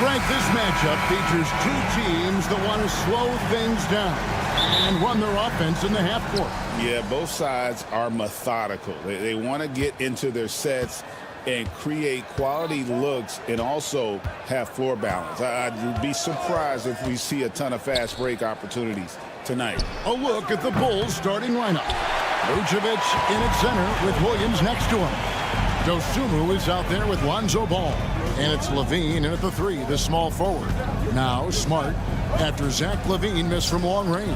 Frank, this matchup features two teams that want to slow things down and run their offense in the half court. Yeah, both sides are methodical. They want to get into their sets and create quality looks and also have floor balance. I'd be surprised if we see a ton of fast break opportunities tonight. A look at the Bulls starting lineup. Vucevic in at center with Williams next to him. Dosunmu is out there with Lonzo Ball. And it's LaVine in at the 3, the small forward. Now Smart after Zach LaVine missed from long range.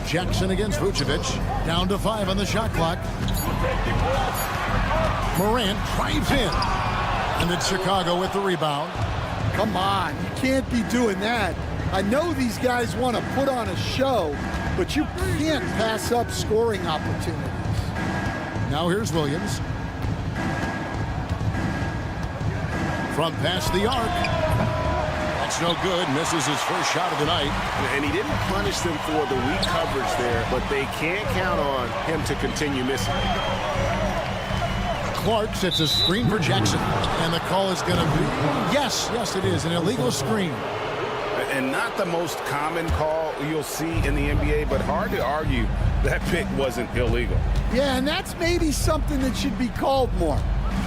Jackson against Vucevic. Down to 5 on the shot clock. Morant drives in. And it's Chicago with the rebound. Come on, you can't be doing that. I know these guys want to put on a show, but you can't pass up scoring opportunities. Now here's Williams. From past the arc. That's no good. Misses his first shot of the night. And he didn't punish them for the weak coverage there, but they can't count on him to continue missing. Clark sets a screen for Jackson. And the call is going to be, yes, it is, an illegal screen. And not the most common call you'll see in the NBA, but hard to argue that pick wasn't illegal. Yeah, and that's maybe something that should be called more.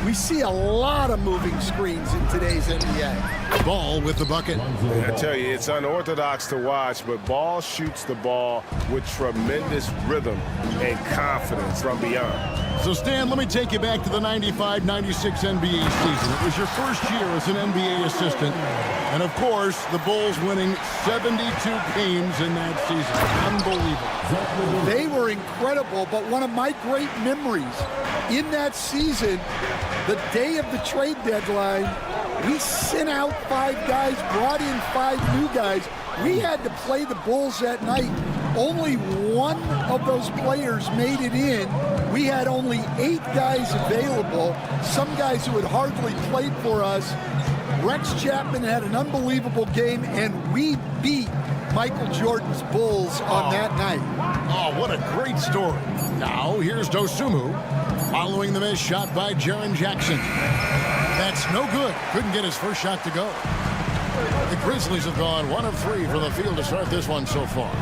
We see a lot of moving screens in today's NBA. Ball with the bucket. I tell you, it's unorthodox to watch, but Ball shoots the ball with tremendous rhythm and confidence from beyond. So, Stan, let me take you back to the 95-96 NBA season. It was your first year as an NBA assistant. And, of course, the Bulls winning 72 games in that season. Unbelievable. They were incredible, but one of my great memories in that season, the day of the trade deadline, we sent out 5 guys, brought in 5 new guys. We had to play the Bulls that night. Only one of those players made it in. We had only 8 guys available, some guys who had hardly played for us. Rex Chapman had an unbelievable game, and we beat Michael Jordan's Bulls on that night. Oh, what a great story. Now, here's Dosunmu following the missed shot by Jaren Jackson. That's no good. Couldn't get his first shot to go. The Grizzlies have gone 1 of 3 from the field to start this one so far.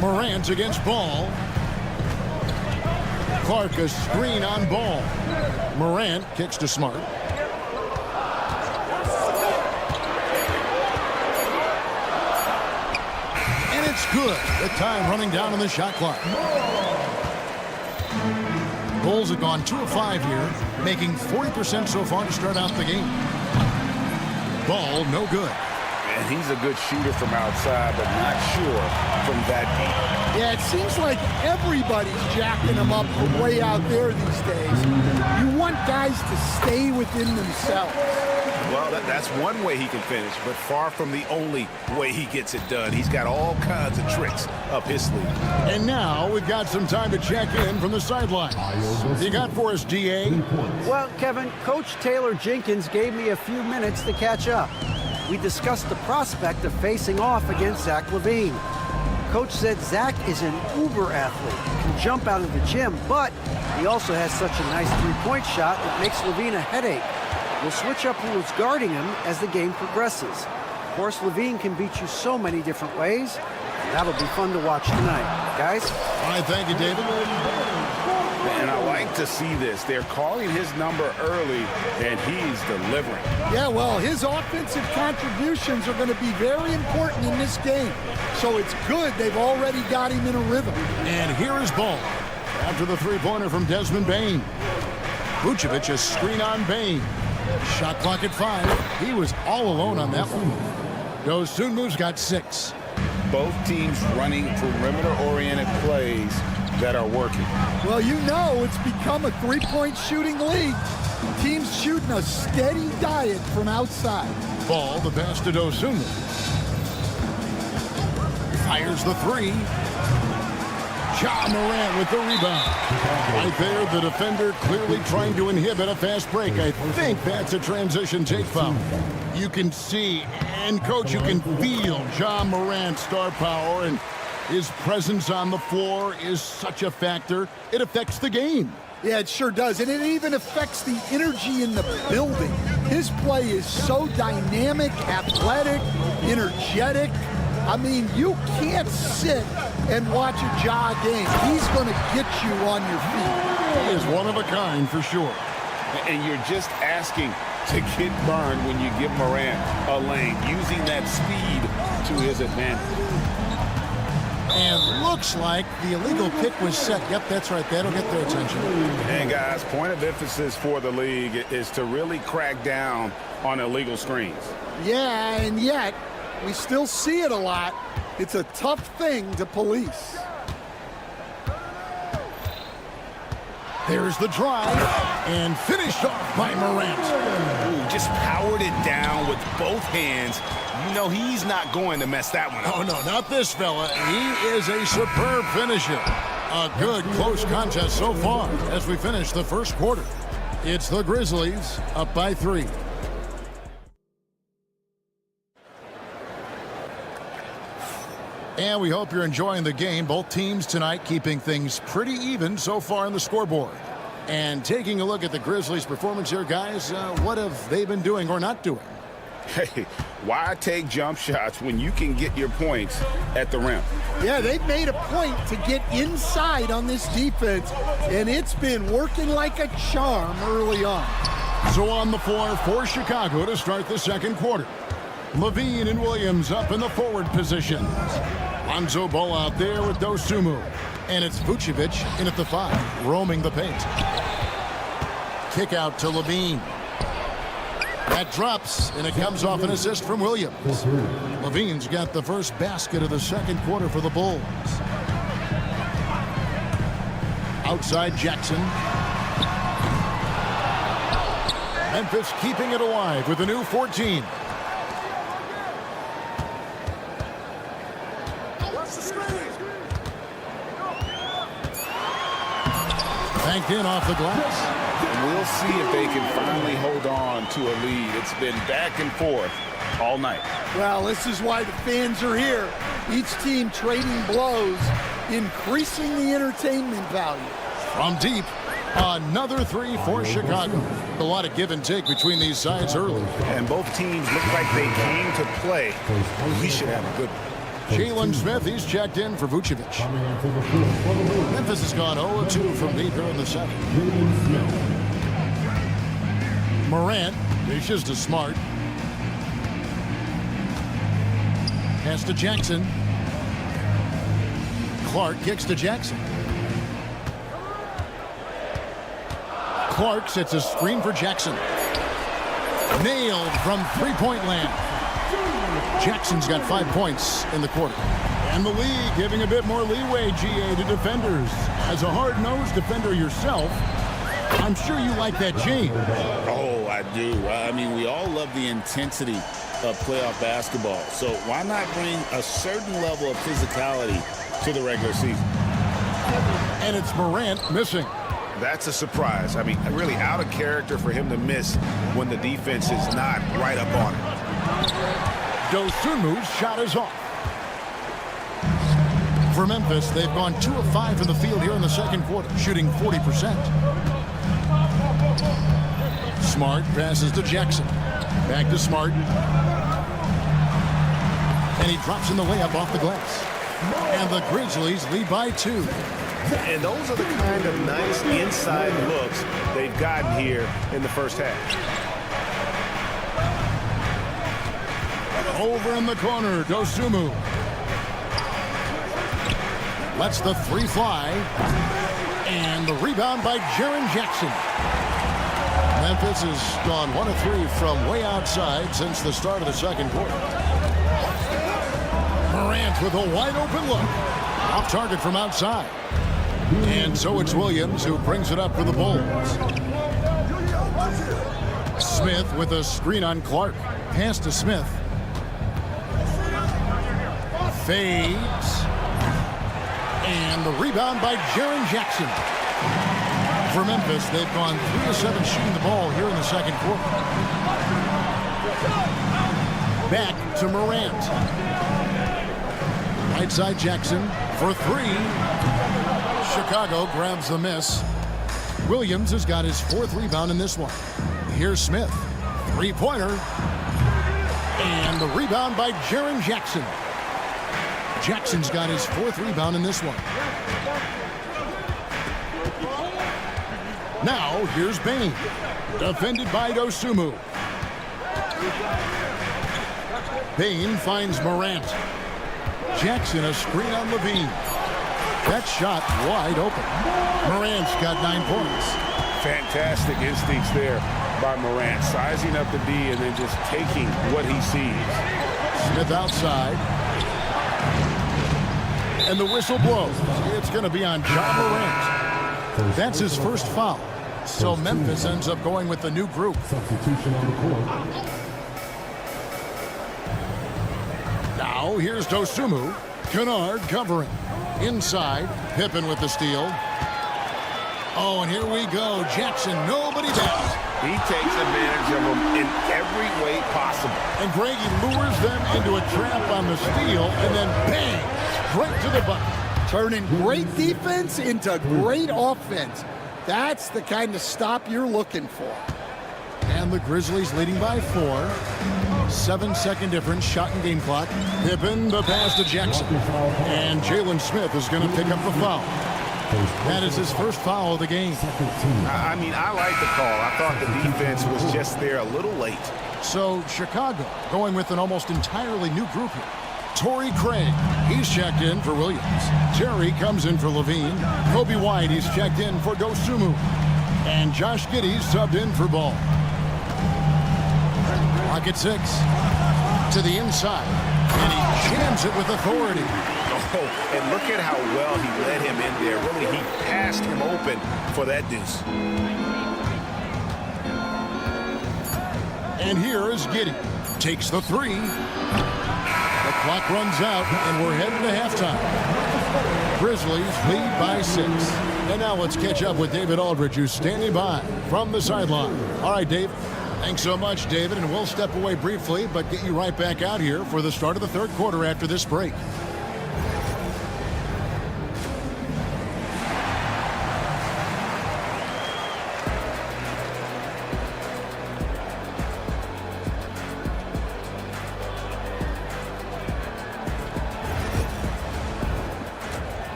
Morant against Ball. Clark a screen on Ball. Morant kicks to Smart. And it's good. The time running down on the shot clock. Bulls have gone 2 of 5 here, making 40% so far to start out the game. Ball no good. And he's a good shooter from outside, but not sure from that deep. Yeah, it seems like everybody's jacking him up from way out there these days. You want guys to stay within themselves. Well, that's one way he can finish, but far from the only way he gets it done. He's got all kinds of tricks up his sleeve. And now we've got some time to check in from the sideline. You got for us, DA? Well, Kevin, Coach Taylor Jenkins gave me a few minutes to catch up. We discussed the prospect of facing off against Zach LaVine. Coach said Zach is an uber athlete, can jump out of the gym, but he also has such a nice three-point shot that makes LaVine a headache. We'll switch up who's guarding him as the game progresses. Of course, LaVine can beat you so many different ways. That'll be fun to watch tonight. Guys? All right, thank you, David. And I like to see this. They're calling his number early, and he's delivering. Yeah, well, his offensive contributions are going to be very important in this game. So it's good they've already got him in a rhythm. And here is Ball after the three-pointer from Desmond Bane. Vucevic a screen on Bane. Shot clock at 5. He was all alone on that one. Dosunmu's got 6. Both teams running perimeter-oriented plays that are working. Well, you know it's become a three-point shooting league. Teams shooting a steady diet from outside. Ball, the pass to Dosunmu. Fires the 3. Ja Morant with the rebound. Right there, the defender clearly trying to inhibit a fast break. I think that's a transition take foul. You can see, and coach, you can feel Ja Morant's star power, and his presence on the floor is such a factor. It affects the game. Yeah, it sure does. And it even affects the energy in the building. His play is so dynamic, athletic, energetic. I mean, you can't sit and watch a Ja game. He's going to get you on your feet. He is one of a kind for sure. And you're just asking to get burned when you give Morant a lane, using that speed to his advantage. And looks like the illegal pick was set. Yep, that's right. That'll get their attention. And guys, point of emphasis for the league is to really crack down on illegal screens. Yeah, and yet we still see it a lot. It's a tough thing to police. There's the drive, and finished off by Morant. Ooh, just powered it down with both hands. You know he's not going to mess that one up. Oh, no, not this fella. He is a superb finisher. A good, close contest so far as we finish the first quarter. It's the Grizzlies up by 3. And we hope you're enjoying the game. Both teams tonight keeping things pretty even so far on the scoreboard. And taking a look at the Grizzlies' performance here, guys, what have they been doing or not doing? Hey, why take jump shots when you can get your points at the rim? Yeah, they've made a point to get inside on this defense, and it's been working like a charm early on. So on the floor for Chicago to start the second quarter. Levine and Williams up in the forward positions. Lonzo Ball out there with Dosunmu. And it's Vucevic in at the 5, roaming the paint. Kick out to Levine. That drops, and it comes off an assist from Williams. Levine's got the first basket of the second quarter for the Bulls. Outside Jackson. Memphis keeping it alive with a new 14. Banked in off the glass. We'll see if they can finally hold on to a lead. It's been back and forth all night. Well, this is why the fans are here. Each team trading blows, increasing the entertainment value. From deep, another 3 for Chicago. A lot of give and take between these sides early. And both teams look like they came to play. We should have a good one. Jalen Smith, he's checked in for Vucevic. Memphis has gone 0-2 from deep here in the second. Morant dishes to Smart. Pass to Jackson. Clark kicks to Jackson. Clark sets a screen for Jackson. Nailed from three-point land. Jackson's got 5 points in the quarter. And the league giving a bit more leeway, GA, to defenders. As a hard-nosed defender yourself, I'm sure you like that change. Oh, I do. I mean, we all love the intensity of playoff basketball. So why not bring a certain level of physicality to the regular season? And it's Morant missing. That's a surprise. I mean, really out of character for him to miss when the defense is not right up on him. Dosunmu's shot is off. For Memphis, they've gone 2 of 5 from the field here in the second quarter, shooting 40%. Smart passes to Jackson. Back to Smart. And he drops in the layup off the glass. And the Grizzlies lead by 2. And those are the kind of nice inside looks they've gotten here in the first half. Over in the corner, Dosunmu. Lets the 3 fly. And the rebound by Jaren Jackson. Memphis has gone 1 of 3 from way outside since the start of the second quarter. Morant with a wide open look. Off target from outside. And so it's Williams who brings it up for the Bulls. Smith with a screen on Clark. Pass to Smith. Fades. And the rebound by Jaren Jackson. For Memphis, they've gone 3 of 7 shooting the ball here in the second quarter. Back to Morant. Right side Jackson for 3. Chicago grabs the miss. Williams has got his 4th rebound in this one. Here's Smith. 3-pointer. And the rebound by Jaren Jackson. Jackson's got his 4th rebound in this one. Now, here's Bain. Defended by Dosunmu. Bain finds Morant. Jackson a screen on Levine. That shot wide open. Morant's got 9 points. Fantastic instincts there by Morant. Sizing up the D and then just taking what he sees. Smith outside. And the whistle blows. It's going to be on Ja Morant. That's his first foul. So Memphis ends up going with the new group. Substitution on the court. Now here's Dosunmu. Kennard covering. Inside. Pippen with the steal. Oh, and here we go. Jackson, nobody down. He takes advantage of them in every way possible. And Greg, he lures them into a trap on the steal, and then bang, straight to the bucket. Turning great defense into great offense. That's the kind of stop you're looking for. And the Grizzlies leading by 4. 7-second difference, shot and game clock. Pippen, the pass to Jackson. And Jalen Smith is going to pick up the foul. That is his first foul of the game. I mean, I like the call. I thought the defense was just there a little late. So Chicago going with an almost entirely new group here. Torrey Craig, he's checked in for Williams. Terry comes in for Levine. Kobe White, he's checked in for Dosunmu. And Josh Giddey's subbed in for Ball. Clock at 6. To the inside. And he jams it with authority. Oh, and look at how well he led him in there. Really, he passed him open for that deuce. And here is Giddey. Takes the 3. The clock runs out, and we're heading to halftime. Grizzlies lead by 6. And now let's catch up with David Aldridge, who's standing by from the sideline. All right, Dave. Thanks so much, David. And we'll step away briefly, but get you right back out here for the start of the 3rd quarter after this break.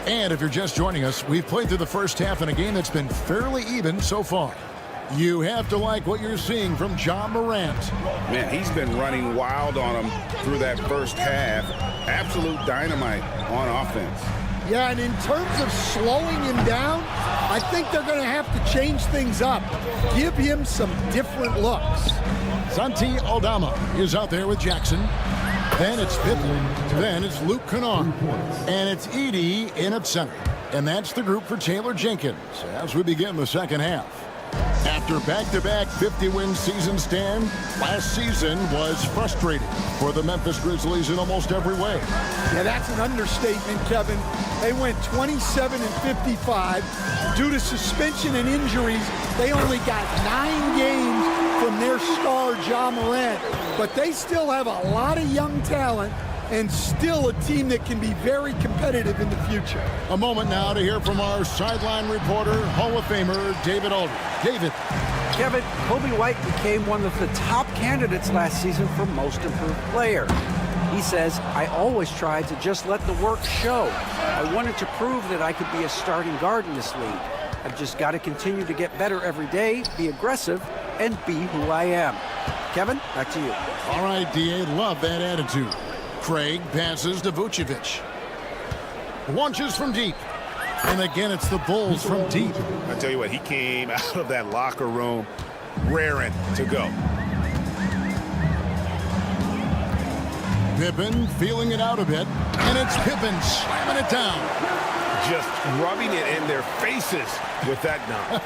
And if you're just joining us, we've played through the first half in a game that's been fairly even so far. You have to like what you're seeing from Ja Morant. Man, he's been running wild on him through that first half. Absolute dynamite on offense. Yeah, and in terms of slowing him down, I think they're going to have to change things up. Give him some different looks. Santi Aldama is out there with Jackson. Then it's Pippen. Then it's Luke Kennard. And it's Edey in at center. And that's the group for Taylor Jenkins as we begin the second half. After back-to-back 50-win seasons, Dan, last season was frustrating for the Memphis Grizzlies in almost every way. Yeah, that's an understatement, Kevin. They went 27-55. Due to suspension and injuries, they only got 9 games from their star, Ja Morant. But they still have a lot of young talent and still a team that can be very competitive in the future. A moment now to hear from our sideline reporter, Hall of Famer David Aldridge. David. Kevin, Kobe White became one of the top candidates last season for Most Improved Player. He says, I always tried to just let the work show. I wanted to prove that I could be a starting guard in this league. I've just got to continue to get better every day, be aggressive, and be who I am. Kevin, back to you. All right, D.A., love that attitude. Craig passes to Vucevic. Launches from deep. And again, it's the Bulls from deep. I tell you what, he came out of that locker room raring to go. Pippen feeling it out a bit. And it's Pippen slamming it down. Just rubbing it in their faces with that dunk.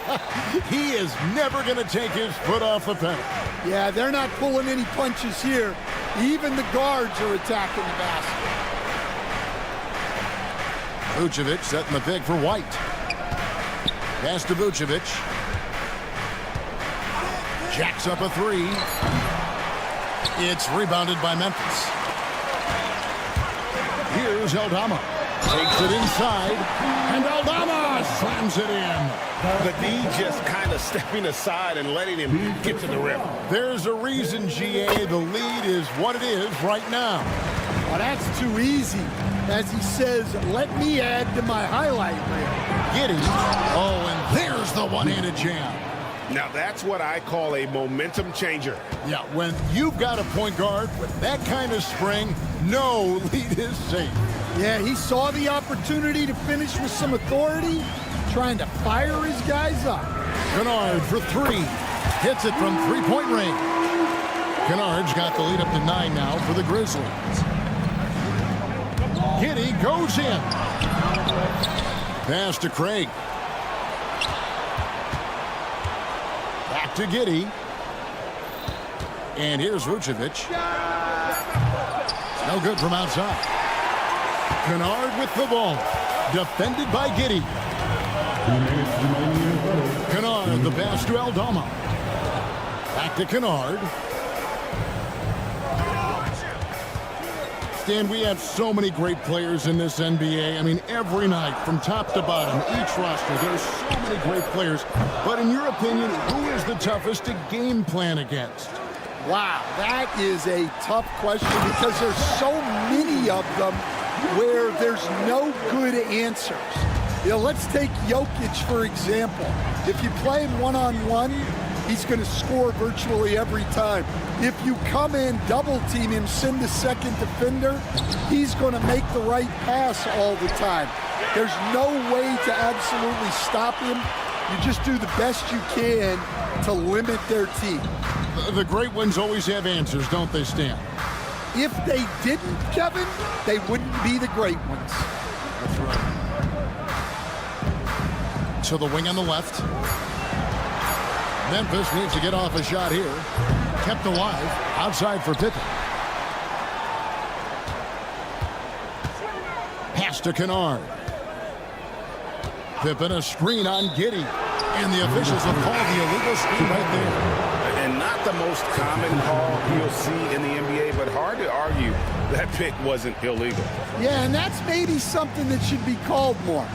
He is never going to take his foot off the pedal. Yeah, they're not pulling any punches here. Even the guards are attacking the basket. Vucevic setting the pick for White. Pass to Vucevic. Jacks up a 3. It's rebounded by Memphis. Here's Aldama. Takes it inside, and Aldama slams it in. The D just kind of stepping aside and letting him get to the rim. There's a reason, GA, the lead is what it is right now. Well, that's too easy. As he says, let me add to my highlight reel. Giddy. Oh, and there's the one-handed jam. Now that's what I call a momentum changer. Yeah, when you've got a point guard with that kind of spring, no lead is safe. Yeah, he saw the opportunity to finish with some authority, trying to fire his guys up. Kennard for three. Hits it from three-point range. Kennard's got the lead up to 9 now for the Grizzlies. Giddy goes in. Pass to Craig. Back to Giddy. And here's Vucevic. No good from outside. Kennard with the ball. Defended by Giddy. Kennard, the pass to Aldama. Back to Kennard. Stan, we have so many great players in this NBA. I mean, every night, from top to bottom, each roster, there's so many great players. But in your opinion, who is the toughest to game plan against? Wow, that is a tough question because there's so many of them where there's no good answers. You know, let's take Jokic, for example. If you play him one-on-one, he's going to score virtually every time. If you come in, double-team him, send the second defender, he's going to make the right pass all the time. There's no way to absolutely stop him. You just do the best you can to limit their team. The great ones always have answers, don't they, Stan? If they didn't, Kevin, they wouldn't be the great ones. That's right. To the wing on the left. Memphis needs to get off a shot here. Kept alive. Outside for Pippen. Pass to Kennard. Pippen, a screen on Giddy. And the officials have called the illegal screen right there. And not the most common call you'll see in the NBA, but hard to argue that pick wasn't illegal. Yeah, and that's maybe something that should be called more.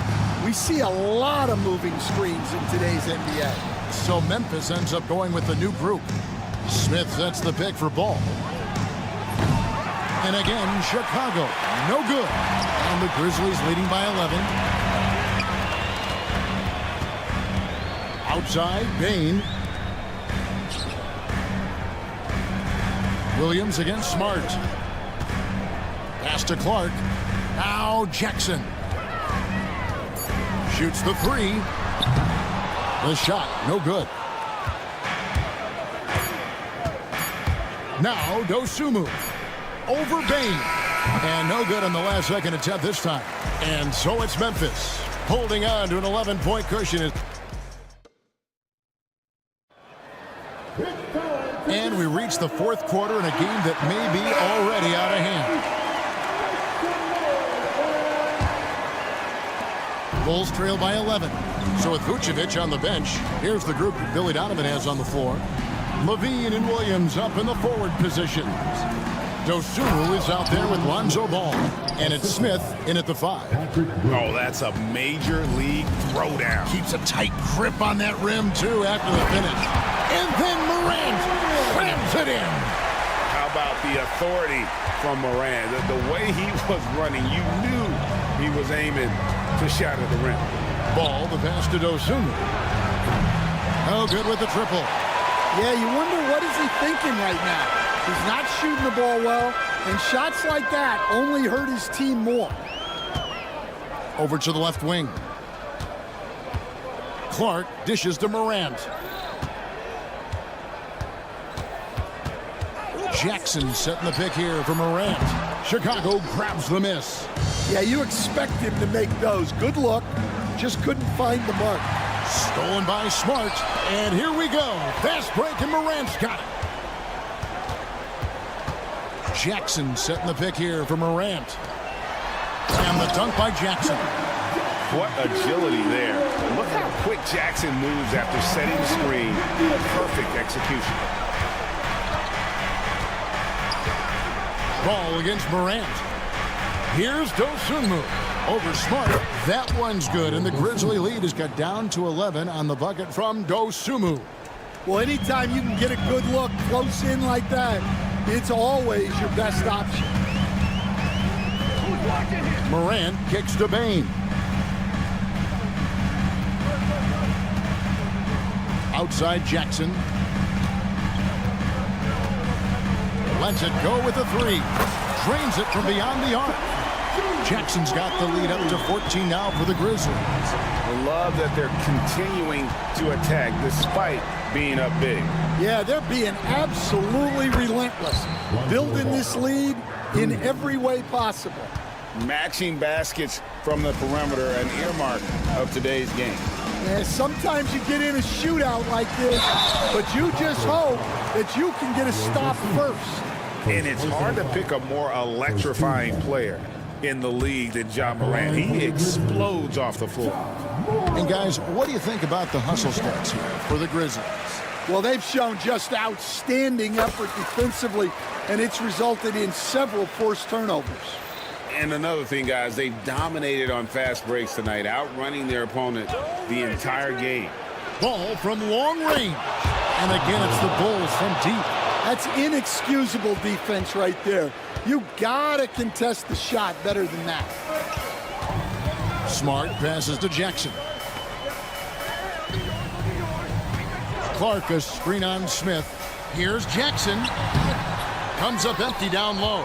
We see a lot of moving screens in today's NBA. So Memphis ends up going with the new group. Smith sets the pick for Ball. And again, Chicago, no good. And the Grizzlies leading by 11. Outside, Bain. Williams against Smart. Pass to Clark. Now Jackson. Shoots the three. The shot, no good. Now Dosunmu. Over Bain. And no good on the last second attempt this time. And so it's Memphis holding on to an 11-point cushion. And we reach the fourth quarter in a game that may be already out of hand. Bulls trail by 11. So with Vucevic on the bench, here's the group that Billy Donovan has on the floor. Levine and Williams up in the forward positions. Dosunmu is out there with Lonzo Ball. And it's Smith in at the 5. Oh, that's a major league throwdown. Keeps a tight grip on that rim, too, after the finish. And then Morant slams it in. How about the authority from Morant? The way he was running, you knew he was aiming to shatter the rim. Ball, the pass to Dosunmu. Oh, good with the triple. Yeah, you wonder what is he thinking right now. He's not shooting the ball well, and shots like that only hurt his team more. Over to the left wing. Clark dishes to Morant. Jackson setting the pick here for Morant. Chicago grabs the miss. Yeah, you expect him to make those. Good look. Just couldn't find the mark. Stolen by Smart. And here we go. Fast break, and Morant's got it. Jackson setting the pick here for Morant. And the dunk by Jackson. What agility there. Look how quick Jackson moves after setting the screen. Perfect execution. Ball against Morant. Here's Dosunmu. Over Smart. That one's good, and the Grizzly lead has got down to 11 on the bucket from Dosunmu. Well, anytime you can get a good look close in like that, it's always your best option. Morant kicks to Bain. Outside Jackson. Lets it go with a three. Drains it from beyond the arc. Jackson's got the lead up to 14 now for the Grizzlies. I love that they're continuing to attack despite being up big. Yeah, they're being absolutely relentless. Building this lead in every way possible. Matching baskets from the perimeter, an earmark of today's game. Yeah, sometimes you get in a shootout like this, but you just hope that you can get a stop first. And it's hard to pick a more electrifying player in the league than Ja Morant. He explodes off the floor. And guys, what do you think about the hustle stats here for the Grizzlies? Well, they've shown just outstanding effort defensively, and it's resulted in several forced turnovers. And another thing, guys, they've dominated on fast breaks tonight, outrunning their opponent the entire game. Ball from long range. And again, it's the Bulls from deep. That's inexcusable defense right there. You gotta contest the shot better than that. Smart passes to Jackson. Clark a screen on Smith. Here's Jackson. Comes up empty down low.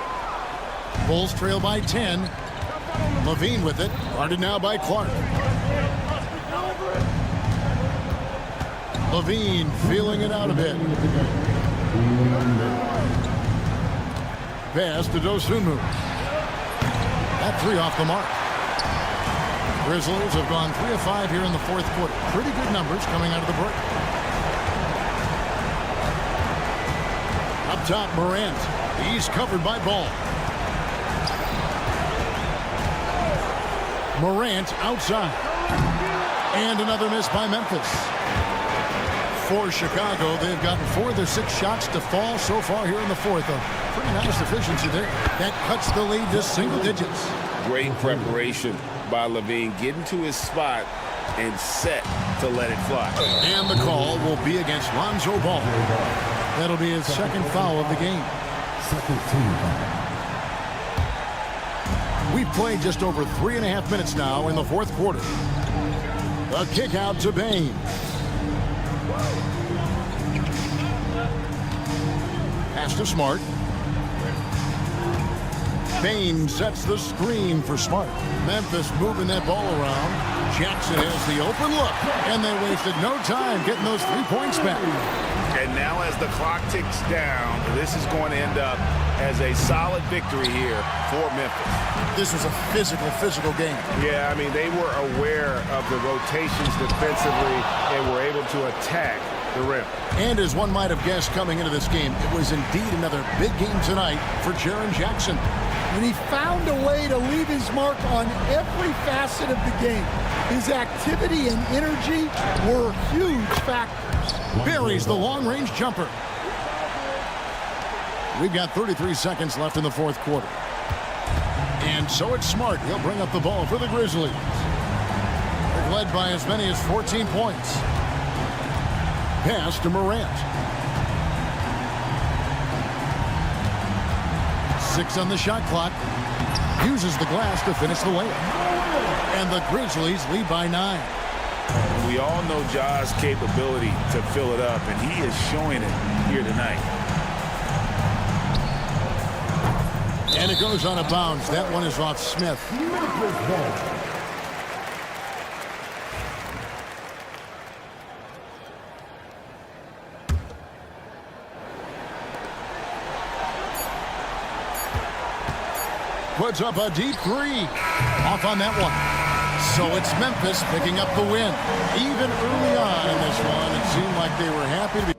Bulls trail by 10. Levine with it. Guarded now by Clark. Levine feeling it out a bit. Pass to Dosunmu. That three off the mark. Grizzlies have gone 3 of 5 here in the fourth quarter. Pretty good numbers coming out of the break. Up top, Morant. He's covered by Ball. Morant outside. And another miss by Memphis. For Chicago, they've gotten 4 of their 6 shots to fall so far here in the fourth. A pretty nice efficiency there. That cuts the lead to single digits. Great preparation by Levine, getting to his spot and set to let it fly. And the call will be against Lonzo Ball. That'll be his second foul of the game. Second team foul. We've played just over 3.5 minutes now in the fourth quarter. A kick out to Bain. Pass to Smart. Bain sets the screen for Smart. Memphis moving that ball around. Jackson has the open look. And they wasted no time getting those 3 points back. And now as the clock ticks down, this is going to end up as a solid victory here for Memphis. This was a physical game. Yeah, I mean, they were aware of the rotations defensively and were able to attack the rim. And as one might have guessed coming into this game, it was indeed another big game tonight for Jaren Jackson. And he found a way to leave his mark on every facet of the game. His activity and energy were huge factors. Buries the long-range jumper. We've got 33 seconds left in the fourth quarter. And so it's Smart. He'll bring up the ball for the Grizzlies. They're led by as many as 14 points. Pass to Morant. 6 on the shot clock. Uses the glass to finish the layup. And the Grizzlies lead by 9. We all know Ja's capability to fill it up, and he is showing it here tonight. And it goes on a bounce. That one is off Smith. Puts up a deep 3. Off on that one. So it's Memphis picking up the win. Even early on in this one, it seemed like they were happy to be.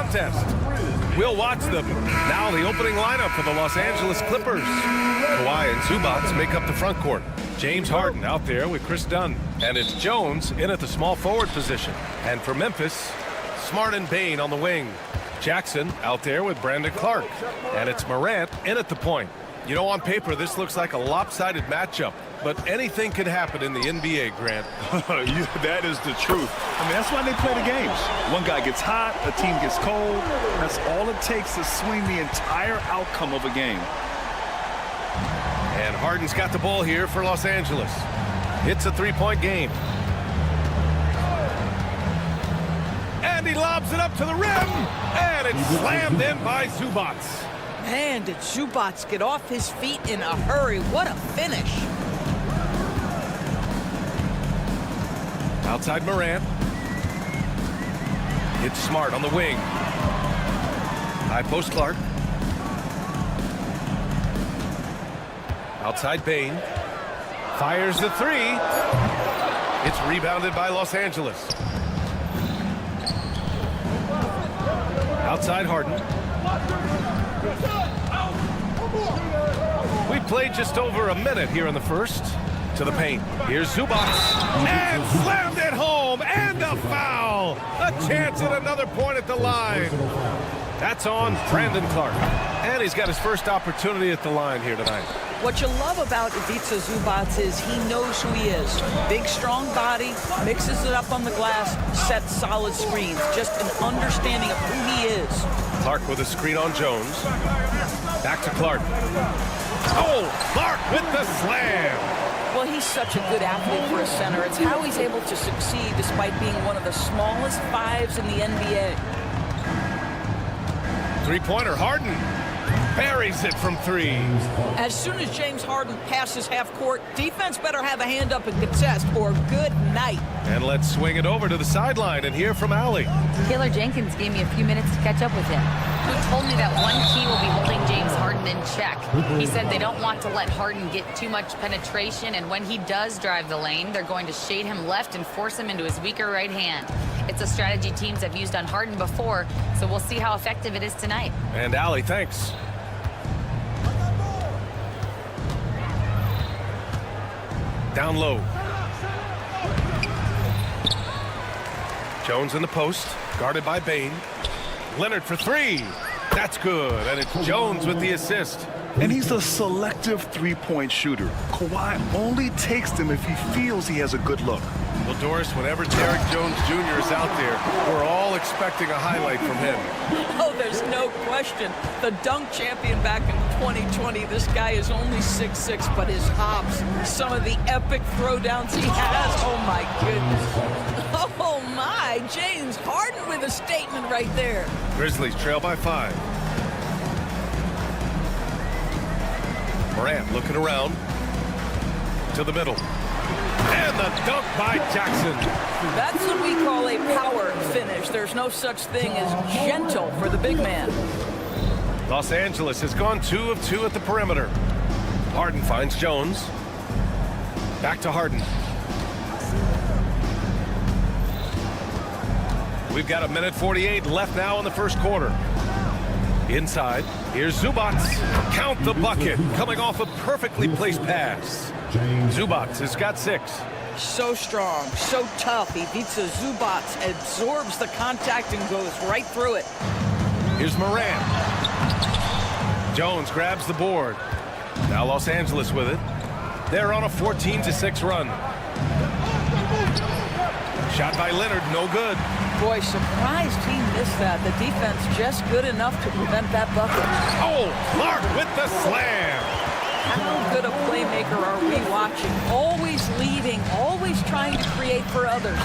contest. We'll watch them. Now the opening lineup for the Los Angeles Clippers. Kawhi and Zubac make up the front court. James Harden out there with Chris Dunn. And it's Jones in at the small forward position. And for Memphis, Smart and Bane on the wing. Jackson out there with Brandon Clark. And it's Morant in at the point. You know, on paper, this looks like a lopsided matchup. But anything can happen in the NBA, Grant. That is the truth. I mean, that's why they play the games. One guy gets hot, a team gets cold. That's all it takes to swing the entire outcome of a game. And Harden's got the ball here for Los Angeles. It's a three-point game. And he lobs it up to the rim. And it's slammed in by Zubac. Man, did Zubac get off his feet in a hurry. What a finish. Outside Morant. It's Smart on the wing. High post Clark. Outside Bane. Fires the three. It's rebounded by Los Angeles. Outside Harden. We played just over a minute here in the first. To the paint. Here's Zubac. And slammed it home. And a foul. A chance at another point at the line. That's on Brandon Clark. And he's got his first opportunity at the line here tonight. What you love about Ivica Zubac is he knows who he is. Big, strong body, mixes it up on the glass, sets solid screens. Just an understanding of who he is. Clark with a screen on Jones. Back to Clark. Oh, Clark with the slam. Well, he's such a good athlete for a center. It's how he's able to succeed despite being one of the smallest fives in the NBA. Three-pointer, Harden buries it from three. As soon as James Harden passes half court, defense better have a hand up and contest, or good night. And let's swing it over to the sideline and hear from Allie. Taylor Jenkins gave me a few minutes to catch up with him. He told me that one key will be holding James Harden in check. He said they don't want to let Harden get too much penetration, and when he does drive the lane, they're going to shade him left and force him into his weaker right hand. It's a strategy teams have used on Harden before, so we'll see how effective it is tonight. And Allie, thanks. Down low. Jones in the post, guarded by Bane. Leonard for three. That's good, and it's Jones with the assist. And he's a selective three-point shooter. Kawhi only takes them if he feels he has a good look. Well, Doris, whenever Derrick Jones Jr. is out there, we're all expecting a highlight from him. Oh, there's no question. The dunk champion back in 2020, this guy is only 6'6", but his hops, some of the epic throwdowns he has, oh my goodness. Oh my, James Harden with a statement right there. Grizzlies trail by 5. Morant looking around to the middle. And the dunk by Jackson. That's what we call a power finish. There's no such thing as gentle for the big man. Los Angeles has gone 2 of 2 at the perimeter. Harden finds Jones. Back to Harden. We've got 1:48 left now in the first quarter. Inside, here's Zubac. Count the bucket, coming off a perfectly placed pass. Zubac has got 6. So strong, so tough. Ivica Zubac absorbs the contact and goes right through it. Here's Morant. Jones grabs the board. Now Los Angeles with it. They're on a 14-6 run. Shot by Leonard, no good. Boy, surprised he missed that. The defense just good enough to prevent that bucket. Oh, Clark with the slam. How good a playmaker are we watching? Always leading, always trying to create for others.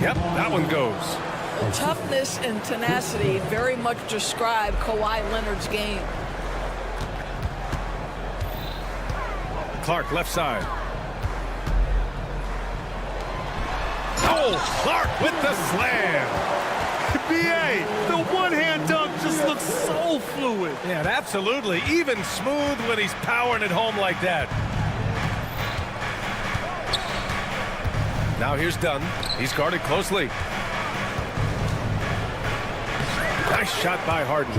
Yep, that one goes. Toughness and tenacity very much describe Kawhi Leonard's game. Clark left side. Oh, Clark with the slam. B.A., the one-hand dunk just looks so fluid. Yeah, absolutely. Even smooth when he's powering it home like that. Now here's Dunn. He's guarded closely. Nice shot by Harden.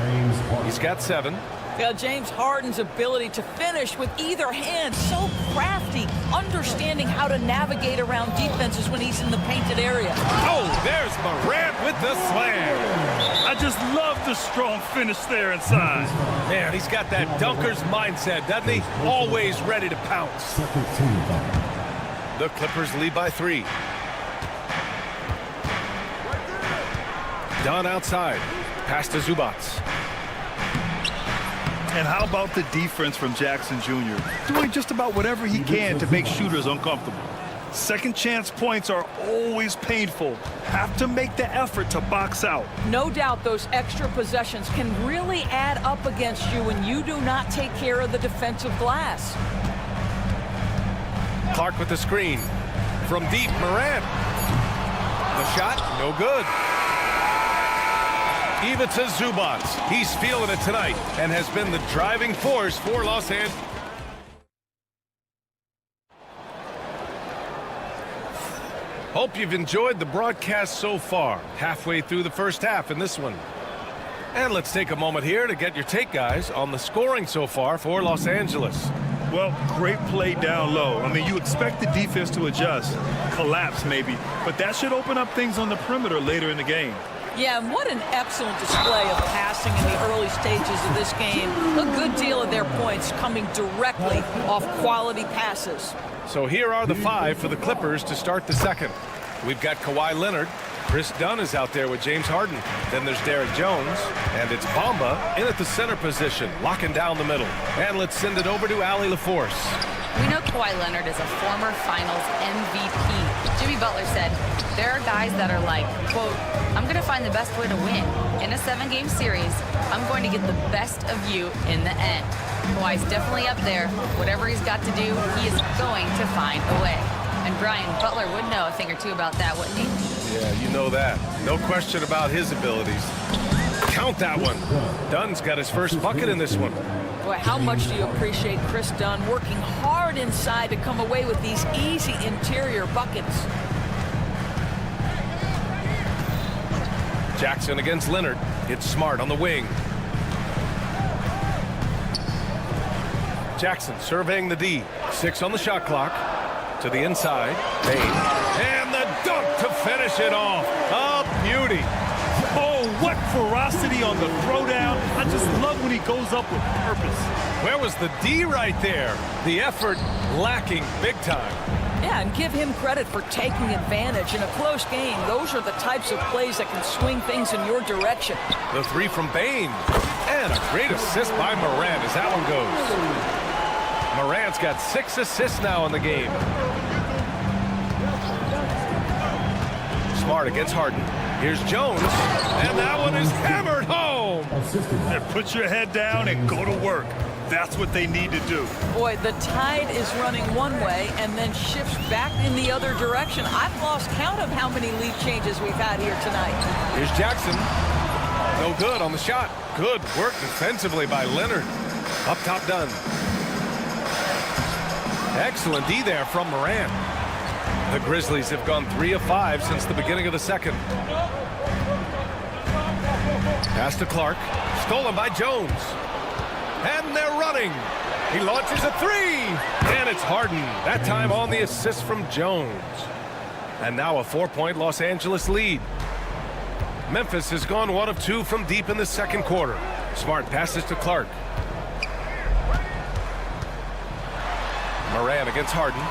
He's got 7. Yeah, James Harden's ability to finish with either hand, so crafty, understanding how to navigate around defenses when he's in the painted area. Oh, there's Morant with the slam. I just love the strong finish there inside. Man, he's got that dunker's mindset, doesn't he? Always ready to pounce. Second team foul. The Clippers lead by 3. Dunn outside. Pass to Zubac. And how about the defense from Jackson Jr.? Doing just about whatever he can to make shooters uncomfortable. Second chance points are always painful. Have to make the effort to box out. No doubt those extra possessions can really add up against you when you do not take care of the defensive glass. Clark with the screen. From deep, Morant. The shot, no good. Even to Zubac. He's feeling it tonight and has been the driving force for Los Angeles. Hope you've enjoyed the broadcast so far. Halfway through the first half in this one. And let's take a moment here to get your take, guys, on the scoring so far for Los Angeles. Well, great play down low. I mean, you expect the defense to adjust, collapse maybe, but that should open up things on the perimeter later in the game. Yeah, and what an excellent display of passing in the early stages of this game. A good deal of their points coming directly off quality passes. So here are the 5 for the Clippers to start the second. We've got Kawhi Leonard. Chris Dunn is out there with James Harden. Then there's Derek Jones. And it's Bamba in at the center position, locking down the middle. And let's send it over to Allie LaForce. We know Kawhi Leonard is a former Finals MVP. Jimmy Butler said, there are guys that are like, quote, I'm going to find the best way to win. In a 7-game series, I'm going to get the best of you in the end. Kawhi's definitely up there. Whatever he's got to do, he is going to find a way. And Brian, Butler would know a thing or two about that, wouldn't he? Yeah, you know that. No question about his abilities. Count that one. Dunn's got his first bucket in this one. Boy, how much do you appreciate Chris Dunn working hard inside to come away with these easy interior buckets. Jackson against Leonard. It's Smart on the wing. Jackson surveying the D. 6 on the shot clock. To the inside. Payne. And the dunk to finish it off. A beauty. Oh, what ferocity on the throwdown. I just love when he goes up with purpose. Where was the D right there? The effort lacking big time. Yeah, and give him credit for taking advantage in a close game. Those are the types of plays that can swing things in your direction. The 3 from Bane. And a great assist by Morant as that one goes. Morant's got 6 assists now in the game. Smart against Harden. Here's Jones, and that one is hammered home. And put your head down and go to work. That's what they need to do. Boy, the tide is running one way and then shifts back in the other direction. I've lost count of how many lead changes we've had here tonight. Here's Jackson. No good on the shot. Good work defensively by Leonard. Up top done. Excellent D there from Morant. The Grizzlies have gone 3 of 5 since the beginning of the second. Pass to Clark. Stolen by Jones. And they're running. He launches a 3. And it's Harden. That time on the assist from Jones. And now a 4-point Los Angeles lead. Memphis has gone 1 of 2 from deep in the second quarter. Smart passes to Clark. Morant against Harden.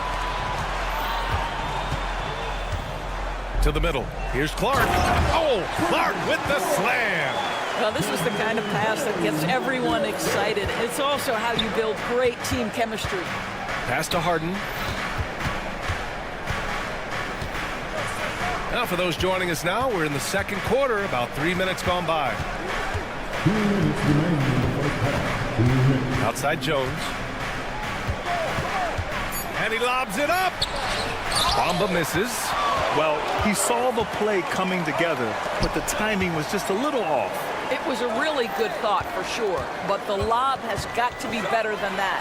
To the middle. Here's Clark. Oh, Clark with the slam. Well, this is the kind of pass that gets everyone excited. It's also how you build great team chemistry. Pass to Harden. Now, for those joining us now, we're in the second quarter, about 3 minutes gone by. Outside Jones. And he lobs it up. Bamba misses. Well, he saw the play coming together, but the timing was just a little off. It was a really good thought for sure, but the lob has got to be better than that.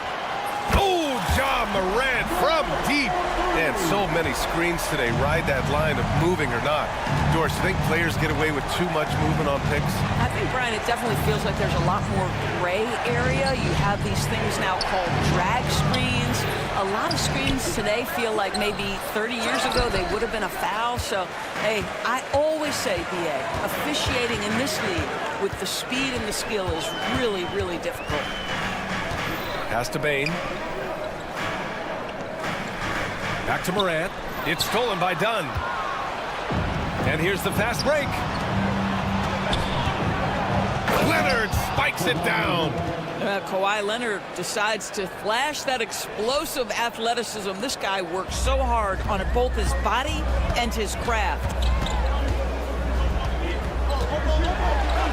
Oh, John Morant from deep. And so many screens today ride that line of moving or not. Doris, you think players get away with too much movement on picks? I think, Brian, it definitely feels like there's a lot more gray area. You have these things now called drag screens. A lot of screens today feel like maybe 30 years ago they would have been a foul. So, hey, I always say, BA, officiating in this league with the speed and the skill is really, really difficult. Pass to Bain. Back to Morant. It's stolen by Dunn. And here's the fast break. Leonard spikes it down. Kawhi Leonard decides to flash that explosive athleticism. This guy works so hard on both his body and his craft.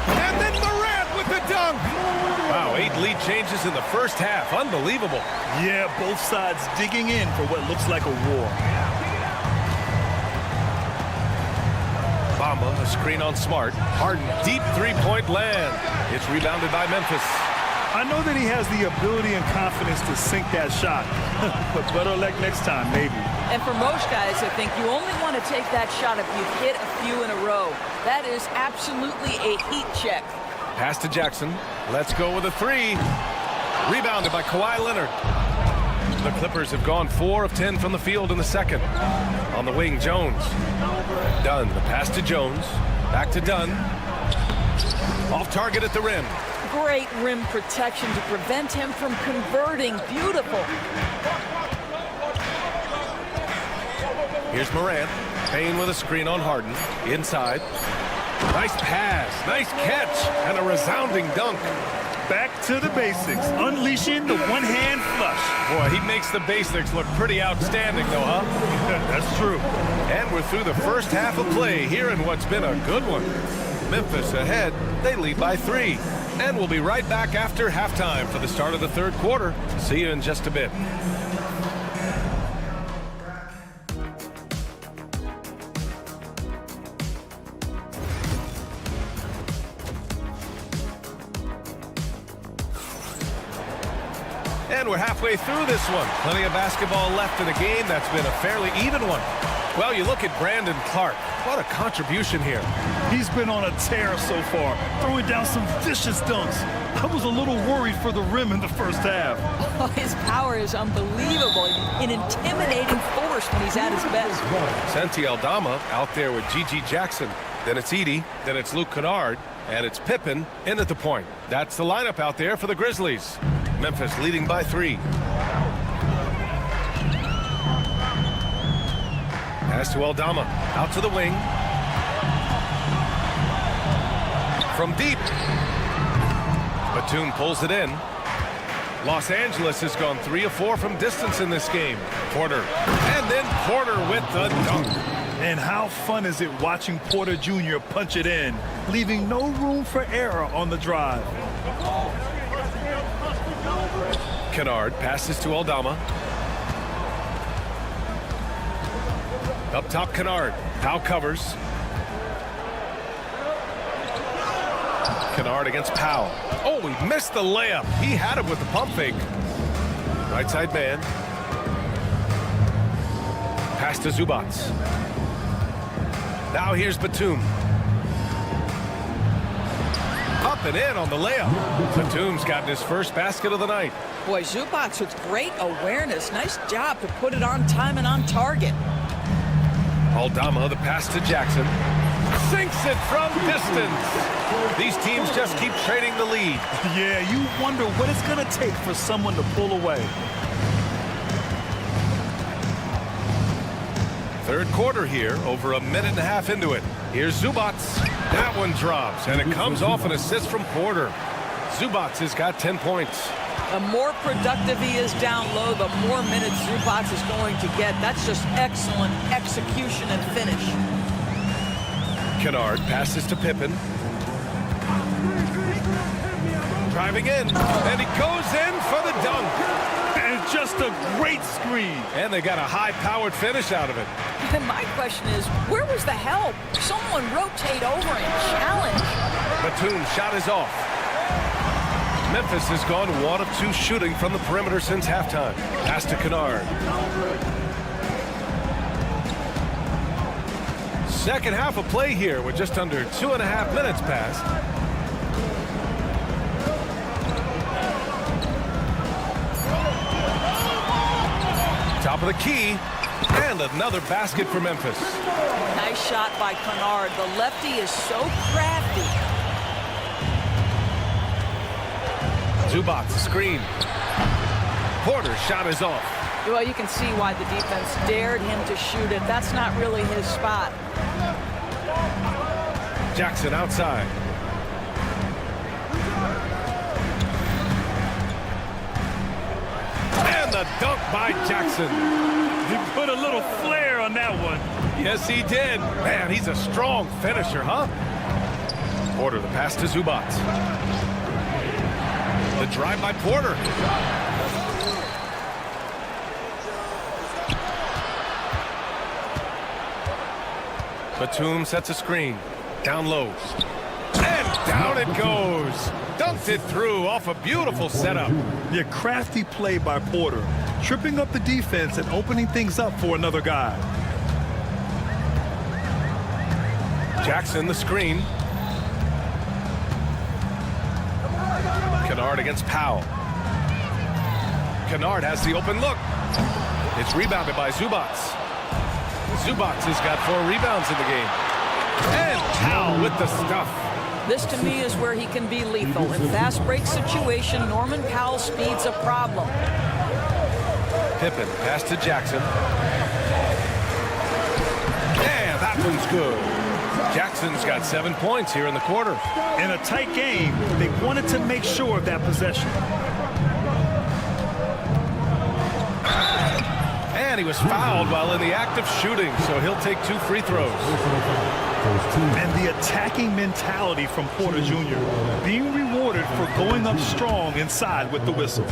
And then Morant with the dunk. Wow, 8 lead changes in the first half. Unbelievable. Yeah, both sides digging in for what looks like a war. Bamba, a screen on Smart. Harden, deep three-point land. It's rebounded by Memphis. I know that he has the ability and confidence to sink that shot, but better luck next time, maybe. And for most guys, I think you only want to take that shot if you've hit a few in a row. That is absolutely a heat check. Pass to Jackson. Let's go with a 3. Rebounded by Kawhi Leonard. The Clippers have gone 4 of 10 from the field in the second. On the wing, Jones. Dunn, the pass to Jones. Back to Dunn. Off target at the rim. Great rim protection to prevent him from converting. Beautiful. Here's Morant. Payne with a screen on Harden. Inside. Nice pass. Nice catch. And a resounding dunk. Back to the basics. Unleashing the one-hand flush. Boy, he makes the basics look pretty outstanding, though, huh? That's true. And we're through the first half of play here in what's been a good one. Memphis ahead. They lead by 3. And we'll be right back after halftime for the start of the third quarter. See you in just a bit. And we're halfway through this one. Plenty of basketball left in the game. That's been a fairly even one. Well, you look at Brandon Clark. What a contribution here. He's been on a tear so far, throwing down some vicious dunks. I was a little worried for the rim in the first half. Oh, his power is unbelievable. An intimidating force when he's at his best. Santi Aldama out there with Gigi Jackson. Then it's Edey. Then it's Luke Kennard. And it's Pippen in at the point. That's the lineup out there for the Grizzlies. Memphis leading by 3. Pass to Aldama. Out to the wing. From deep. Batum pulls it in. Los Angeles has gone 3 of 4 from distance in this game. Porter. And then Porter with the dunk. And how fun is it watching Porter Jr. punch it in, leaving no room for error on the drive. Kennard passes to Aldama. Up top, Kennard. Powell covers. Kennard against Powell. Oh, he missed the layup. He had it with the pump fake. Right side man. Pass to Zubac. Now here's Batum. Up and in on the layup. Batum's gotten his first basket of the night. Boy, Zubac with great awareness. Nice job to put it on time and on target. Aldama, the pass to Jackson. Sinks it from distance. These teams just keep trading the lead. Yeah, you wonder what it's going to take for someone to pull away. Third quarter here, over a minute and a half into it. Here's Zubac. That one drops, and it comes off an assist from Porter. Zubac has got 10 points. The more productive he is down low, the more minutes Zubac is going to get. That's just excellent execution and finish. Kennard passes to Pippen. Driving in, and he goes in for the dunk. And just a great screen. And they got a high-powered finish out of it. And my question is, where was the help? Someone rotate over and challenge. Batum's shot is off. Memphis has gone 1 of 2 shooting from the perimeter since halftime. Pass to Kennard. Second half of play here with just under 2.5 minutes passed. Top of the key, and another basket for Memphis. Nice shot by Kennard. The lefty is so crafty. Zubac screen. Porter's shot is off. Well, you can see why the defense dared him to shoot it. That's not really his spot. Jackson outside. And the dunk by Jackson. He put a little flair on that one. Yes, he did. Man, he's a strong finisher, huh? Porter, the pass to Zubac. The drive by Porter. Batum sets a screen. Down low. And down it goes. Dunked it through off a beautiful setup. Yeah, crafty play by Porter. Tripping up the defense and opening things up for another guy. Jackson the screen. Kennard against Powell. Kennard has the open look. It's rebounded by Zubac. Zubac has got 4 rebounds in the game. And Powell with the stuff. This, to me, is where he can be lethal. In fast break situation, Norman Powell's speed's a problem. Pippen pass to Jackson. Yeah, that one's good. Jackson's got 7 points here in the quarter. In a tight game, they wanted to make sure of that possession. And he was fouled while in the act of shooting, so he'll take 2 free throws. And the attacking mentality from Porter Jr. being rewarded for going up strong inside with the whistle.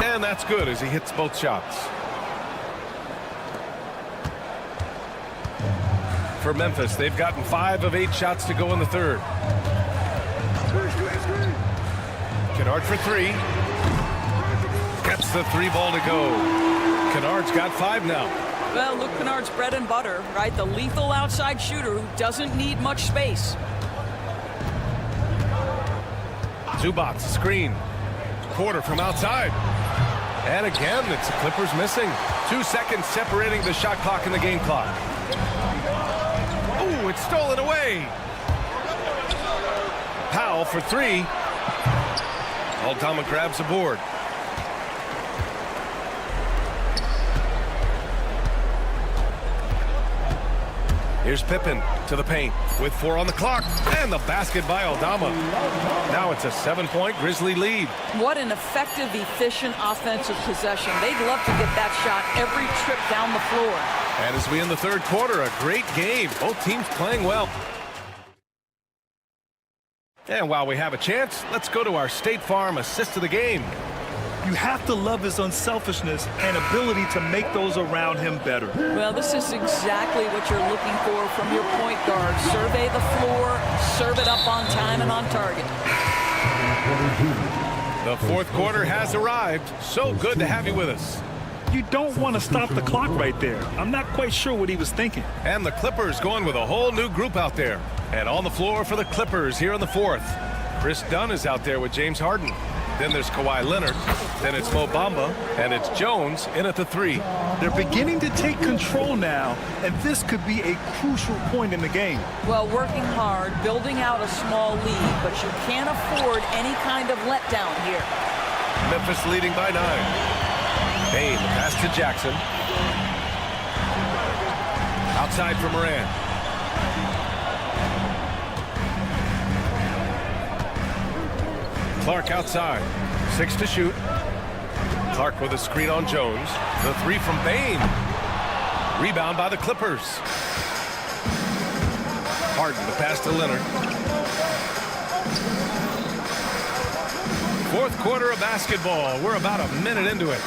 And that's good as he hits both shots. For Memphis, they've gotten 5 of 8 shots to go in the third. Kennard for 3. Gets the 3 ball to go. Kennard's got 5 now. Well, look, Kennard's bread and butter, right? The lethal outside shooter who doesn't need much space. Zubac screen. Porter from outside. And again, it's the Clippers missing. 2 seconds separating the shot clock and the game clock. Ooh, it's stolen away. Powell for 3. Aldama grabs the board. Here's Pippen to the paint with 4 on the clock. And the basket by Aldama. Now it's a 7-point Grizzly lead. What an effective, efficient offensive possession. They'd love to get that shot every trip down the floor. And as we end the third quarter, a great game. Both teams playing well. And while we have a chance, let's go to our State Farm assist of the game. You have to love his unselfishness and ability to make those around him better. Well, this is exactly what you're looking for from your point guard. Survey the floor, serve it up on time and on target. The fourth quarter has arrived. So good to have you with us. You don't want to stop the clock right there. I'm not quite sure what he was thinking. And the Clippers going with a whole new group out there. And on the floor for the Clippers here in the fourth. Chris Dunn is out there with James Harden. Then there's Kawhi Leonard. Then it's Mo Bamba. And it's Jones in at the 3. They're beginning to take control now, and this could be a crucial point in the game. Well, working hard, building out a small lead, but you can't afford any kind of letdown here. Memphis leading by 9. Bane, the pass to Jackson. Outside for Moran. Clark outside. 6 to shoot. Clark with a screen on Jones. The 3 from Bane. Rebound by the Clippers. Harden, the pass to Leonard. Fourth quarter of basketball. We're about a minute into it.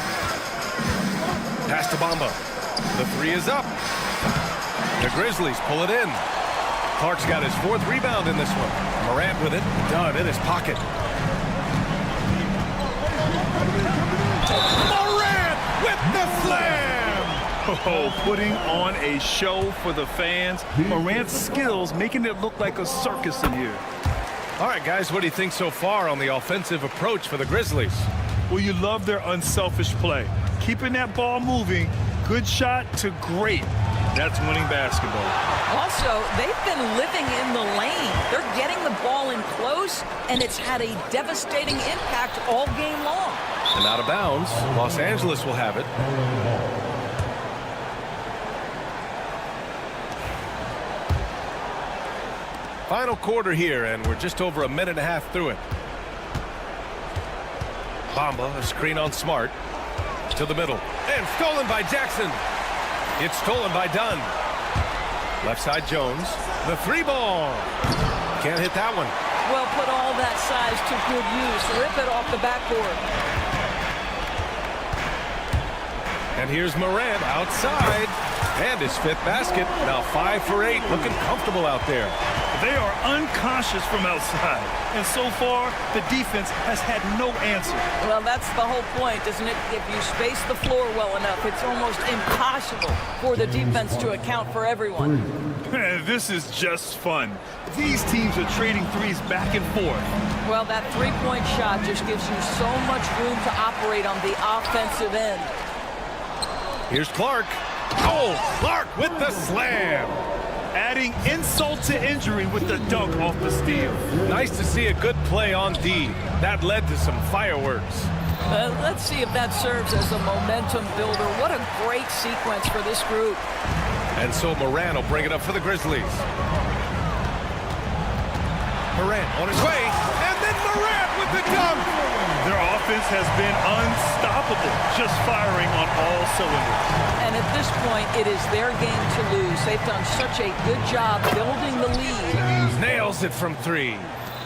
Pass to Bamba. The 3 is up. The Grizzlies pull it in. Clark's got his 4th rebound in this one. Morant with it, Dunn in his pocket. Morant with the slam! Oh, putting on a show for the fans. Morant's skills making it look like a circus in here. All right, guys, what do you think so far on the offensive approach for the Grizzlies? Well, you love their unselfish play. Keeping that ball moving, good shot to great. That's winning basketball. Also, they've been living in the lane. They're getting the ball in close, and it's had a devastating impact all game long. And out of bounds, Los Angeles will have it. Final quarter here, and we're just over a minute and a half through it. Bamba, a screen on Smart. To the middle. And stolen by Jackson. It's stolen by Dunn. Left side Jones. The 3-ball. Can't hit that one. Well, put all that size to good use. Rip it off the backboard. And here's Morant outside. And his 5th basket. Now 5 for 8. Looking comfortable out there. They are unconscious from outside. And so far, the defense has had no answer. Well, that's the whole point, isn't it? If you space the floor well enough, it's almost impossible for the defense to account for everyone. This is just fun. These teams are trading threes back and forth. Well, that 3-point shot just gives you so much room to operate on the offensive end. Here's Clark. Oh, Clark with the slam. Adding insult to injury with the dunk off the steal. Nice to see a good play on D. That led to some fireworks. Let's see if that serves as a momentum builder. What a great sequence for this group. And so Morant will bring it up for the Grizzlies. Morant on his way. And then Morant with the dunk. Their offense has been unstoppable, just firing on all cylinders. And at this point, it is their game to lose. They've done such a good job building the lead. Nails it from 3.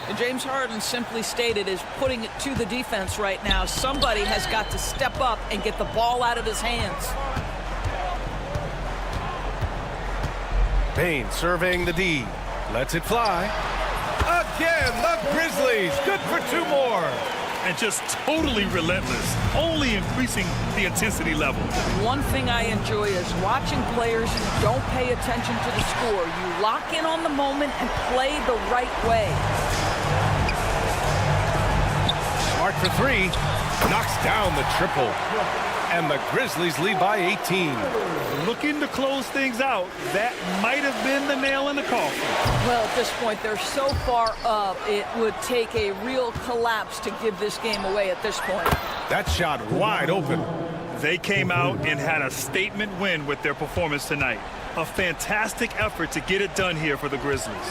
And James Harden simply stated is putting it to the defense right now. Somebody has got to step up and get the ball out of his hands. Payne surveying the D. Lets it fly. Again, the Grizzlies. Good for 2 more. And just totally relentless, only increasing the intensity level. One thing I enjoy is watching players who don't pay attention to the score. You lock in on the moment and play the right way. Smart for 3. Knocks down the triple. And the Grizzlies lead by 18. Looking to close things out. That might have been the nail in the coffin. Well, at this point, they're so far up, it would take a real collapse to give this game away at this point. That shot wide open. They came out and had a statement win with their performance tonight. A fantastic effort to get it done here for the Grizzlies.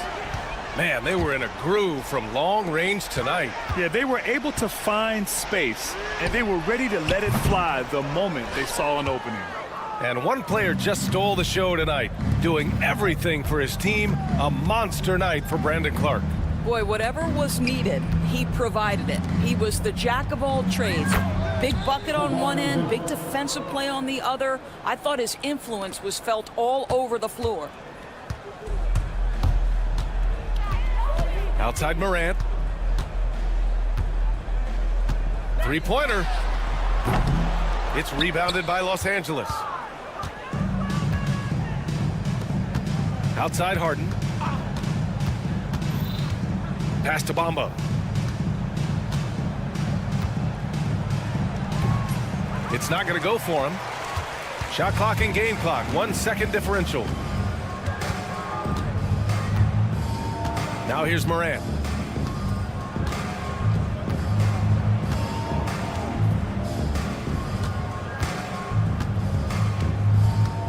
Man, they were in a groove from long range tonight. Yeah, they were able to find space, and they were ready to let it fly the moment they saw an opening. And one player just stole the show tonight, doing everything for his team. A monster night for Brandon Clark. Boy, whatever was needed, he provided it. He was the jack of all trades. Big bucket on one end, big defensive play on the other. I thought his influence was felt all over the floor. Outside Morant. 3-pointer. It's rebounded by Los Angeles. Outside Harden. Pass to Bamba. It's not going to go for him. Shot clock and game clock. 1 second differential. Now here's Morant.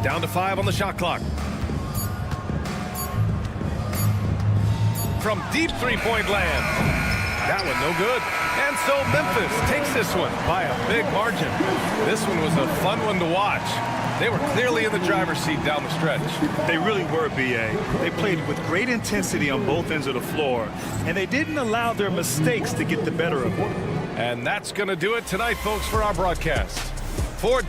Down to 5 on the shot clock. From deep 3-point land. That one no good. And so Memphis takes this one by a big margin. This one was a fun one to watch. They were clearly in the driver's seat down the stretch. They really were, B.A. They played with great intensity on both ends of the floor, and they didn't allow their mistakes to get the better of them. And that's going to do it tonight, folks, for our broadcast. For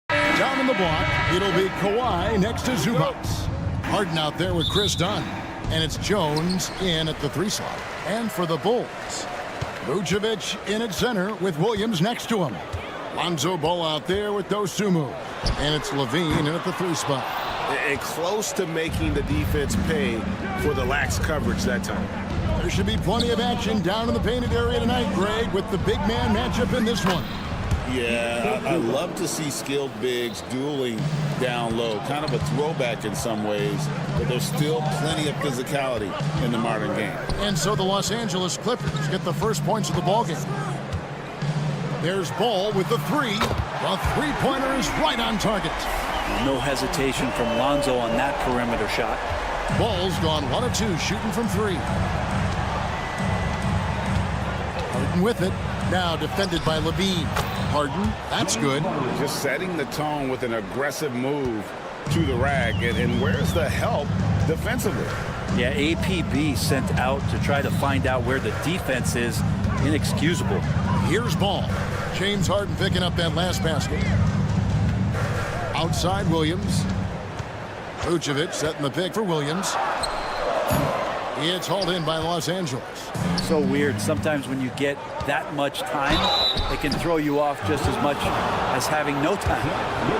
Down in the block, it'll be Kawhi next to Zubac. Harden out there with Chris Dunn. And it's Jones in at the 3 slot. And for the Bulls, Vucevic in at center with Williams next to him. Lonzo Ball out there with Dosunmu. And it's Levine in at the 3 spot. And close to making the defense pay for the lax coverage that time. There should be plenty of action down in the painted area tonight, Greg, with the big man matchup in this one. Yeah, I love to see skilled bigs dueling down low. Kind of a throwback in some ways, but there's still plenty of physicality in the modern game. And so the Los Angeles Clippers get the first points of the ballgame. There's Ball with the 3. The three-pointer is right on target. No hesitation from Lonzo on that perimeter shot. Ball's gone 1 of 2, shooting from 3. Harden with it. Now defended by Levine. Harden, that's good. Just setting the tone with an aggressive move to the rack. And where's the help defensively? Yeah, APB sent out to try to find out where the defense is. Inexcusable. Here's Ball. James Harden picking up that last basket. Outside Williams. Vucevic setting the pick for Williams. It's hauled in by Los Angeles. So weird. Sometimes when you get that much time, it can throw you off just as much as having no time.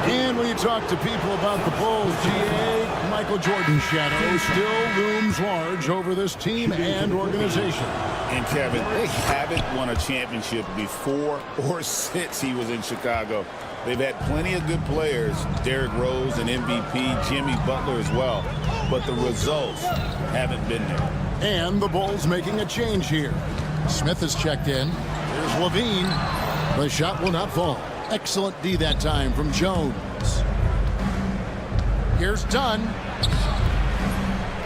And when you talk to people about the Bulls, GA, Michael Jordan's shadow still looms large over this team and organization. And Kevin, they haven't won a championship before or since he was in Chicago. They've had plenty of good players, Derrick Rose and MVP, Jimmy Butler as well, but the results haven't been there. And the Bulls making a change here. Smith is checked in. Here's Levine. The shot will not fall. Excellent D that time from Jones. Here's Dunn.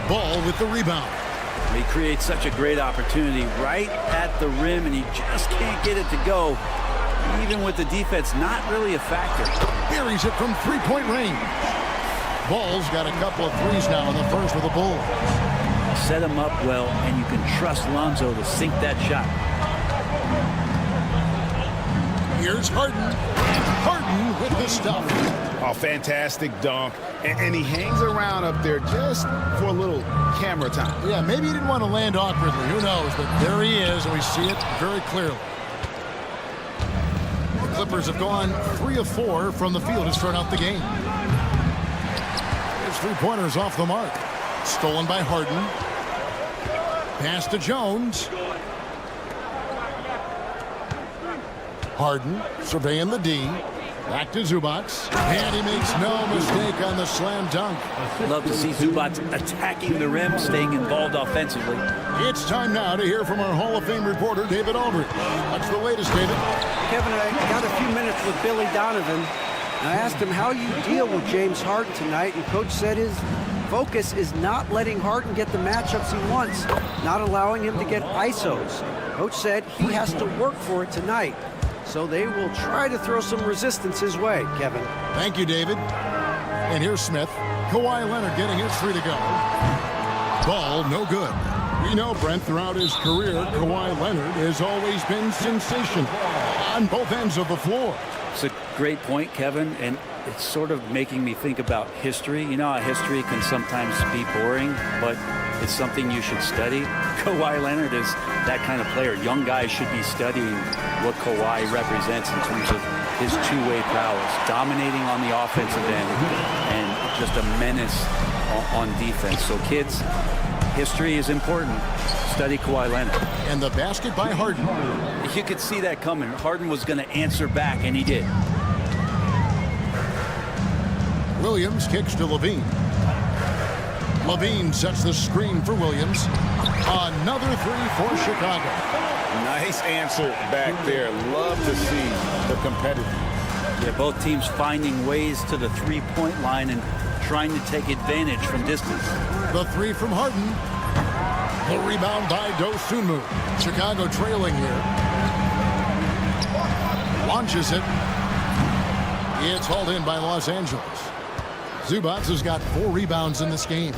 Ball with the rebound. He creates such a great opportunity right at the rim, and he just can't get it to go. Even with the defense not really a factor. Buries it from three-point range. Ball's got a couple of threes now in the first with the Bulls. Set him up well, and you can trust Lonzo to sink that shot. Here's Harden. Harden with the stuff. Oh, fantastic dunk. And he hangs around up there just for a little camera time. Yeah, maybe he didn't want to land awkwardly. Who knows? But there he is, and we see it very clearly. The Clippers have gone 3 of 4 from the field to start out the game. His three-pointers off the mark. Stolen by Harden. Pass to Jones. Harden surveying the D. Back to Zubac. And he makes no mistake on the slam dunk. Love to see Zubac attacking the rim, staying involved offensively. It's time now to hear from our Hall of Fame reporter, David Aldridge. What's the latest, David? Kevin, I got a few minutes with Billy Donovan. And I asked him how you deal with James Harden tonight, and Coach said his focus is not letting Harden get the matchups he wants, not allowing him to get ISOs. Coach said he has to work for it tonight. So they will try to throw some resistance his way, Kevin. Thank you, David. And here's Smith. Kawhi Leonard getting his 3 to go. Ball, no good. We know, Brent, throughout his career, Kawhi Leonard has always been sensational on both ends of the floor. It's a great point, Kevin, and it's sort of making me think about history. You know how history can sometimes be boring, but it's something you should study. Kawhi Leonard is that kind of player. Young guys should be studying what Kawhi represents in terms of his two-way prowess, dominating on the offensive end, and just a menace on defense. So kids, history is important. Study Kawhi Leonard. And the basket by Harden. You could see that coming. Harden was going to answer back, and he did. Williams kicks to Levine. Levine sets the screen for Williams. Another 3 for Chicago. Nice answer back there. Love to see the competitive. Yeah, both teams finding ways to the three-point line and trying to take advantage from distance. The 3 from Harden. The rebound by Dosunmu. Chicago trailing here. Launches it. It's hauled in by Los Angeles. Zubac has got 4 rebounds in this game.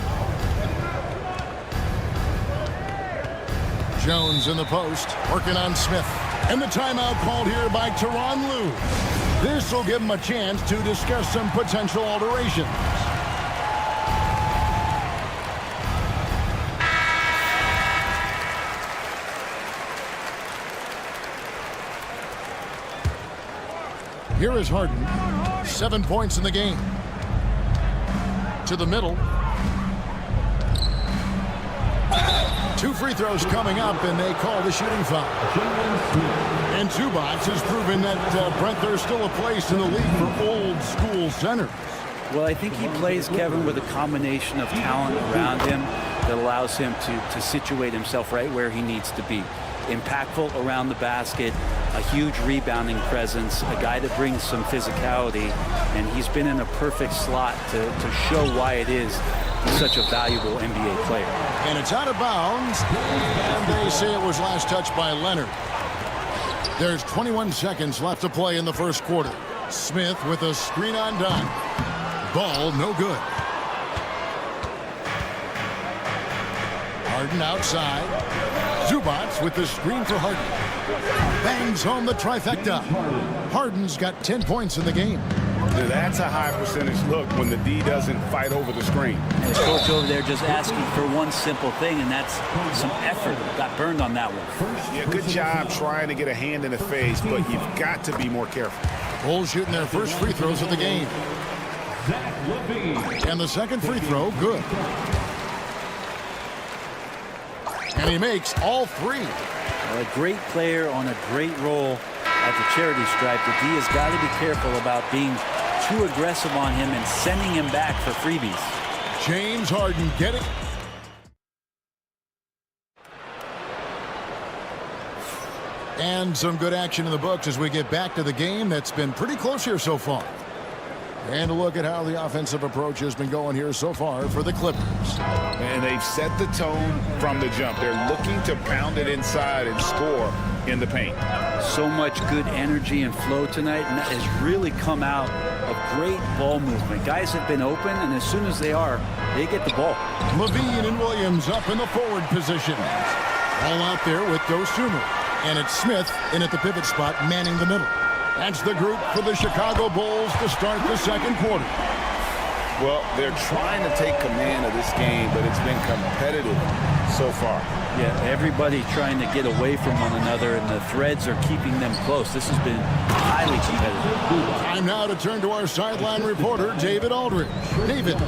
Jones in the post, working on Smith. And the timeout called here by Tyronn Lue. This will give them a chance to discuss some potential alterations. Here is Harden. 7 points in the game. To the middle. 2 free throws coming up, and they call the shooting foul. And Zubac has proven that, Brent, there's still a place in the league for old school centers. Well, I think he plays, Kevin, with a combination of talent around him that allows him to situate himself right where he needs to be. Impactful around the basket, a huge rebounding presence, a guy that brings some physicality, and he's been in a perfect slot to show why it is he's such a valuable NBA player. And it's out of bounds, and they say it was last touched by Leonard. There's 21 seconds left to play in the first quarter. Smith with a screen on Dunn. Ball no good. Harden outside. Zubac with the screen for Harden. Bangs home the trifecta. Harden's got 10 points in the game. That's a high percentage look when the D doesn't fight over the screen. And the coach over there just asking for one simple thing, and that's some effort. Got burned on that one. Yeah, good job trying to get a hand in the face, but you've got to be more careful. Bulls shooting their first free throws of the game. And the second free throw, good. And he makes all 3. Well, a great player on a great role at the charity stripe. The D has got to be careful about being too aggressive on him and sending him back for freebies. James Harden get it. And some good action in the books as we get back to the game that's been pretty close here so far. And a look at how the offensive approach has been going here so far for the Clippers. And they've set the tone from the jump. They're looking to pound it inside and score in the paint. So much good energy and flow tonight, and that has really come out of great ball movement. Guys have been open, and as soon as they are, they get the ball. Levine and Williams up in the forward positions. All out there with Dosunmu. And it's Smith in at the pivot spot, manning the middle. That's the group for the Chicago Bulls to start the second quarter. Well, they're trying to take command of this game, but it's been competitive so far. Yeah, everybody trying to get away from one another, and the threads are keeping them close. This has been highly competitive. Time now to turn to our sideline reporter, David Aldridge. David.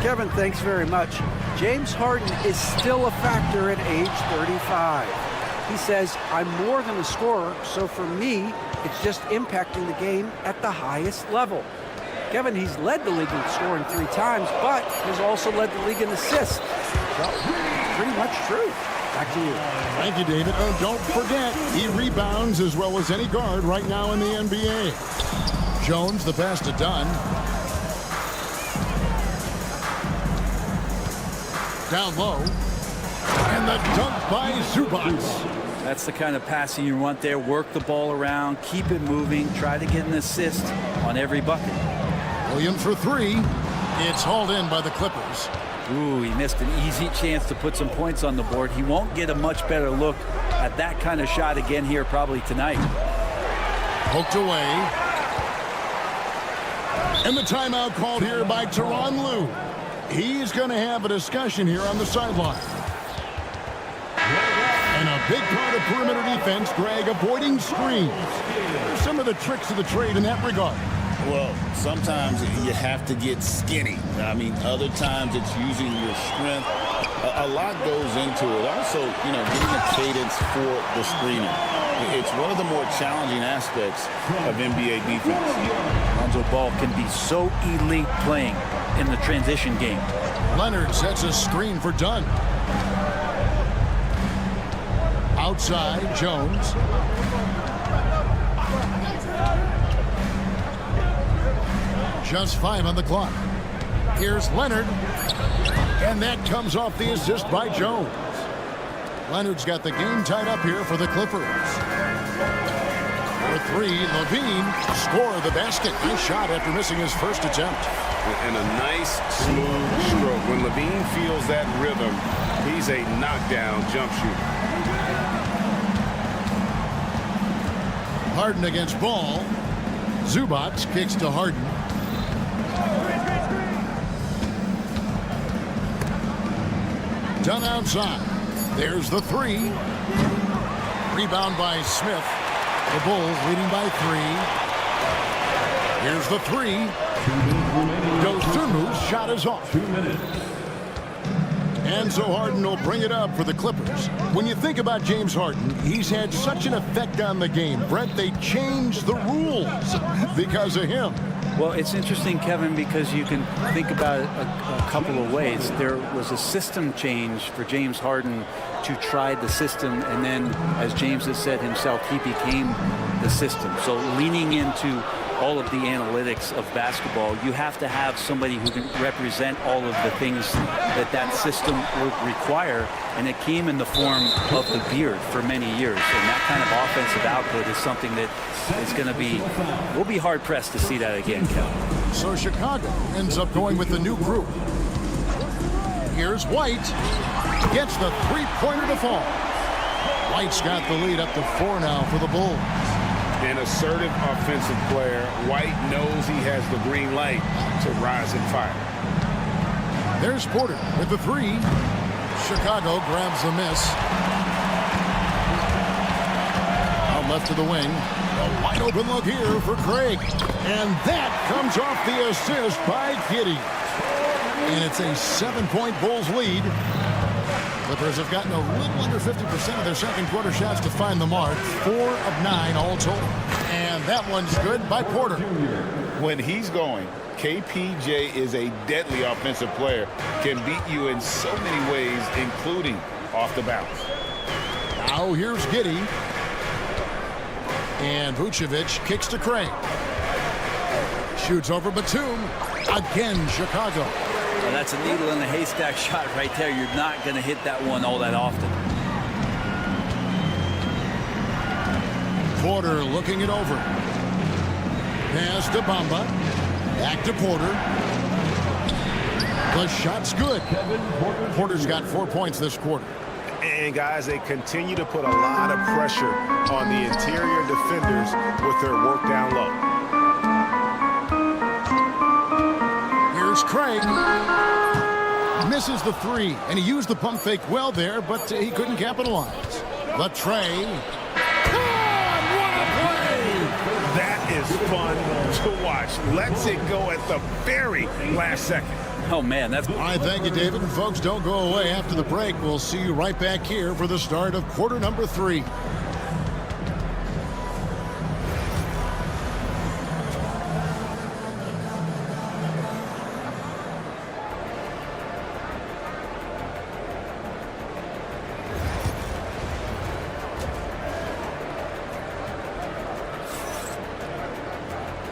Kevin, thanks very much. James Harden is still a factor at age 35. He says, I'm more than a scorer, so for me, it's just impacting the game at the highest level. Kevin, he's led the league in scoring 3 times, but has also led the league in assists. Well, pretty much true. Back to you. Thank you, David. Oh, don't forget, he rebounds as well as any guard right now in the NBA. Jones, the pass to Dunn. Down low. And the dunk by Zubac. That's the kind of passing you want there. Work the ball around, keep it moving, try to get an assist on every bucket. Williams for 3. It's hauled in by the Clippers. Ooh, he missed an easy chance to put some points on the board. He won't get a much better look at that kind of shot again here probably tonight. Poked away. And the timeout called here by Tyronn Lue. He's going to have a discussion here on the sideline. And a big part of perimeter defense, Greg, avoiding screens. There's some of the tricks of the trade in that regard. Well, sometimes you have to get skinny. I mean, other times it's using your strength. A lot goes into it. Also, getting a cadence for the screening. It's one of the more challenging aspects of NBA defense. Lonzo Ball can be so elite playing in the transition game. Leonard sets a screen for Dunn. Outside, Jones. Just 5 on the clock. Here's Leonard. And that comes off the assist by Jones. Leonard's got the game tied up here for the Clippers. For 3, Levine score the basket. Nice shot after missing his first attempt. And a nice, smooth stroke. When Levine feels that rhythm, he's a knockdown jump shooter. Harden against Ball. Zubac kicks to Harden. Done outside. There's the three. Rebound by Smith. The Bulls leading by 3. Here's the three. Dosunmu's shot is off. 2 minutes. And so Harden will bring it up for the Clippers. When you think about James Harden, he's had such an effect on the game. Brent, they changed the rules because of him. Well, it's interesting, Kevin, because you can think about it a couple of ways. There was a system change for James Harden to try the system, and then, as James has said himself, he became the system. So leaning into all of the analytics of basketball, you have to have somebody who can represent all of the things that system would require, and it came in the form of the beard for many years. And that kind of offensive output is something that is going to be, we'll be hard-pressed to see that again, Kevin. So Chicago ends up going with the new group. Here's White. Gets the three-pointer to fall. White's got the lead up to 4 now for the Bulls. An assertive offensive player. White knows he has the green light to rise and fire. There's Porter with the three. Chicago grabs the miss. Out left to the wing. A wide open look here for Craig. And that comes off the assist by Giddey. And it's a 7-point Bulls lead. Clippers have gotten a little under 50% of their second quarter shots to find the mark. 4 of 9 all total. And that one's good by Porter. When he's going, KPJ is a deadly offensive player. Can beat you in so many ways, including off the bounce. Now here's Giddey. And Vucevic kicks to Craig. Shoots over Batum. Again, Chicago. Well, that's a needle in a haystack shot right there. You're not going to hit that one all that often. Porter looking it over. Pass to Bamba. Back to Porter. The shot's good. Porter's got 4 points this quarter. And guys, they continue to put a lot of pressure on the interior defenders with their work down low. Here's Craig. Misses the three, and he used the pump fake well there, but he couldn't capitalize. Latrey. What a play! That is fun to watch. Lets it go at the very last second. Oh, man, that's... All right, thank you, David. And folks, don't go away. After the break, we'll see you right back here for the start of quarter number 3.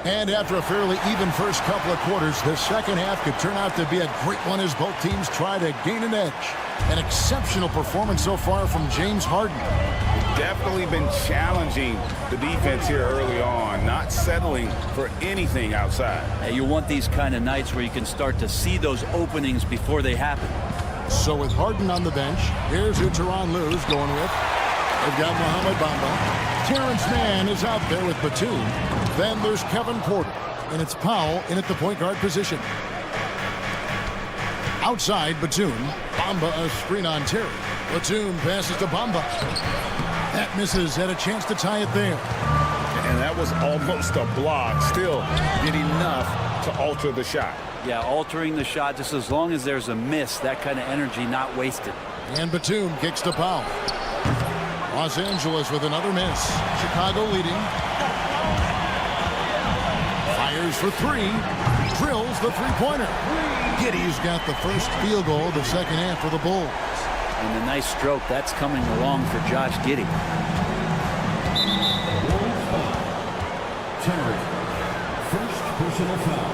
And after a fairly even first couple of quarters, the second half could turn out to be a great one as both teams try to gain an edge. An exceptional performance so far from James Harden. Definitely been challenging the defense here early on, not settling for anything outside. Hey, you want these kind of nights where you can start to see those openings before they happen. So with Harden on the bench, here's who Tyronn Lue's going with. They've got Mohamed Bamba. Terrence Mann is out there with Batum. Then there's Kevin Porter, and it's Powell in at the point guard position. Outside, Batum. Bamba a screen on Terry. Batum passes to Bamba. That misses, had a chance to tie it there. And that was almost a block. Still did enough to alter the shot. Yeah, altering the shot, just as long as there's a miss, that kind of energy not wasted. And Batum kicks to Powell. Los Angeles with another miss. Chicago leading. Fires for three. Drills the three-pointer. Giddey's got the first field goal of the second half for the Bulls. And the nice stroke, that's coming along for Josh Giddey. Terry. First personal foul.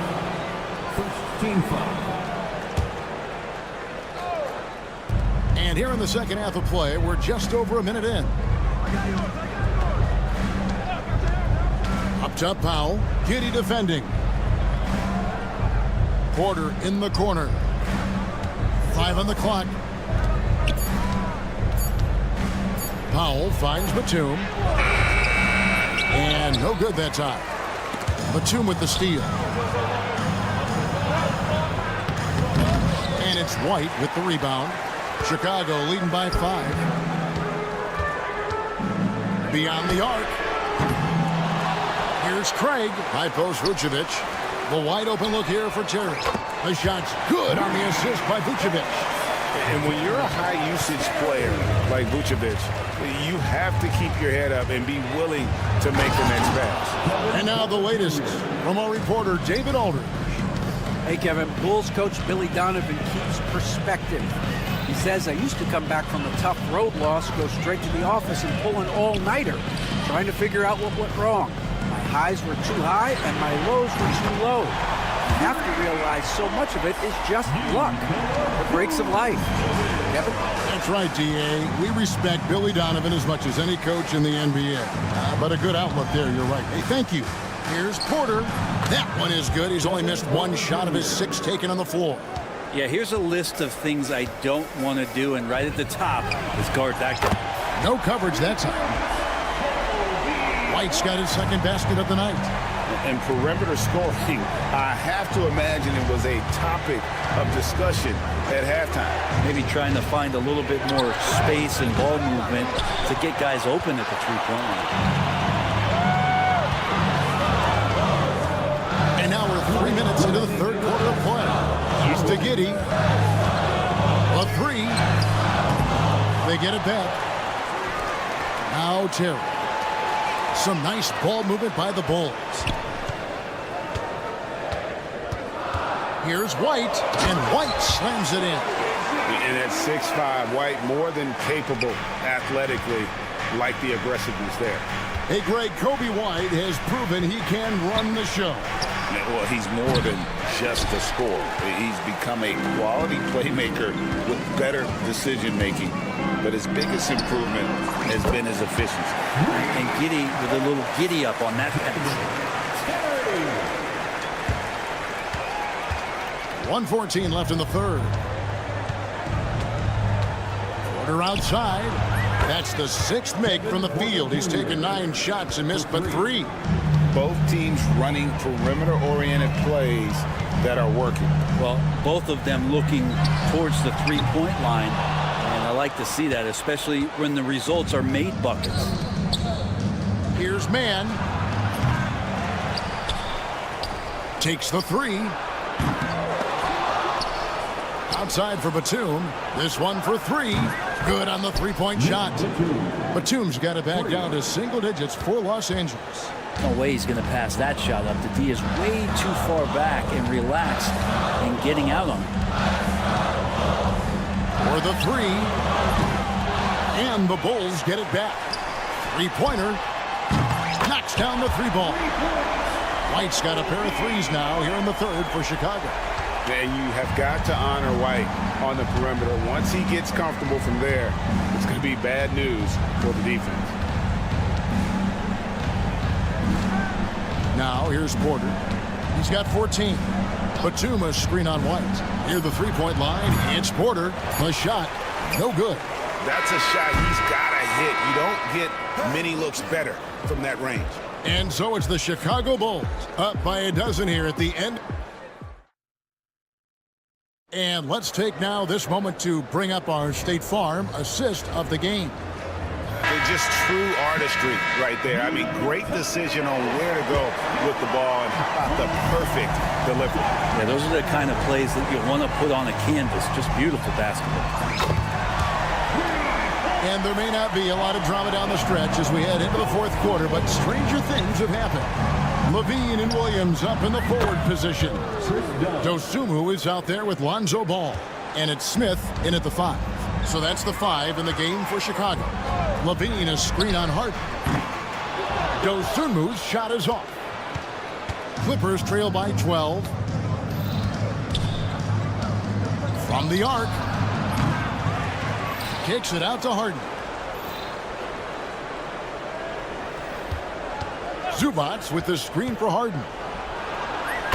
First team foul. And here in the second half of play, we're just over a minute in. Up top, Powell. Giddey defending. Porter in the corner. 5 on the clock. Powell finds Batum. And no good that time. Batum with the steal. And it's White with the rebound. Chicago leading by 5. Beyond the arc. Here's Craig. High post Vucevic. The wide open look here for Terry. The shot's good on the assist by Vucevic. And when you're a high-usage player like Vucevic, you have to keep your head up and be willing to make the next pass. And now the latest from our reporter, David Aldridge. Hey, Kevin, Bulls coach Billy Donovan keeps perspective. He says, I used to come back from a tough road loss, go straight to the office and pull an all-nighter, trying to figure out what went wrong. My highs were too high and my lows were too low. You have to realize so much of it is just luck. The breaks of life. Kevin? That's right, D.A. We respect Billy Donovan as much as any coach in the NBA. But a good outlook there, you're right. Hey, thank you. Here's Porter. That one is good. He's only missed one shot of his 6 taken on the floor. Yeah, here's a list of things I don't want to do, and right at the top is guard that guy. No coverage that time. White's got his second basket of the night. And perimeter scoring, I have to imagine it was a topic of discussion at halftime. Maybe trying to find a little bit more space and ball movement to get guys open at the three-point line. And now we're 3 minutes into the third quarter of play. He's to Giddey. A 3. They get it back. Now Terry. Some nice ball movement by the Bulls. Here's White, and White slams it in. And at 6'5", White more than capable athletically, like the aggressiveness there. Hey, Greg, Kobe White has proven he can run the show. Well, he's more than just a scorer. He's become a quality playmaker with better decision-making. But his biggest improvement has been his efficiency. And Giddey with a little giddy up on that pass. 1:14 left in the third. Porter outside. That's the 6th make from the field. He's taken 9 shots and missed but 3. Both teams running perimeter-oriented plays that are working. Well, both of them looking towards the three-point line. And I like to see that, especially when the results are made buckets. Here's Mann. Takes the 3. Outside for Batum. This one for 3. Good on the three-point shot. Batum's got it back down to single digits for Los Angeles. No way he's going to pass that shot up. The D is way too far back and relaxed and getting out on him. For the 3. And the Bulls get it back. Three-pointer. Knocks down the 3-ball. White's got a pair of 3s now here in the third for Chicago. And you have got to honor White on the perimeter. Once he gets comfortable from there, it's going to be bad news for the defense. Now here's Porter. He's got 14. Batum a screen on White. Near the three-point line, it's Porter. The shot, no good. That's a shot he's got to hit. You don't get many looks better from that range. And so it's the Chicago Bulls up by a dozen here at the end. And let's take now this moment to bring up our State Farm assist of the game. Just true artistry right there. I mean, great decision on where to go with the ball and the perfect delivery. Yeah, those are the kind of plays that you want to put on a canvas. Just beautiful basketball. And there may not be a lot of drama down the stretch as we head into the fourth quarter, but stranger things have happened. Levine and Williams up in the forward position. Dosunmu is out there with Lonzo Ball. And it's Smith in at the 5. So that's the 5 in the game for Chicago. Levine a screen on Harden. Dosunmu's shot is off. Clippers trail by 12. From the arc. Kicks it out to Harden. Zubac with the screen for Harden.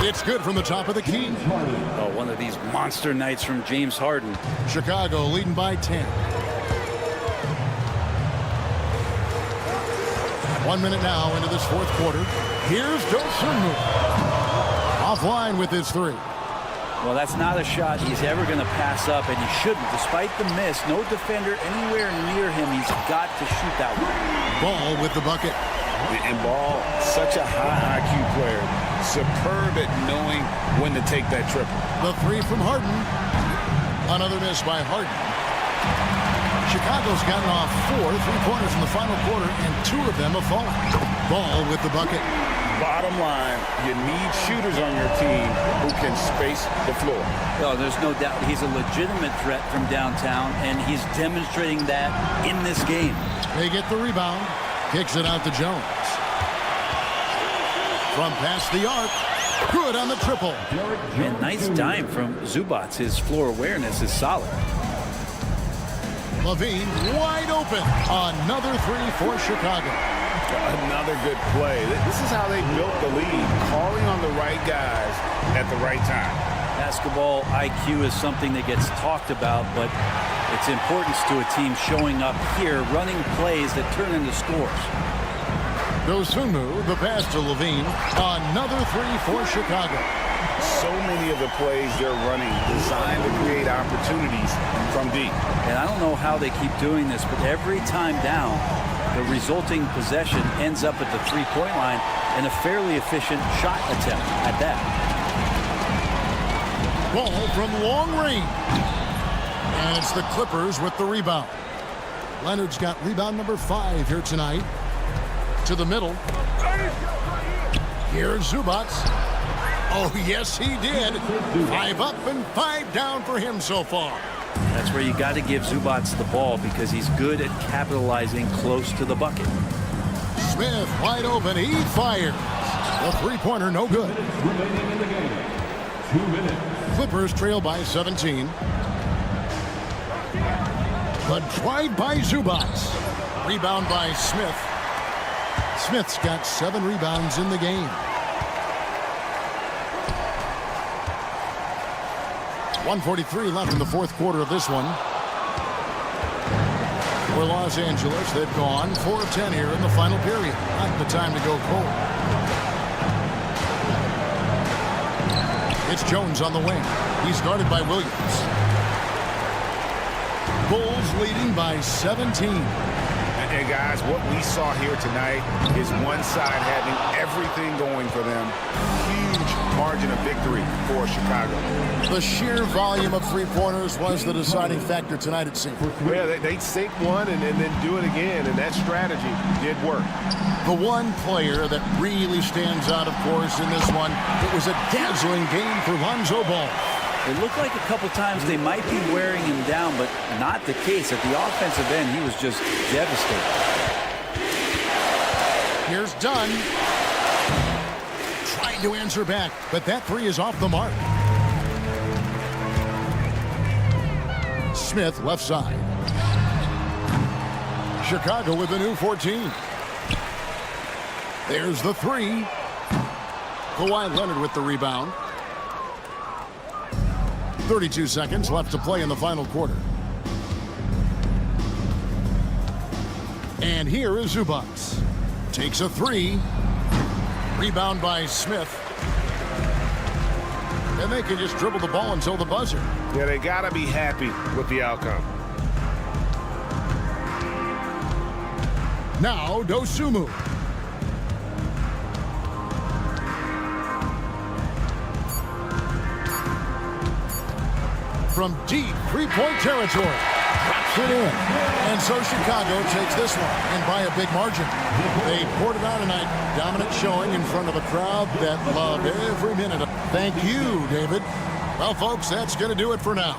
It's good from the top of the key. Oh, one of these monster nights from James Harden. Chicago leading by 10. 1 minute now into this fourth quarter. Here's Dosunmu. Offline with his three. Well, that's not a shot he's ever going to pass up, and he shouldn't. Despite the miss, no defender anywhere near him. He's got to shoot that one. Ball with the bucket. And Ball, such a high IQ player. Superb at knowing when to take that triple. The three from Harden. Another miss by Harden. Chicago's gotten off 4 3-pointers in the final quarter, and 2 of them have fallen. Ball with the bucket. Bottom line, you need shooters on your team who can space the floor. Well, there's no doubt he's a legitimate threat from downtown, and he's demonstrating that in this game. They get the rebound. Kicks it out to Jones. From past the arc. Good on the triple. And nice dime from Zubac. His floor awareness is solid. Levine wide open. Another three for Chicago. Another good play. This is how they built the lead, calling on the right guys at the right time. Basketball IQ is something that gets talked about, but its importance to a team showing up here, running plays that turn into scores. Dosunmu, the pass to Levine. Another three for Chicago. So many of the plays they're running designed to create opportunities from deep. And I don't know how they keep doing this, but every time down, the resulting possession ends up at the three-point line and a fairly efficient shot attempt at that. Ball from long range. And it's the Clippers with the rebound. Leonard's got rebound number 5 here tonight. To the middle. Here's Zubac. Oh, yes, he did. 5 up and 5 down for him so far. That's where you got to give Zubac the ball because he's good at capitalizing close to the bucket. Smith wide open. He fires. The three-pointer no good. Remaining in the game. 2 minutes. Clippers trail by 17. But tried by Zubac. Rebound by Smith. Smith's got 7 rebounds in the game. 1:43 left in the fourth quarter of this one. For Los Angeles, they've gone 4 of 10 here in the final period. Not the time to go cold. It's Jones on the wing. He's guarded by Williams. Bulls leading by 17. And guys, what we saw here tonight is one side having everything going for them. Huge margin of victory for Chicago. The sheer volume of three-pointers was the deciding factor tonight, it seemed. Yeah, they sink one and then do it again, and that strategy did work. The one player that really stands out, of course, in this one, it was a dazzling game for Lonzo Ball. It looked like a couple times they might be wearing him down, but not the case. At the offensive end, he was just devastated. Here's Dunn. Trying to answer back, but that three is off the mark. Smith left side. Chicago with a new 14. There's the three. Kawhi Leonard with the rebound. 32 seconds left to play in the final quarter. And here is Zubac. Takes a three. Rebound by Smith. And they can just dribble the ball until the buzzer. Yeah, they got to be happy with the outcome. Now, Dosunmu. From deep three-point territory. Drops it in. And so Chicago takes this one, and by a big margin. They poured it out tonight. Dominant showing in front of a crowd that loved every minute. Thank you, David. Well, folks, that's going to do it for now.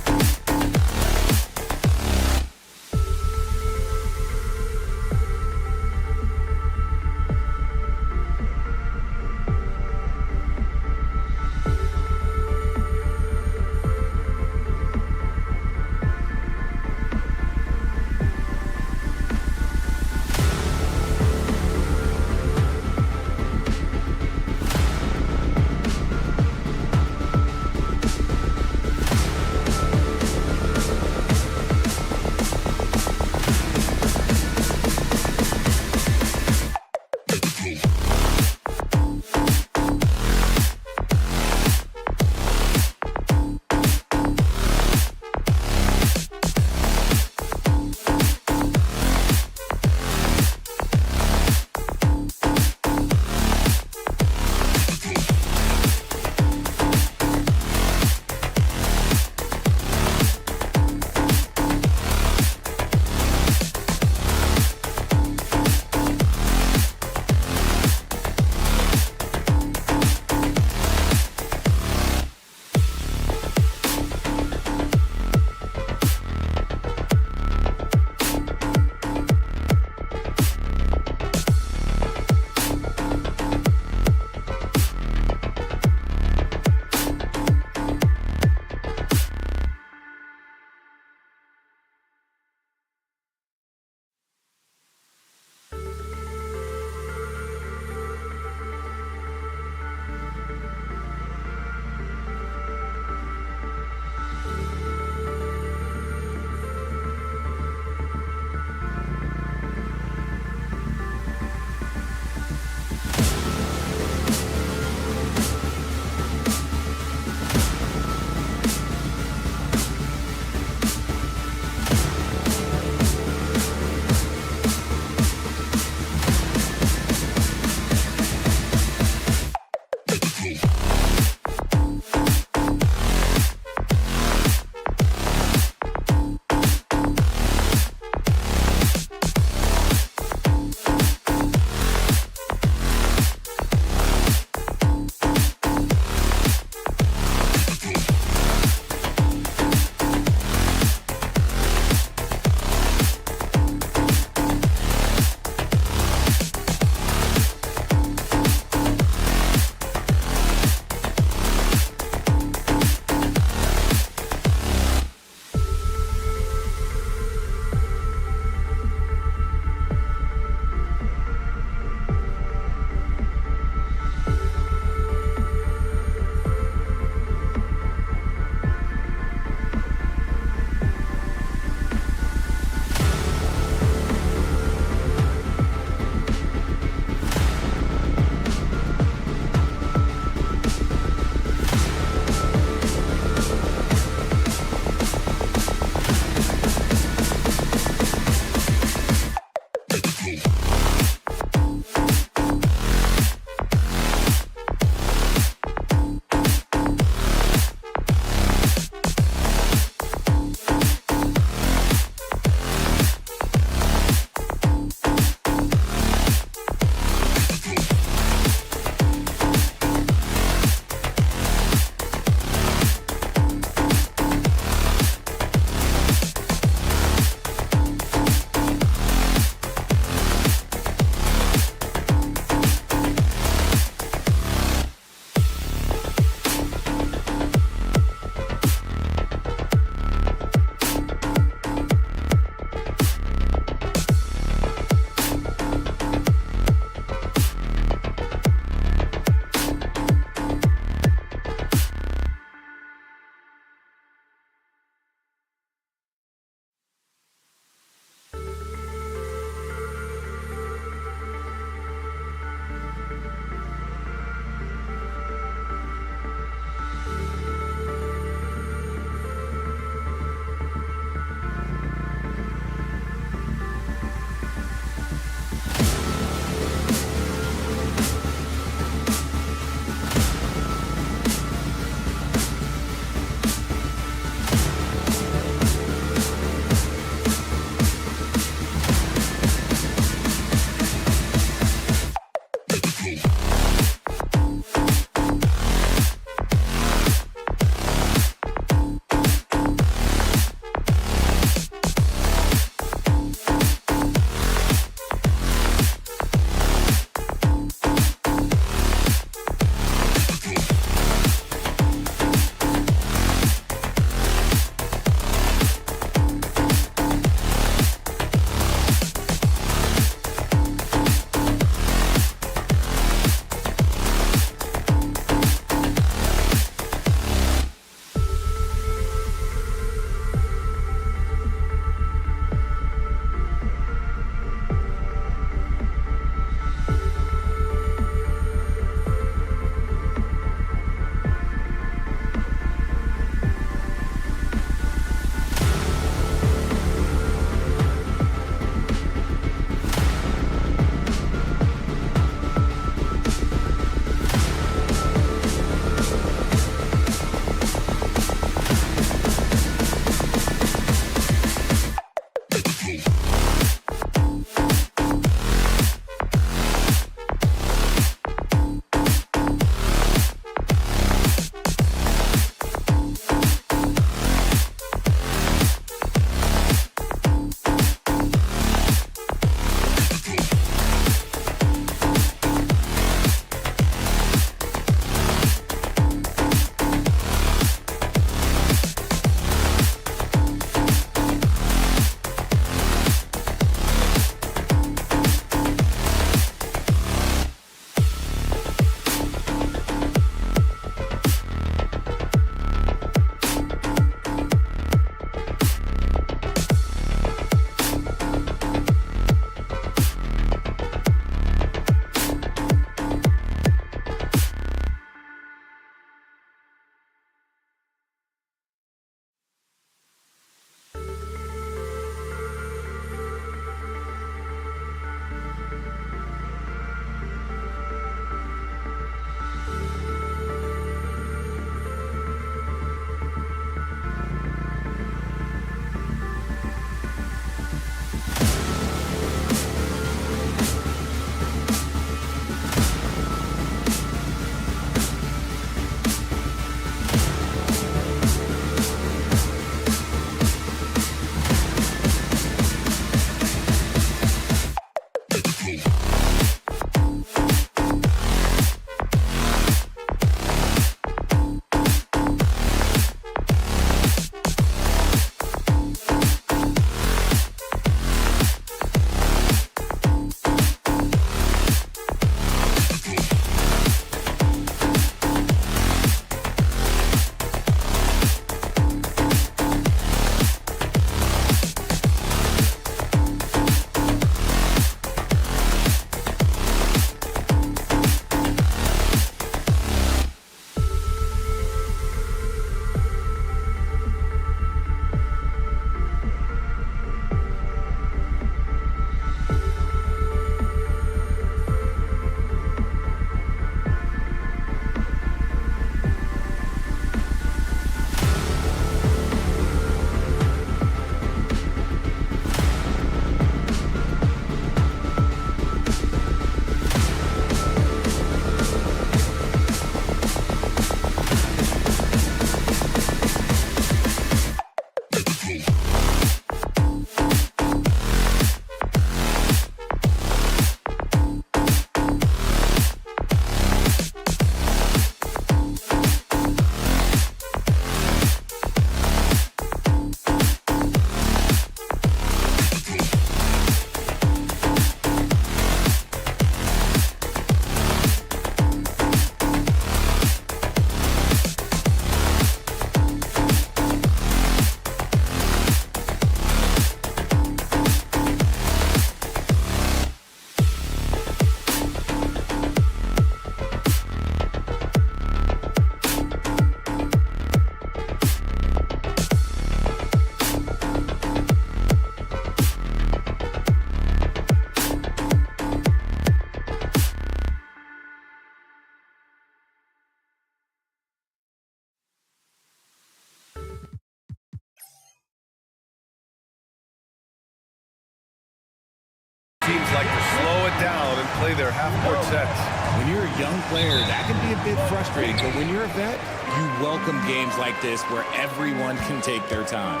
teams like to slow it down and play their half-court sets. When you're a young player, that can be a bit frustrating, but when you're a vet, you welcome games like this where everyone can take their time.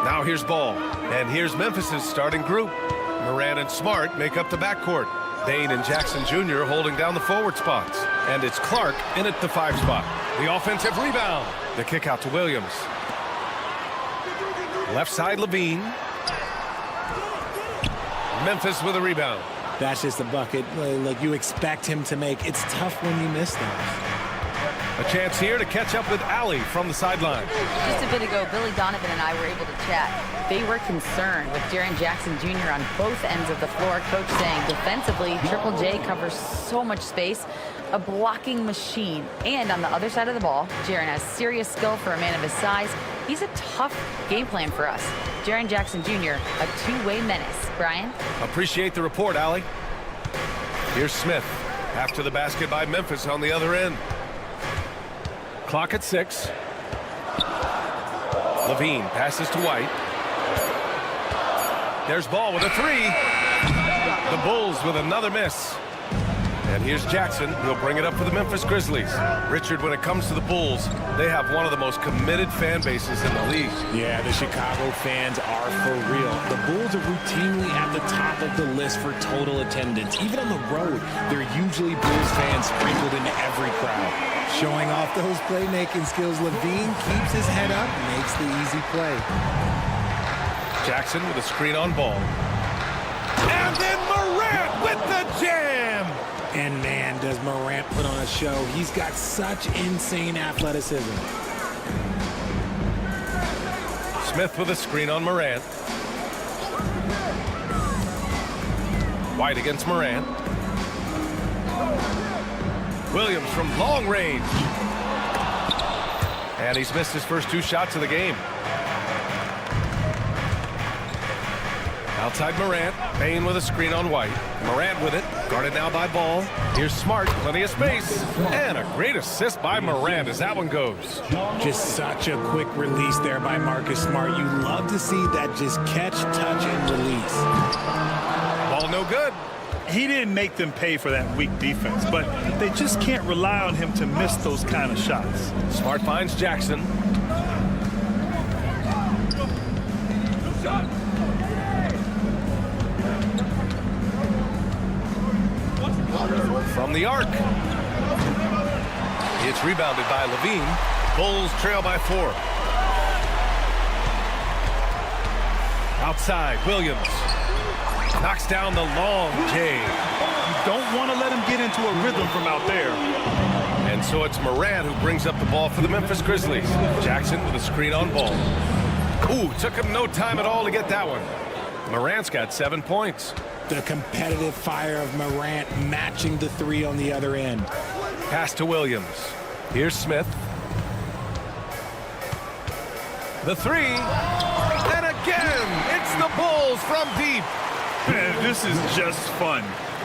Now here's Ball, and here's Memphis' starting group. Morant and Smart make up the backcourt. Bain and Jackson Jr. holding down the forward spots. And it's Clark in at the 5 spot. The offensive rebound. The kick out to Williams. Left side, Levine. Memphis with a rebound. That's just a bucket like you expect him to make. It's tough when you miss those. A chance here to catch up with Ali from the sideline. Just a bit ago, Billy Donovan and I were able to chat. They were concerned with Jaren Jackson Jr. on both ends of the floor. Coach saying defensively, Triple J covers so much space, a blocking machine. And on the other side of the ball, Jaren has serious skill for a man of his size. He's a tough game plan for us. Jaren Jackson Jr., a two-way menace. Brian? Appreciate the report, Ali. Here's Smith. After the basket by Memphis on the other end. Clock at 6. Levine passes to White. There's Ball with a 3. The Bulls with another miss. And here's Jackson. He'll bring it up for the Memphis Grizzlies. Richard, when it comes to the Bulls, they have one of the most committed fan bases in the league. Yeah, the Chicago fans are for real. The Bulls are routinely at the top of the list for total attendance. Even on the road, there are usually Bulls fans sprinkled into every crowd. Showing off those playmaking skills, Levine keeps his head up, makes the easy play. Jackson with a screen on Ball. And then Morant with the jam! And man, does Morant put on a show. He's got such insane athleticism. Smith with a screen on Morant. White against Morant. Williams from long range. And he's missed his first 2 shots of the game. Outside Morant. Bain with a screen on White. Morant with it. Guarded now by Ball. Here's Smart. Plenty of space. And a great assist by Morant as that one goes. Just such a quick release there by Marcus Smart. You love to see that just catch, touch, and release. Ball no good. He didn't make them pay for that weak defense, but they just can't rely on him to miss those kind of shots. Smart finds Jackson. From the arc. It's rebounded by Levine. Bulls trail by 4. Outside, Williams. Knocks down the long J. You don't want to let him get into a rhythm from out there. And so it's Morant who brings up the ball for the Memphis Grizzlies. Jackson with a screen on Ball. Ooh, took him no time at all to get that one. Morant's got 7 points. The competitive fire of Morant matching the 3 on the other end. Pass to Williams. Here's Smith. The 3. And again, it's the Bulls from deep. Man, this is just fun.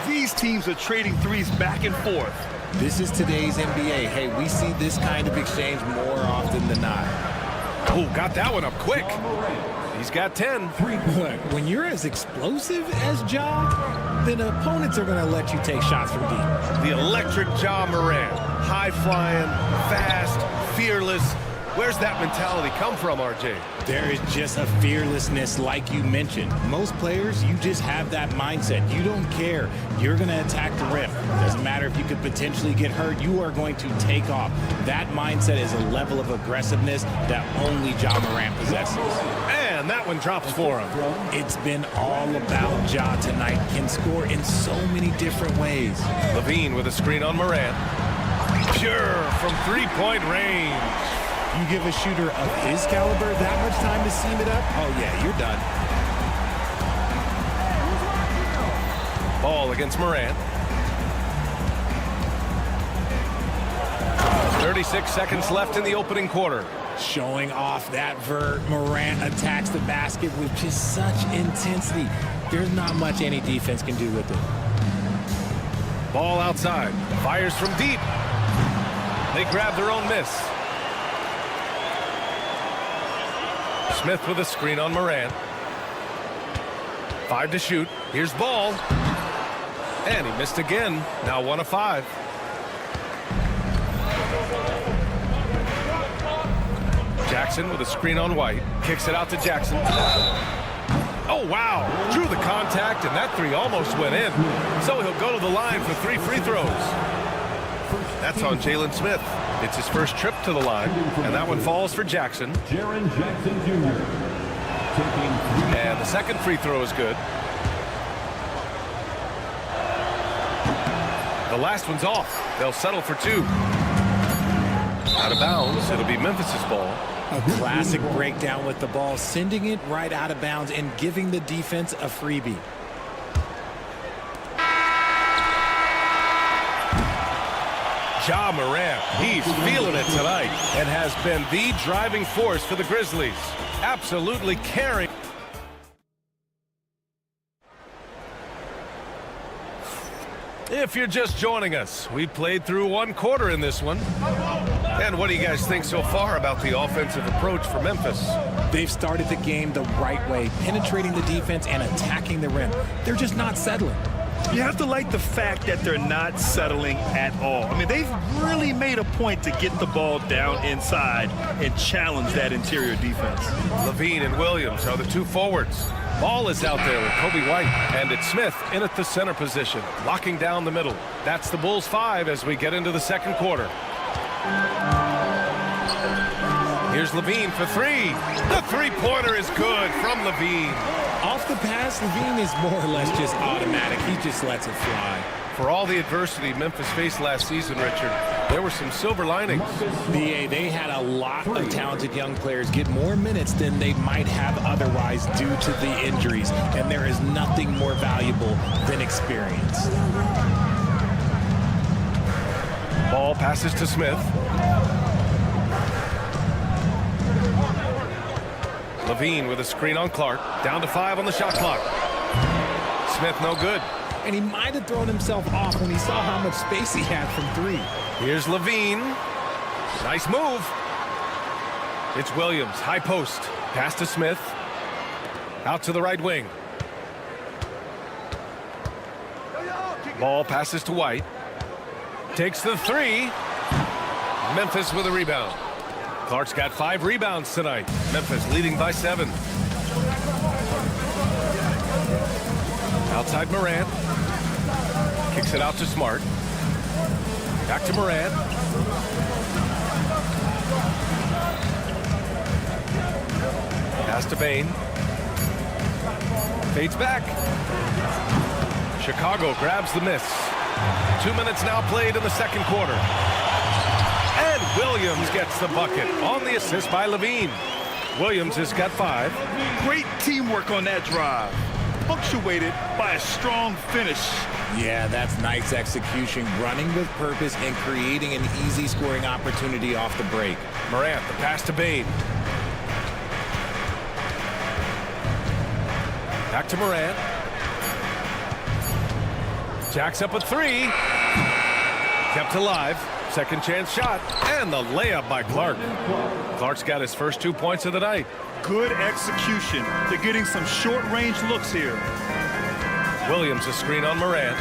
These teams are trading threes back and forth. This is today's NBA. Hey, we see this kind of exchange more often than not. Oh, got that one up quick. He's got 10. Look, when you're as explosive as Ja, then opponents are going to let you take shots from deep. The electric Ja Morant. High-flying, fast, fearless. Where's that mentality come from, RJ? There is just a fearlessness like you mentioned. Most players, you just have that mindset. You don't care. You're going to attack the rim. Doesn't matter if you could potentially get hurt. You are going to take off. That mindset is a level of aggressiveness that only Ja Morant possesses. And that one drops for him. It's been all about Ja tonight. Can score in so many different ways. Levine with a screen on Morant. Pure from three-point range. You give a shooter of his caliber that much time to seam it up, oh yeah, you're done. Ball against Morant. 36 seconds left in the opening quarter. Showing off that vert, Morant attacks the basket with just such intensity. There's not much any defense can do with it. Ball outside. Fires from deep. They grab their own miss. Smith with a screen on Morant. 5 to shoot. Here's ball. And he missed again. Now 1 of 5. Jackson with a screen on White. Kicks it out to Jackson. Oh, wow. Drew the contact, and that 3 almost went in. So he'll go to the line for 3 free throws. That's on Jalen Smith. It's his first trip to the line, and that one falls for Jackson. Jaren Jackson Jr. And the second free throw is good. The last one's off. They'll settle for 2. Out of bounds. It'll be Memphis's ball. A classic breakdown with the ball, sending it right out of bounds and giving the defense a freebie. Ja Morant, he's feeling it tonight and has been the driving force for the Grizzlies. Absolutely carrying. If you're just joining us, we played through 1 quarter in this one. And what do you guys think so far about the offensive approach for Memphis? They've started the game the right way, penetrating the defense and attacking the rim. They're just not settling. You have to like the fact that they're not settling at all. I mean, they've really made a point to get the ball down inside and challenge that interior defense. Levine and Williams are the 2 forwards. Ball is out there with Kobe White, and it's Smith in at the center position, locking down the middle. That's the Bulls 5 as we get into the second quarter. Here's Levine for 3. The 3-pointer is good from Levine. Off the pass, Levine is more or less just automatic. He just lets it fly. For all the adversity Memphis faced last season, Richard, there were some silver linings. BA, they had a lot of talented young players get more minutes than they might have otherwise due to the injuries, and there is nothing more valuable than experience. Ball passes to Smith. Levine with a screen on Clark. Down to 5 on the shot clock. Smith no good. And he might have thrown himself off when he saw how much space he had from 3. Here's Levine. Nice move. It's Williams. High post. Pass to Smith. Out to the right wing. Ball passes to White. Takes the 3. Memphis with a rebound. Clark's got 5 rebounds tonight. Memphis leading by 7. Outside Morant. Kicks it out to Smart. Back to Morant. Pass to Bain. Fades back. Chicago grabs the miss. 2 minutes now played in the second quarter. And Williams gets the bucket on the assist by Levine. Williams has got 5. Great teamwork on that drive, punctuated by a strong finish. Yeah, that's nice execution, running with purpose and creating an easy scoring opportunity off the break. Morant, the pass to Bain. Back to Morant. Jacks up a 3. Kept alive. Second chance shot. And the layup by Clark. Clark's got his first 2 points of the night. Good execution. They're getting some short-range looks here. Williams a screen on Morant.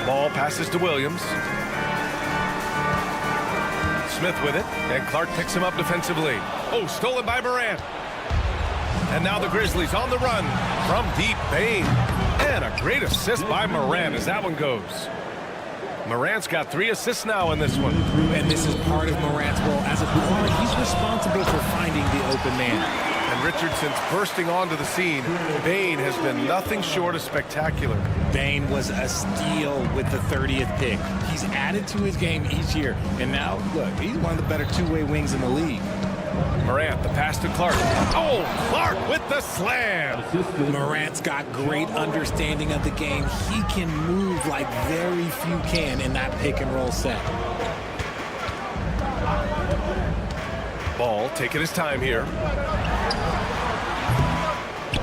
Ball passes to Williams. Smith with it. And Clark picks him up defensively. Oh, stolen by Morant. And now the Grizzlies on the run from deep. Bain. And a great assist by Morant as that one goes. Morant's got 3 assists now in this one. And this is part of Morant's role. As a guard, he's responsible for finding the open man. And Richardson's bursting onto the scene. Bain has been nothing short of spectacular. Bain was a steal with the 30th pick. He's added to his game each year. And now, look, he's one of the better two-way wings in the league. Morant, the pass to Clark. Oh, Clark with the slam. Morant's got great understanding of the game. He can move like very few can in that pick-and-roll set. Ball taking his time here.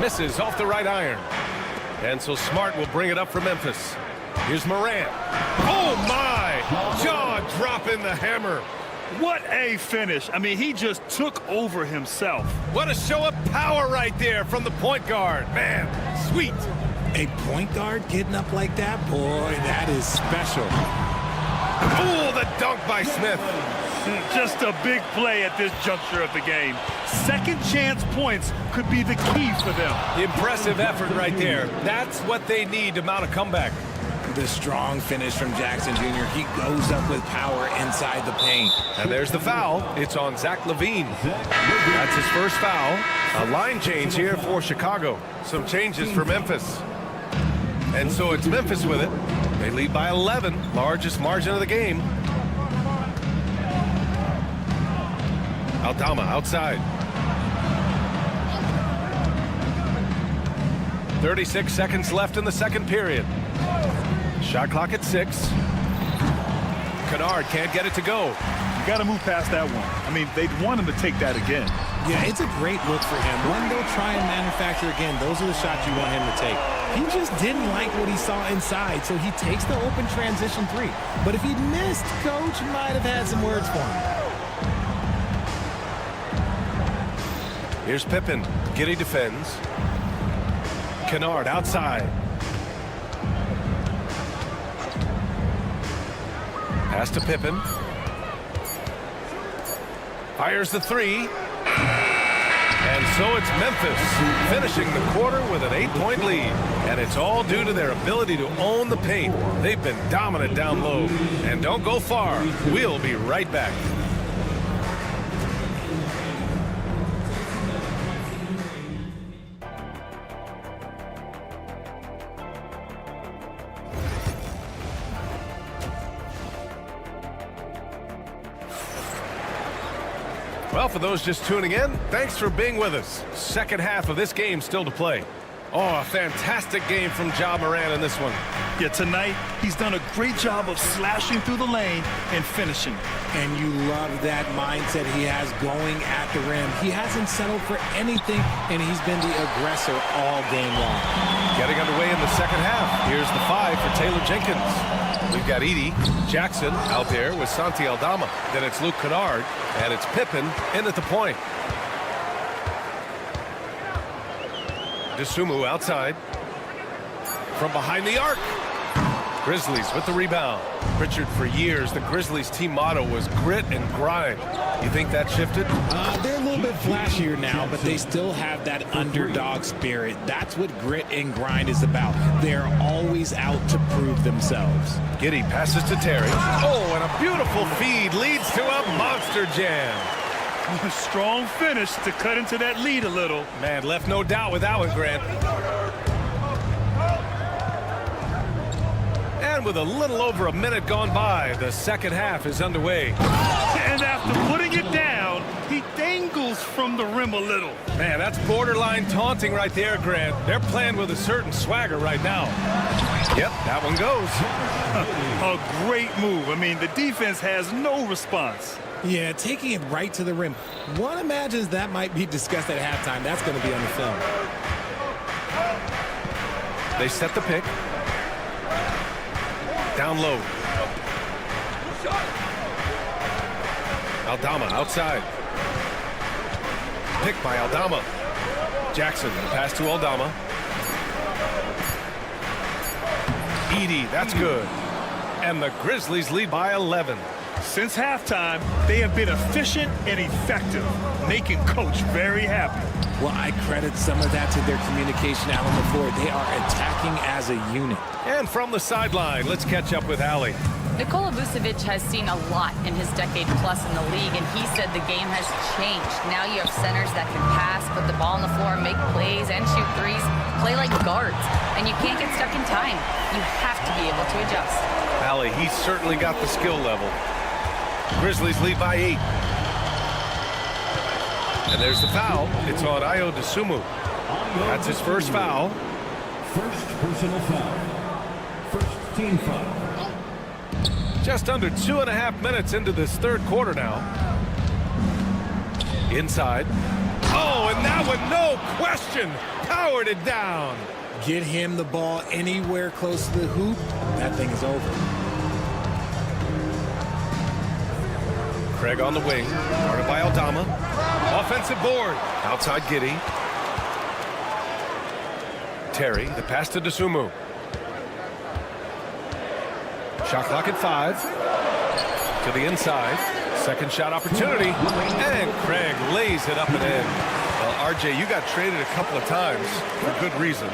Misses off the right iron. And so Smart will bring it up for Memphis. Here's Morant. Oh, my! Jaw dropping the hammer. What a finish. I mean, he just took over himself. What a show of power right there from the point guard. Man, sweet. A point guard getting up like that, boy, that is special. Oh, the dunk by Smith. Just a big play at this juncture of the game. Second chance points could be the key for them. Impressive effort right there. That's what they need to mount a comeback. The strong finish from Jackson Jr. He goes up with power inside the paint. And there's the foul. It's on Zach LaVine. That's his first foul. A line change here for Chicago. Some changes for Memphis. And so it's Memphis with it. They lead by 11, largest margin of the game. Aldama outside. 36 seconds left in the second period. Shot clock at 6. Kennard can't get it to go. You got to move past that one. I mean, they'd want him to take that again. Yeah, it's a great look for him. One they'll try and manufacture again. Those are the shots you want him to take. He just didn't like what he saw inside, so he takes the open transition 3. But if he'd missed, Coach might have had some words for him. Here's Pippen. Giddey defends. Kennard outside. Pass to Pippen. Fires the 3. And so it's Memphis finishing the quarter with an 8-point lead. And it's all due to their ability to own the paint. They've been dominant down low. And don't go far. We'll be right back. Well, for those just tuning in, thanks for being with us. Second half of this game still to play. Oh, a fantastic game from Ja Morant in this one. Yeah, tonight he's done a great job of slashing through the lane and finishing. And you love that mindset he has going at the rim. He hasn't settled for anything, and he's been the aggressor all game long. Getting underway in the second half. Here's the 5 for Taylor Jenkins. We've got Edey Jackson out there with Santi Aldama. Then it's Luke Kennard, and it's Pippen in at the point. Dosunmu outside. From behind the arc. Grizzlies with the rebound. Richard, for years, the Grizzlies team motto was grit and grind. You think that shifted? They're a little bit flashier now, but they still have that underdog spirit. That's what grit and grind is about. They're always out to prove themselves. Giddey passes to Terry. Oh, and a beautiful feed leads to a monster jam. A strong finish to cut into that lead a little. Man, left no doubt with that one, Grant. And with a little over a minute gone by, the second half is underway. And after putting it down, he dangles from the rim a little. Man, that's borderline taunting right there, Grant. They're playing with a certain swagger right now. Yep, that one goes. A great move. I mean, the defense has no response. Yeah, taking it right to the rim. One imagines that might be discussed at halftime. That's going to be on the film. They set the pick. Down low. Aldama outside. Pick by Aldama. Jackson, pass to Aldama. Edey, that's good. And the Grizzlies lead by 11. Since halftime, they have been efficient and effective, making Coach very happy. Well, I credit some of that to their communication out on the floor. They are attacking as a unit. And from the sideline, let's catch up with Allie. Nikola Vucevic has seen a lot in his decade plus in the league, and he said the game has changed. Now you have centers that can pass, put the ball on the floor, make plays, and shoot threes, play like guards. And you can't get stuck in time. You have to be able to adjust. Allie, he's certainly got the skill level. Grizzlies lead by 8. And there's the foul. It's on Ayo Dosunmu. That's his first foul. First personal foul. First team foul. Just under 2.5 minutes into this third quarter now. Inside. Oh, and that one, no question, powered it down. Get him the ball anywhere close to the hoop. That thing is over. Craig on the wing, guarded by Aldama. Offensive board. Outside Giddey. Terry. The pass to DeSumo. Shot clock at 5. To the inside. Second shot opportunity. And Craig lays it up and in. Well, RJ, you got traded a couple of times for good reason.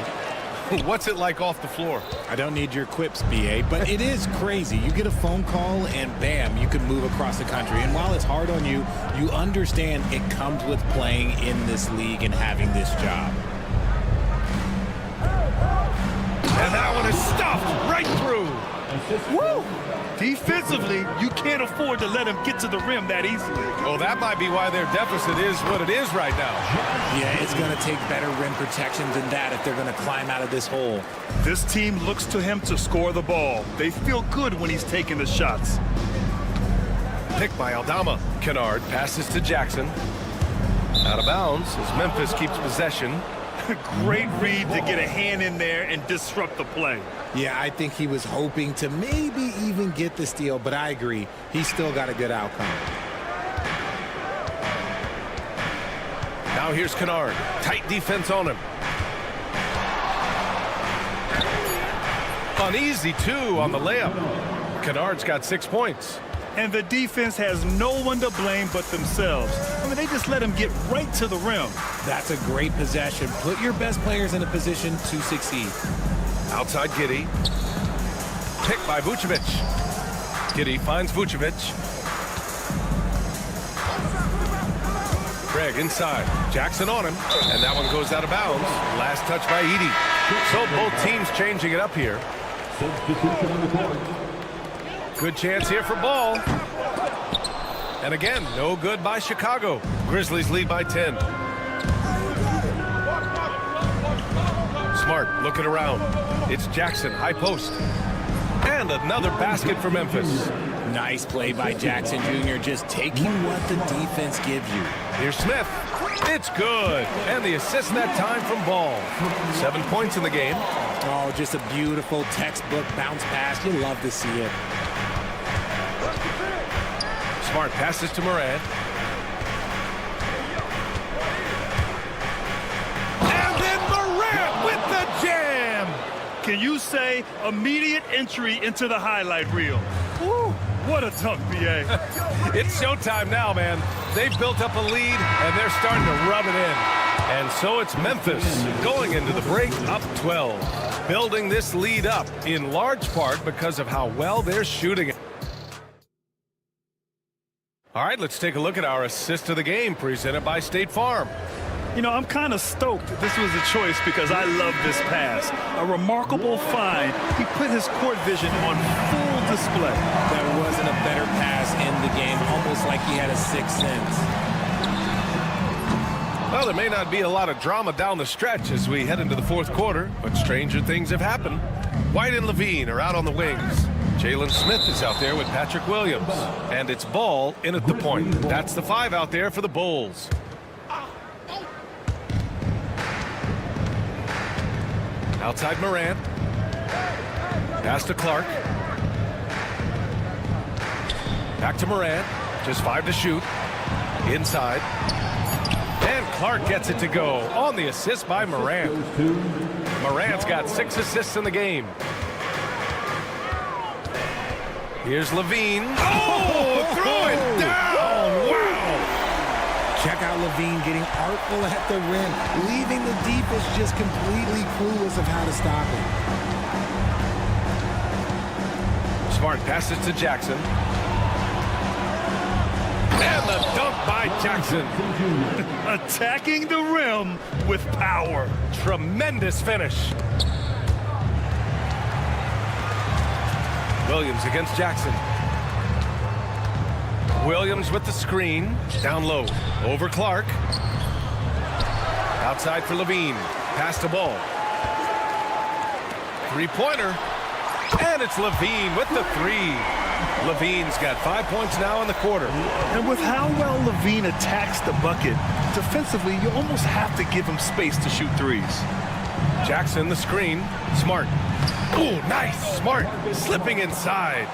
What's it like off the floor? I don't need your quips, BA, but it is crazy. You get a phone call and bam, you can move across the country. And while it's hard on you, you understand it comes with playing in this league and having this job. And that one is stuffed right through. Woo! Defensively, you can't afford to let him get to the rim that easily. Well, that might be why their deficit is what it is right now. Yeah, it's going to take better rim protection than that if they're going to climb out of this hole. This team looks to him to score the ball. They feel good when he's taking the shots. Picked by Aldama. Kennard passes to Jackson. Out of bounds as Memphis keeps possession. Great read to get a hand in there and disrupt the play. Yeah, I think he was hoping to maybe even get the steal, but I agree. He's still got a good outcome. Now here's Kennard. Tight defense on him. Uneasy, too, on the layup. Kennard's got 6 points. And the defense has no one to blame but themselves. I mean, they just let him get right to the rim. That's a great possession. Put your best players in a position to succeed. Outside Giddey. Picked by Vucevic. Giddey finds Vucevic. Craig inside. Jackson on him. And that one goes out of bounds. Last touch by Edey. So both teams changing it up here. Good chance here for Ball. And again, no good by Chicago. Grizzlies lead by 10. Smart looking around. It's Jackson, high post. And another basket for Memphis. Nice play by Jackson Jr. Just taking what the defense gives you. Here's Smith. It's good. And the assist that time from Ball. 7 points in the game. Oh, just a beautiful textbook bounce pass. You love to see it. Smart passes to Morant. And then Morant with the jam. Can you say immediate entry into the highlight reel? Woo, what a dunk, BA. It's showtime now, man. They've built up a lead, and they're starting to rub it in. And so it's Memphis going into the break up 12. Building this lead up in large part because of how well they're shooting it. All right, let's take a look at our assist of the game presented by State Farm. You know, I'm kind of stoked this was a choice because I love this pass. A remarkable find. He put his court vision on full display. There wasn't a better pass in the game, almost like he had a sixth sense. Well, there may not be a lot of drama down the stretch as we head into the fourth quarter, but stranger things have happened. White and Levine are out on the wings. Jalen Smith is out there with Patrick Williams. And it's Ball in at the point. That's the 5 out there for the Bulls. Outside Morant. Pass to Clark. Back to Morant. Just 5 to shoot. Inside. And Clark gets it to go on the assist by Morant. Morant's got 6 assists in the game. Here's Levine. Oh, throw it down. Wow. Check out Levine getting artful at the rim, leaving the defense just completely clueless of how to stop it. Smart passes to Jackson. And the dunk by Jackson. Attacking the rim with power. Tremendous finish. Williams against Jackson. Williams with the screen. Down low. Over Clark. Outside for Levine. Pass to Ball. Three-pointer. And it's Levine with the 3. Levine's got 5 points now in the quarter. And with how well Levine attacks the bucket, defensively, you almost have to give him space to shoot threes. Jackson, the screen. Smart. Oh, nice. Smart. Slipping inside.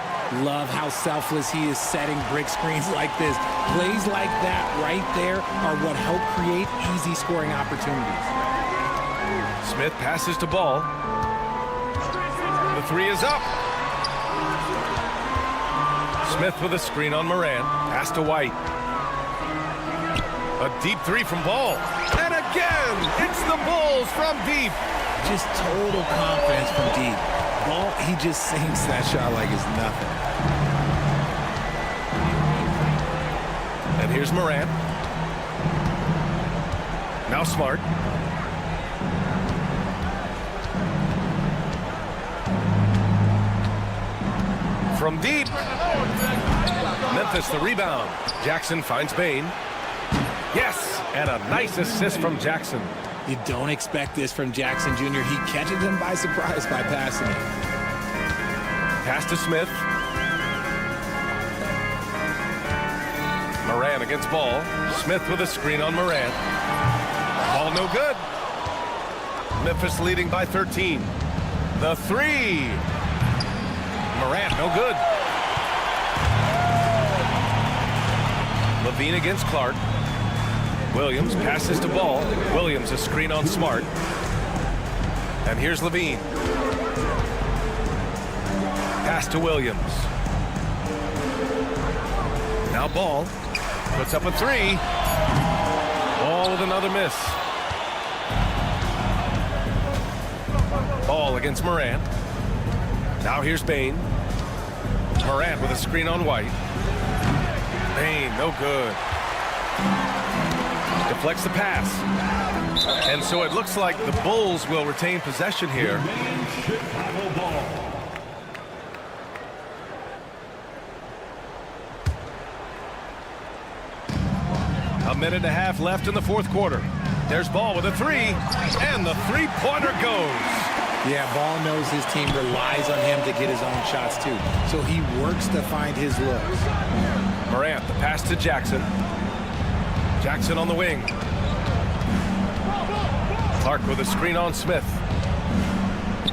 Love how selfless he is setting brick screens like this. Plays like that right there are what help create easy scoring opportunities. Smith passes to Ball. The three is up. Smith with a screen on Moran. Pass to White. A deep three from Ball. And again, it's the Bulls from deep. Just total confidence from deep. Ball, he just sinks that shot like it's nothing. And here's Moran. Now Smart. From deep. Memphis the rebound. Jackson finds Bain. Yes, and a nice assist from Jackson. You don't expect this from Jackson Jr. He catches him by surprise by passing it. Pass to Smith. Moran against Ball. Smith with a screen on Moran. Ball no good. Memphis leading by 13. The three. Moran no good. Levine against Clark. Williams passes to Ball. Williams a screen on Smart. And here's Levine. Pass to Williams. Now Ball puts up a three. Ball with another miss. Ball against Moran. Now here's Bain. Moran with a screen on White. Bain, no good. Deflects the pass. And so it looks like the Bulls will retain possession here. A minute and a half left in the fourth quarter. There's Ball with a three, and the three-pointer goes. Yeah, Ball knows his team relies on him to get his own shots too. So he works to find his looks. Morant, the pass to Jackson. Jackson on the wing. Clark with a screen on Smith.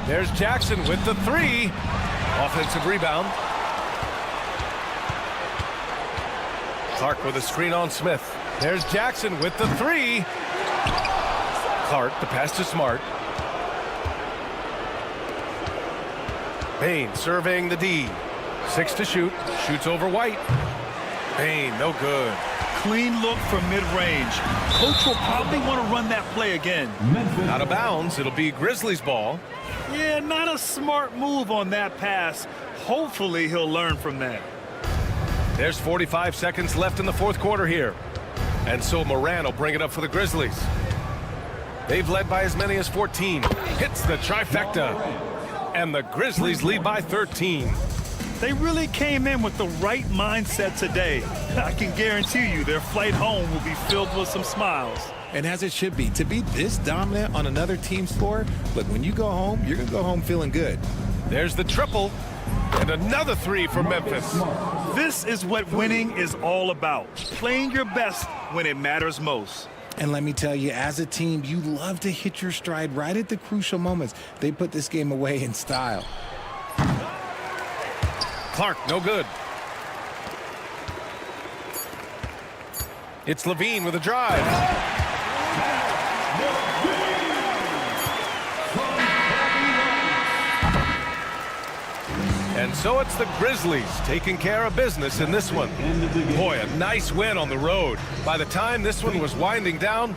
There's Jackson with the three. Offensive rebound. Clark with a screen on Smith. There's Jackson with the three. Clark, the pass to Smart. Bain surveying the D. 6 to shoot. Shoots over White. Bain, no good. Clean look from mid-range. Coach will probably want to run that play again. Out of bounds. It'll be Grizzlies ball. Yeah, not a smart move on that pass. Hopefully he'll learn from that. There's 45 seconds left in the fourth quarter here. And so Moran will bring it up for the Grizzlies. They've led by as many as 14. Hits the trifecta. And the Grizzlies lead by 13. They really came in with the right mindset today. I can guarantee you their flight home will be filled with some smiles. And as it should be. To be this dominant on another team's floor, look, when you go home, you're going to go home feeling good. There's the triple. And another three for Memphis. This is what winning is all about. Playing your best when it matters most. And let me tell you, as a team, you love to hit your stride right at the crucial moments. They put this game away in style. Clark, no good. It's Levine with a drive. And so it's the Grizzlies taking care of business in this one. Boy, a nice win on the road. By the time this one was winding down,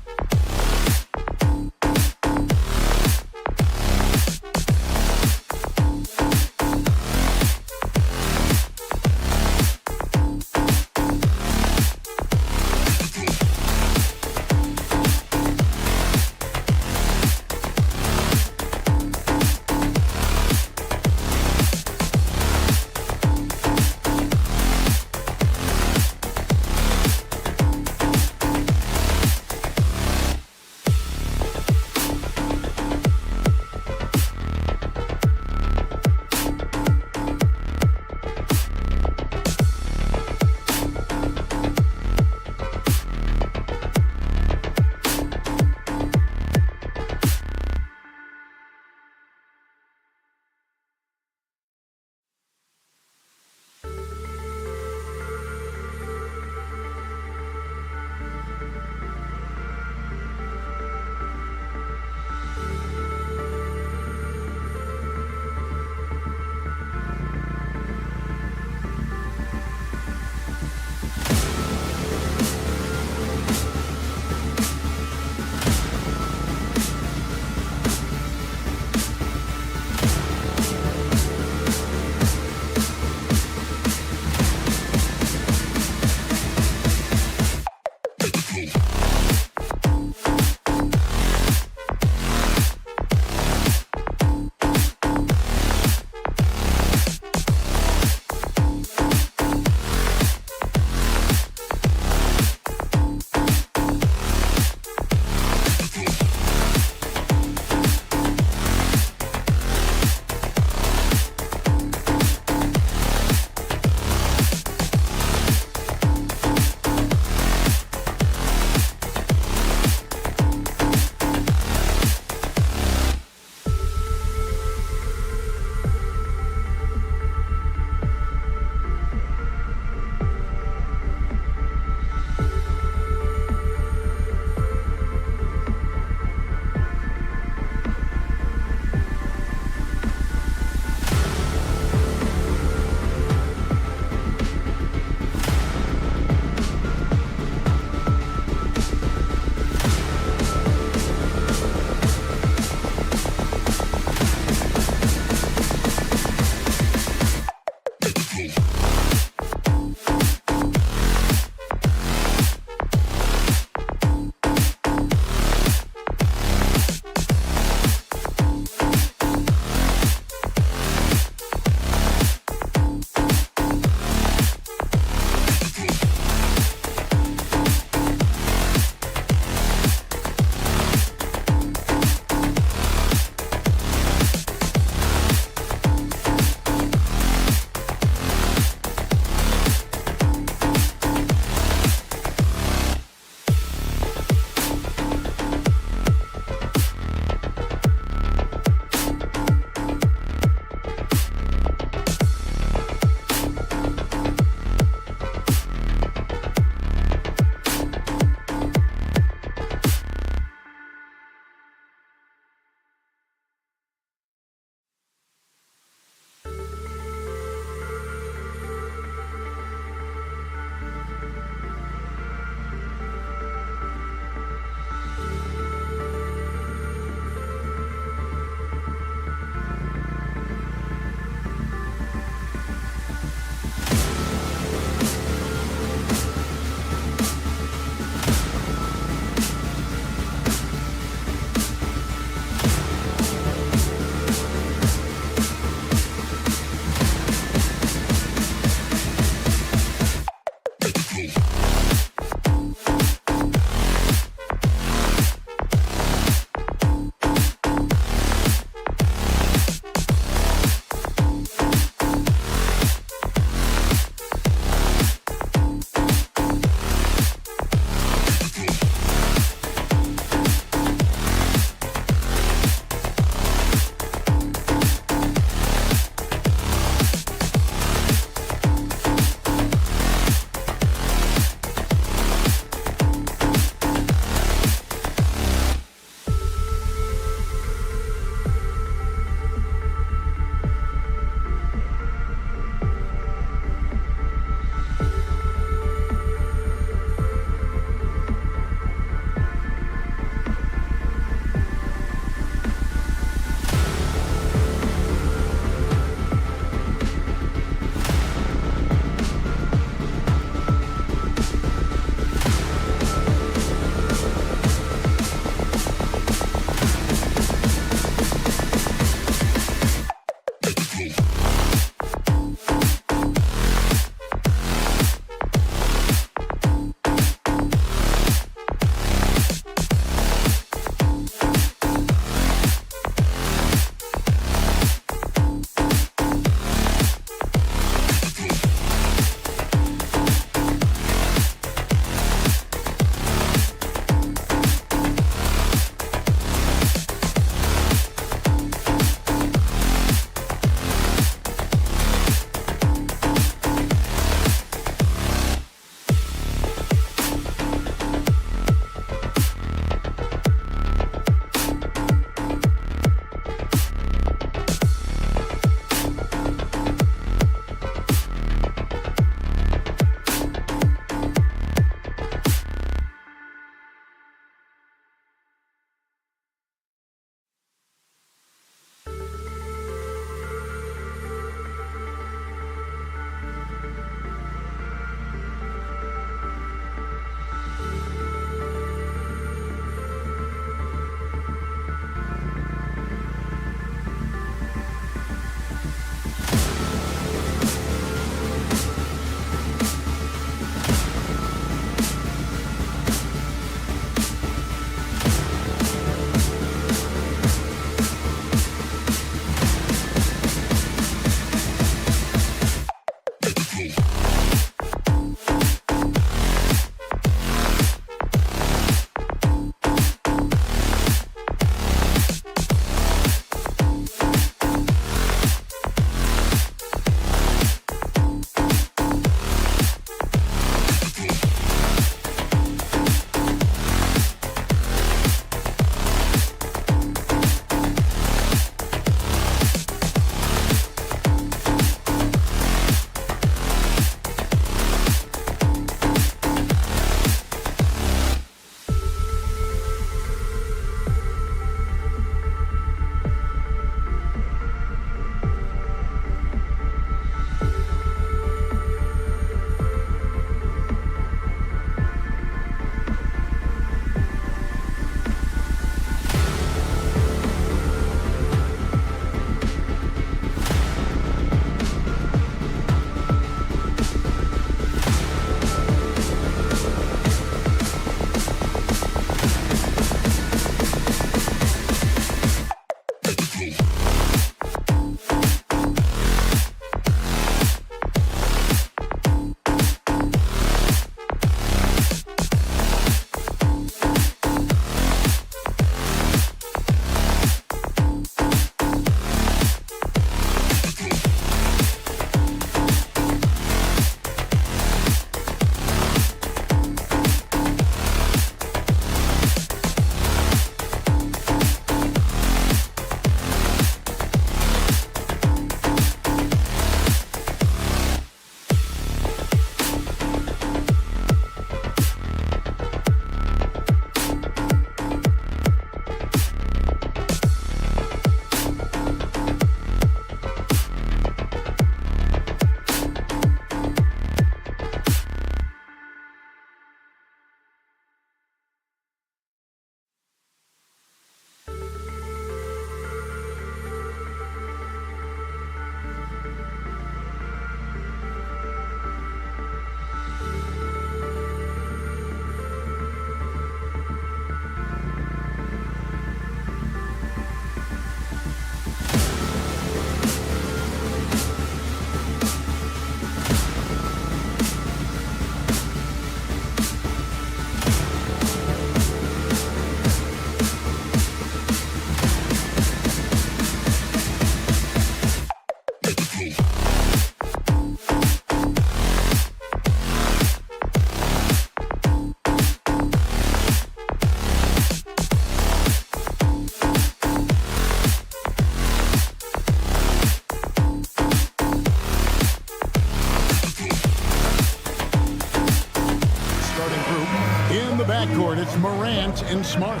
and Smart.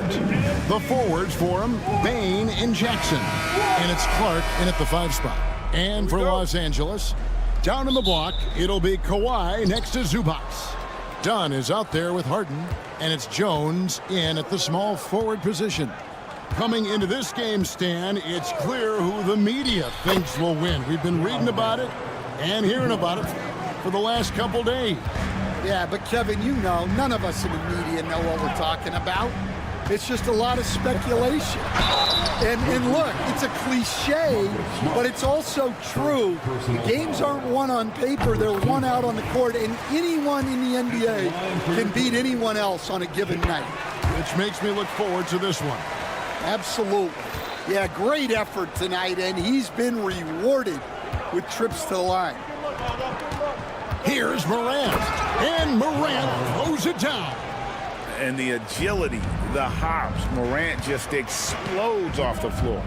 The forwards for him, Bain and Jackson. And it's Clark in at the 5 spot. And for Los Angeles, down in the block, it'll be Kawhi next to Zubac. Dunn is out there with Harden, and it's Jones in at the small forward position. Coming into this game, Stan, it's clear who the media thinks will win. We've been reading about it and hearing about it for the last couple days. Yeah, but Kevin, you know, none of us in the media know what we're talking about. It's just a lot of speculation. And look, it's a cliche, but it's also true. Games aren't won on paper, they're won out on the court, and anyone in the NBA can beat anyone else on a given night. Which makes me look forward to this one. Absolutely. Yeah, great effort tonight, and he's been rewarded with trips to the line. Here's Morant, and Morant throws it down. And the agility, the hops, Morant just explodes off the floor.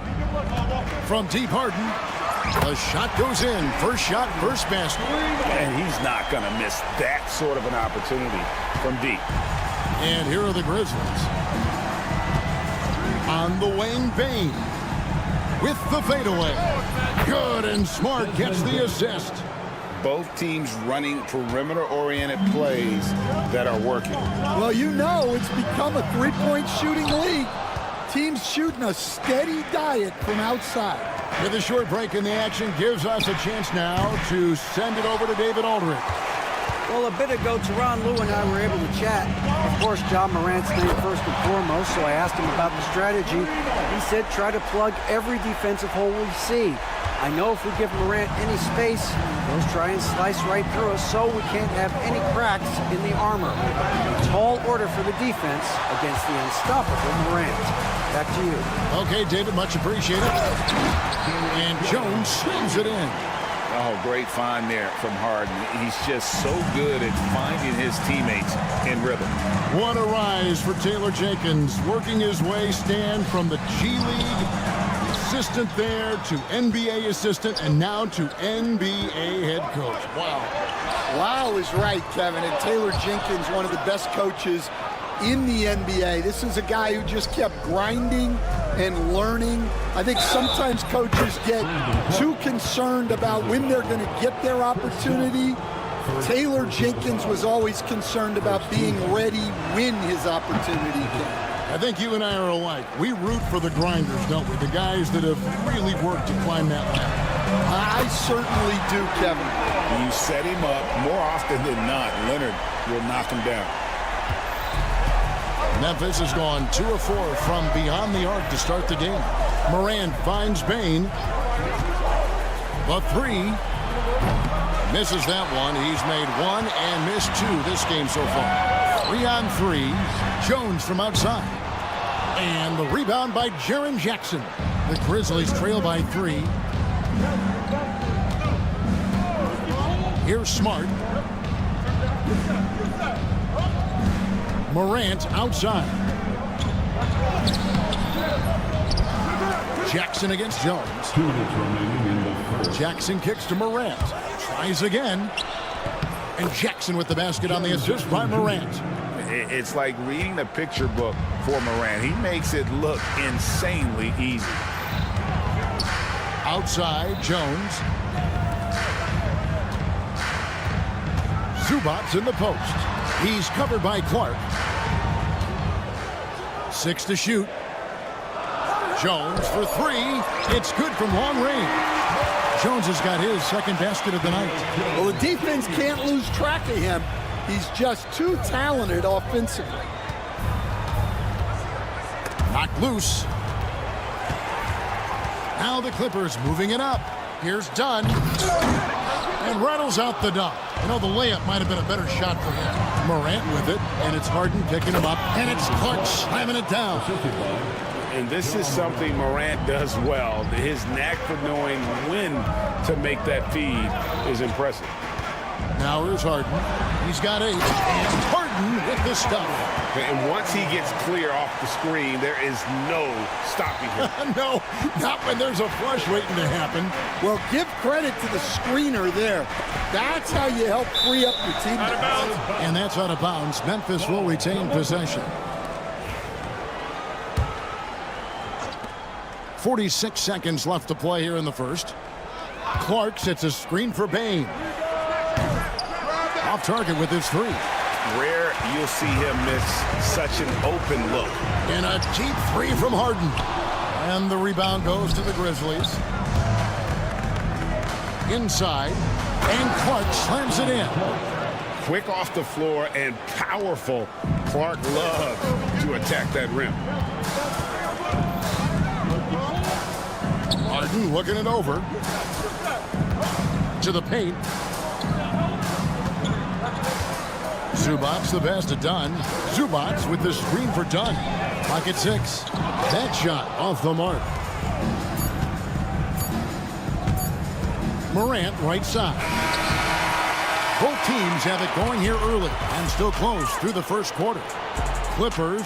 From deep, Harden, the shot goes in. First shot, first basket. And he's not going to miss that sort of an opportunity from deep. And here are the Grizzlies. On the wing, Bain with the fadeaway. Good, and Smart gets the assist. Both teams running perimeter-oriented plays that are working. Well, you know it's become a three-point shooting league. Teams shooting a steady diet from outside. With a short break in the action gives us a chance now to send it over to David Aldridge. Well, a bit ago, Teron Lue and I were able to chat. Of course, John Morant's name first and foremost, so I asked him about the strategy. He said try to plug every defensive hole we see. I know if we give Morant any space, he'll try and slice right through us, so we can't have any cracks in the armor. A tall order for the defense against the unstoppable Morant. Back to you. Okay, David, much appreciated. And Jones swings it in. Oh, great find there from Harden. He's just so good at finding his teammates in rhythm. What a rise for Taylor Jenkins, working his way, Stan, from the G League assistant there to NBA assistant and now to NBA head coach. Wow. Wow is right, Kevin. And Taylor Jenkins, one of the best coaches in the NBA. This is a guy who just kept grinding and learning. I think sometimes coaches get too concerned about when they're going to get their opportunity. Taylor Jenkins was always concerned about being ready when his opportunity came. I think you and I are alike. We root for the grinders, don't we? The guys that have really worked to climb that ladder. I certainly do, Kevin. You set him up more often than not. Leonard will knock him down. Memphis has gone 2 of 4 from beyond the arc to start the game. Morant finds Bain. The 3. Misses that one. He's made 1 and missed 2 this game so far. 3 on 3. Jones from outside. And the rebound by Jaren Jackson. The Grizzlies trail by 3. Here's Smart. Morant outside. Jackson against Jones. Jackson kicks to Morant. Tries again. And Jackson with the basket on the assist by Morant. It's like reading the picture book for Morant. He makes it look insanely easy. Outside, Jones. Zubac in the post. He's covered by Clark. 6 to shoot. Jones for 3. It's good from long range. Jones has got his second basket of the night. Well, the defense can't lose track of him. He's just too talented offensively. Knocked loose. Now the Clippers moving it up. Here's Dunn. And rattles out the dunk. You know, the layup might have been a better shot for him. Morant with it, and it's Harden picking him up, and it's Clark slamming it down. And this is something Morant does well. His knack for knowing when to make that feed is impressive. Now here's Harden. He's got 8, and Harden with the stuff. And once he gets clear off the screen, there is no stopping him. No, not when there's a flush waiting to happen. Well, give credit to the screener there. That's how you help free up your team. And that's out of bounds. Memphis will retain possession. 46 seconds left to play here in the first. Clark sets a screen for Bain. Off target with his three. Rare you'll see him miss such an open look. And a deep three from Harden. And the rebound goes to the Grizzlies. Inside. And Clark slams it in. Quick off the floor and powerful. Clark loves to attack that rim. Harden looking it over. To the paint. Zubac the pass to Dunn. Zubac with the screen for Dunn. Pocket 6. That shot off the mark. Morant right side. Both teams have it going here early and still close through the first quarter. Clippers.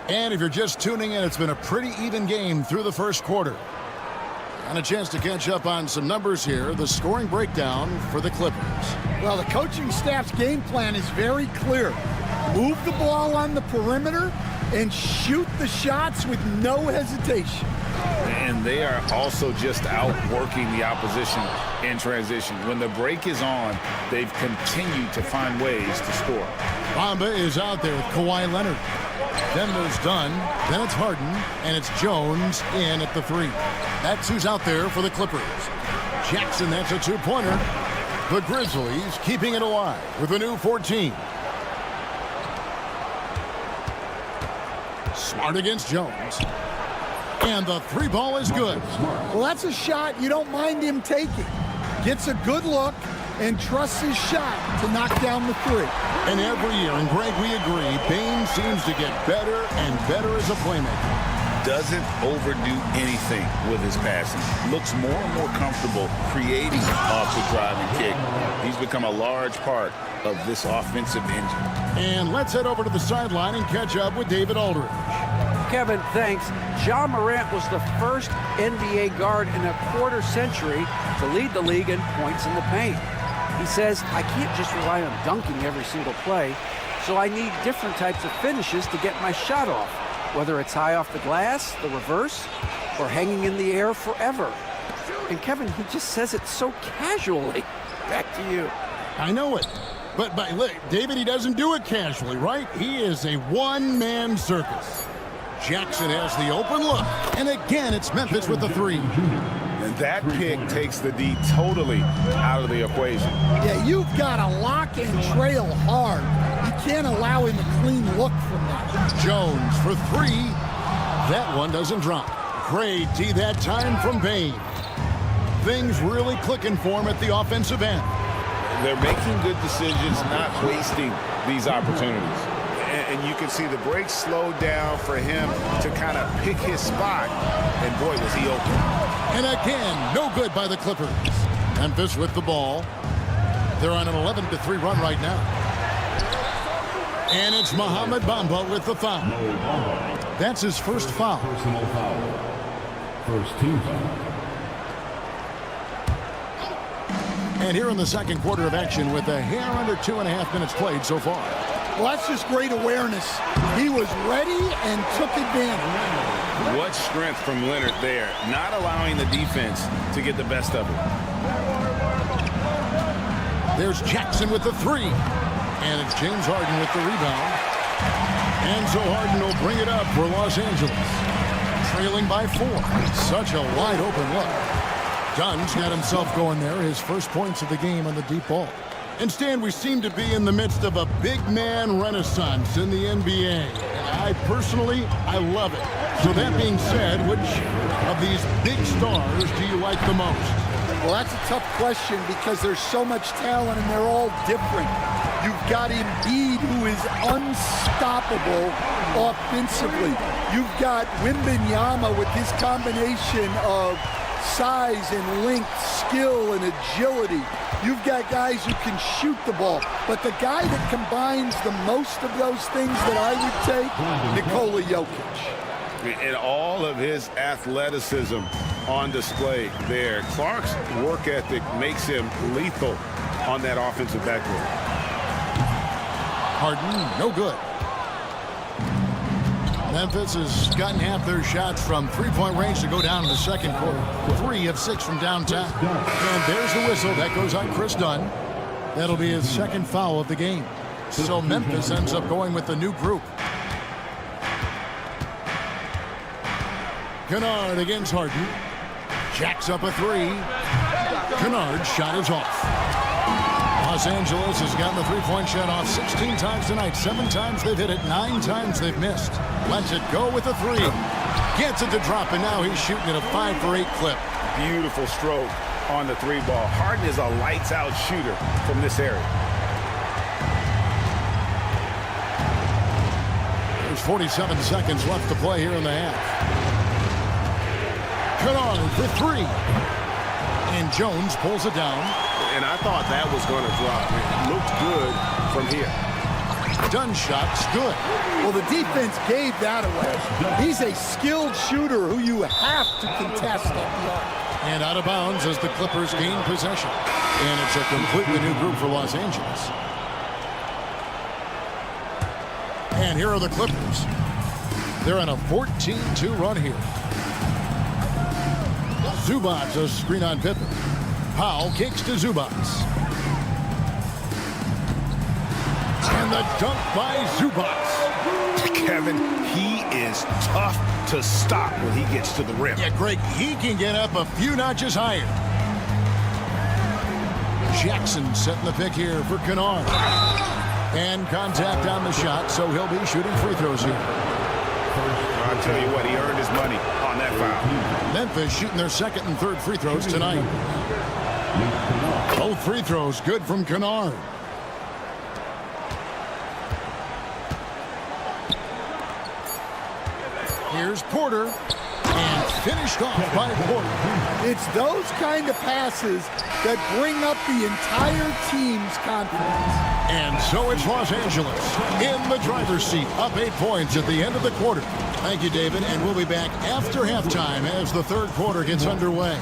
And if you're just tuning in, it's been a pretty even game through the first quarter. And a chance to catch up on some numbers here. The scoring breakdown for the Clippers. Well, the coaching staff's game plan is very clear. Move the ball on the perimeter and shoot the shots with no hesitation. And they are also just outworking the opposition in transition. When the break is on, they've continued to find ways to score. Bamba is out there with Kawhi Leonard. Then there's Dunn, then it's Harden, and it's Jones in at the three. That's who's out there for the Clippers. Jackson, that's a two-pointer. The Grizzlies keeping it alive with a new 14. Smart against Jones. And the three ball is good. Well, that's a shot you don't mind him taking. Gets a good look and trusts his shot to knock down the three. And every year, and Greg, we agree, Bain seems to get better and better as a playmaker. Doesn't overdo anything with his passing. Looks more and more comfortable creating off the driving kick. He's become a large part of this offensive engine. And let's head over to the sideline and catch up with David Aldridge. Kevin, thanks. Ja Morant was the first NBA guard in a quarter century to lead the league in points in the paint. He says, I can't just rely on dunking every single play, so I need different types of finishes to get my shot off, whether it's high off the glass, the reverse, or hanging in the air forever. And Kevin, he just says it so casually. Back to you. I know it. But look, David, he doesn't do it casually, right? He is a one-man circus. Jackson has the open look. And again, it's Memphis with the three. And that pick takes the D totally out of the equation. Yeah, you've got to lock and trail hard. You can't allow him a clean look from that. Jones for three. That one doesn't drop. Great D that time from Bain. Things really clicking for him at the offensive end. They're making good decisions, not wasting these opportunities. And you can see the break slowed down for him to kind of pick his spot. And boy, was he open. And again, no good by the Clippers. Memphis with the ball. They're on an 11-3 run right now. And it's Mohamed Bamba with the foul. That's his first foul. Personal foul. First team foul. And here in the second quarter of action with a hair under 2.5 minutes played so far. Well, that's just great awareness. He was ready and took advantage. What strength from Leonard there, not allowing the defense to get the best of it. There's Jackson with the three. And it's James Harden with the rebound. And so Harden will bring it up for Los Angeles. Trailing by 4. Such a wide open look. Dunn's got himself going there. His first points of the game on the deep ball. And Stan, we seem to be in the midst of a big man renaissance in the NBA. And I love it. So that being said, which of these big stars do you like the most? Well, that's a tough question because there's so much talent and they're all different. You've got Embiid, who is unstoppable offensively. You've got Wembanyama with his combination of size and length, skill and agility. You've got guys who can shoot the ball. But the guy that combines the most of those things that I would take, Nikola Jokic. And all of his athleticism on display there. Clark's work ethic makes him lethal on that offensive backboard. Harden, no good. Memphis has gotten half their shots from three-point range to go down in the second quarter. 3 of 6 from downtown. And there's the whistle. That goes on Chris Dunn. That'll be his second foul of the game. So Memphis ends up going with the new group. Kennard against Harden. Jacks up a 3. Kennard's shot is off. Los Angeles has gotten the three-point shot off 16 times tonight. 7 times they've hit it, 9 times they've missed. Lets it go with a 3. Gets it to drop, and now he's shooting at a 5 for 8 clip. Beautiful stroke on the 3 ball. Harden is a lights-out shooter from this area. There's 47 seconds left to play here in the half. Kennard for 3. And Jones pulls it down. And I thought that was going to drop. It looked good from here. Dunn shot's good. Well, the defense gave that away. He's a skilled shooter who you have to contest at the arc. And out of bounds as the Clippers gain possession. And it's a completely new group for Los Angeles. And here are the Clippers. They're on a 14-2 run here. Zubac, a screen on Pippen. Powell kicks to Zubac. And the dunk by Zubac. Kevin, he is tough to stop when he gets to the rim. Yeah, Greg, he can get up a few notches higher. Jackson setting the pick here for Kennard. And contact on the shot, so he'll be shooting free throws here. I'll tell you what, he earned his money on that foul. Memphis shooting their second and third free throws tonight. Both free throws good from Kennard. Here's Porter. And finished off by Porter. It's those kind of passes that bring up the entire team's confidence. And so it's Los Angeles in the driver's seat, up 8 points at the end of the quarter. Thank you, David, and we'll be back after halftime as the third quarter gets underway.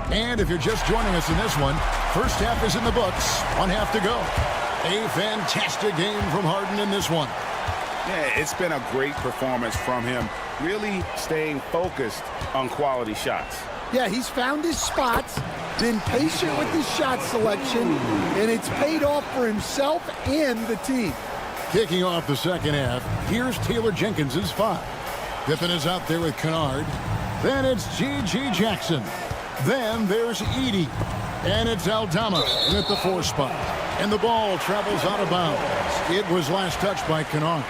And if you're just joining us in this one, first half is in the books. 1 half to go. A fantastic game from Harden in this one. Yeah, it's been a great performance from him, really staying focused on quality shots. Yeah, he's found his spots, been patient with his shot selection, and it's paid off for himself and the team. Kicking off the second half, here's Taylor Jenkins's 5. Pippen is out there with Kennard. Then it's G.G. Jackson. Then there's Edey. And it's Aldama at the 4 spot. And the ball travels out of bounds. It was last touched by Kennard.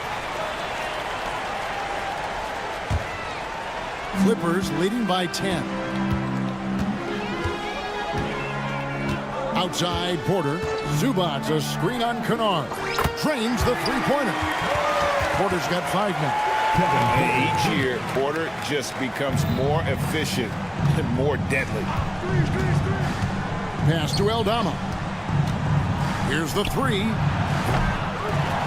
Clippers leading by 10. Outside Porter. Zubac, a screen on Kennard. Trains the three-pointer. Porter's got 5 minutes. Each year, Porter just becomes more efficient and more deadly. Pass to Aldama. Here's the 3.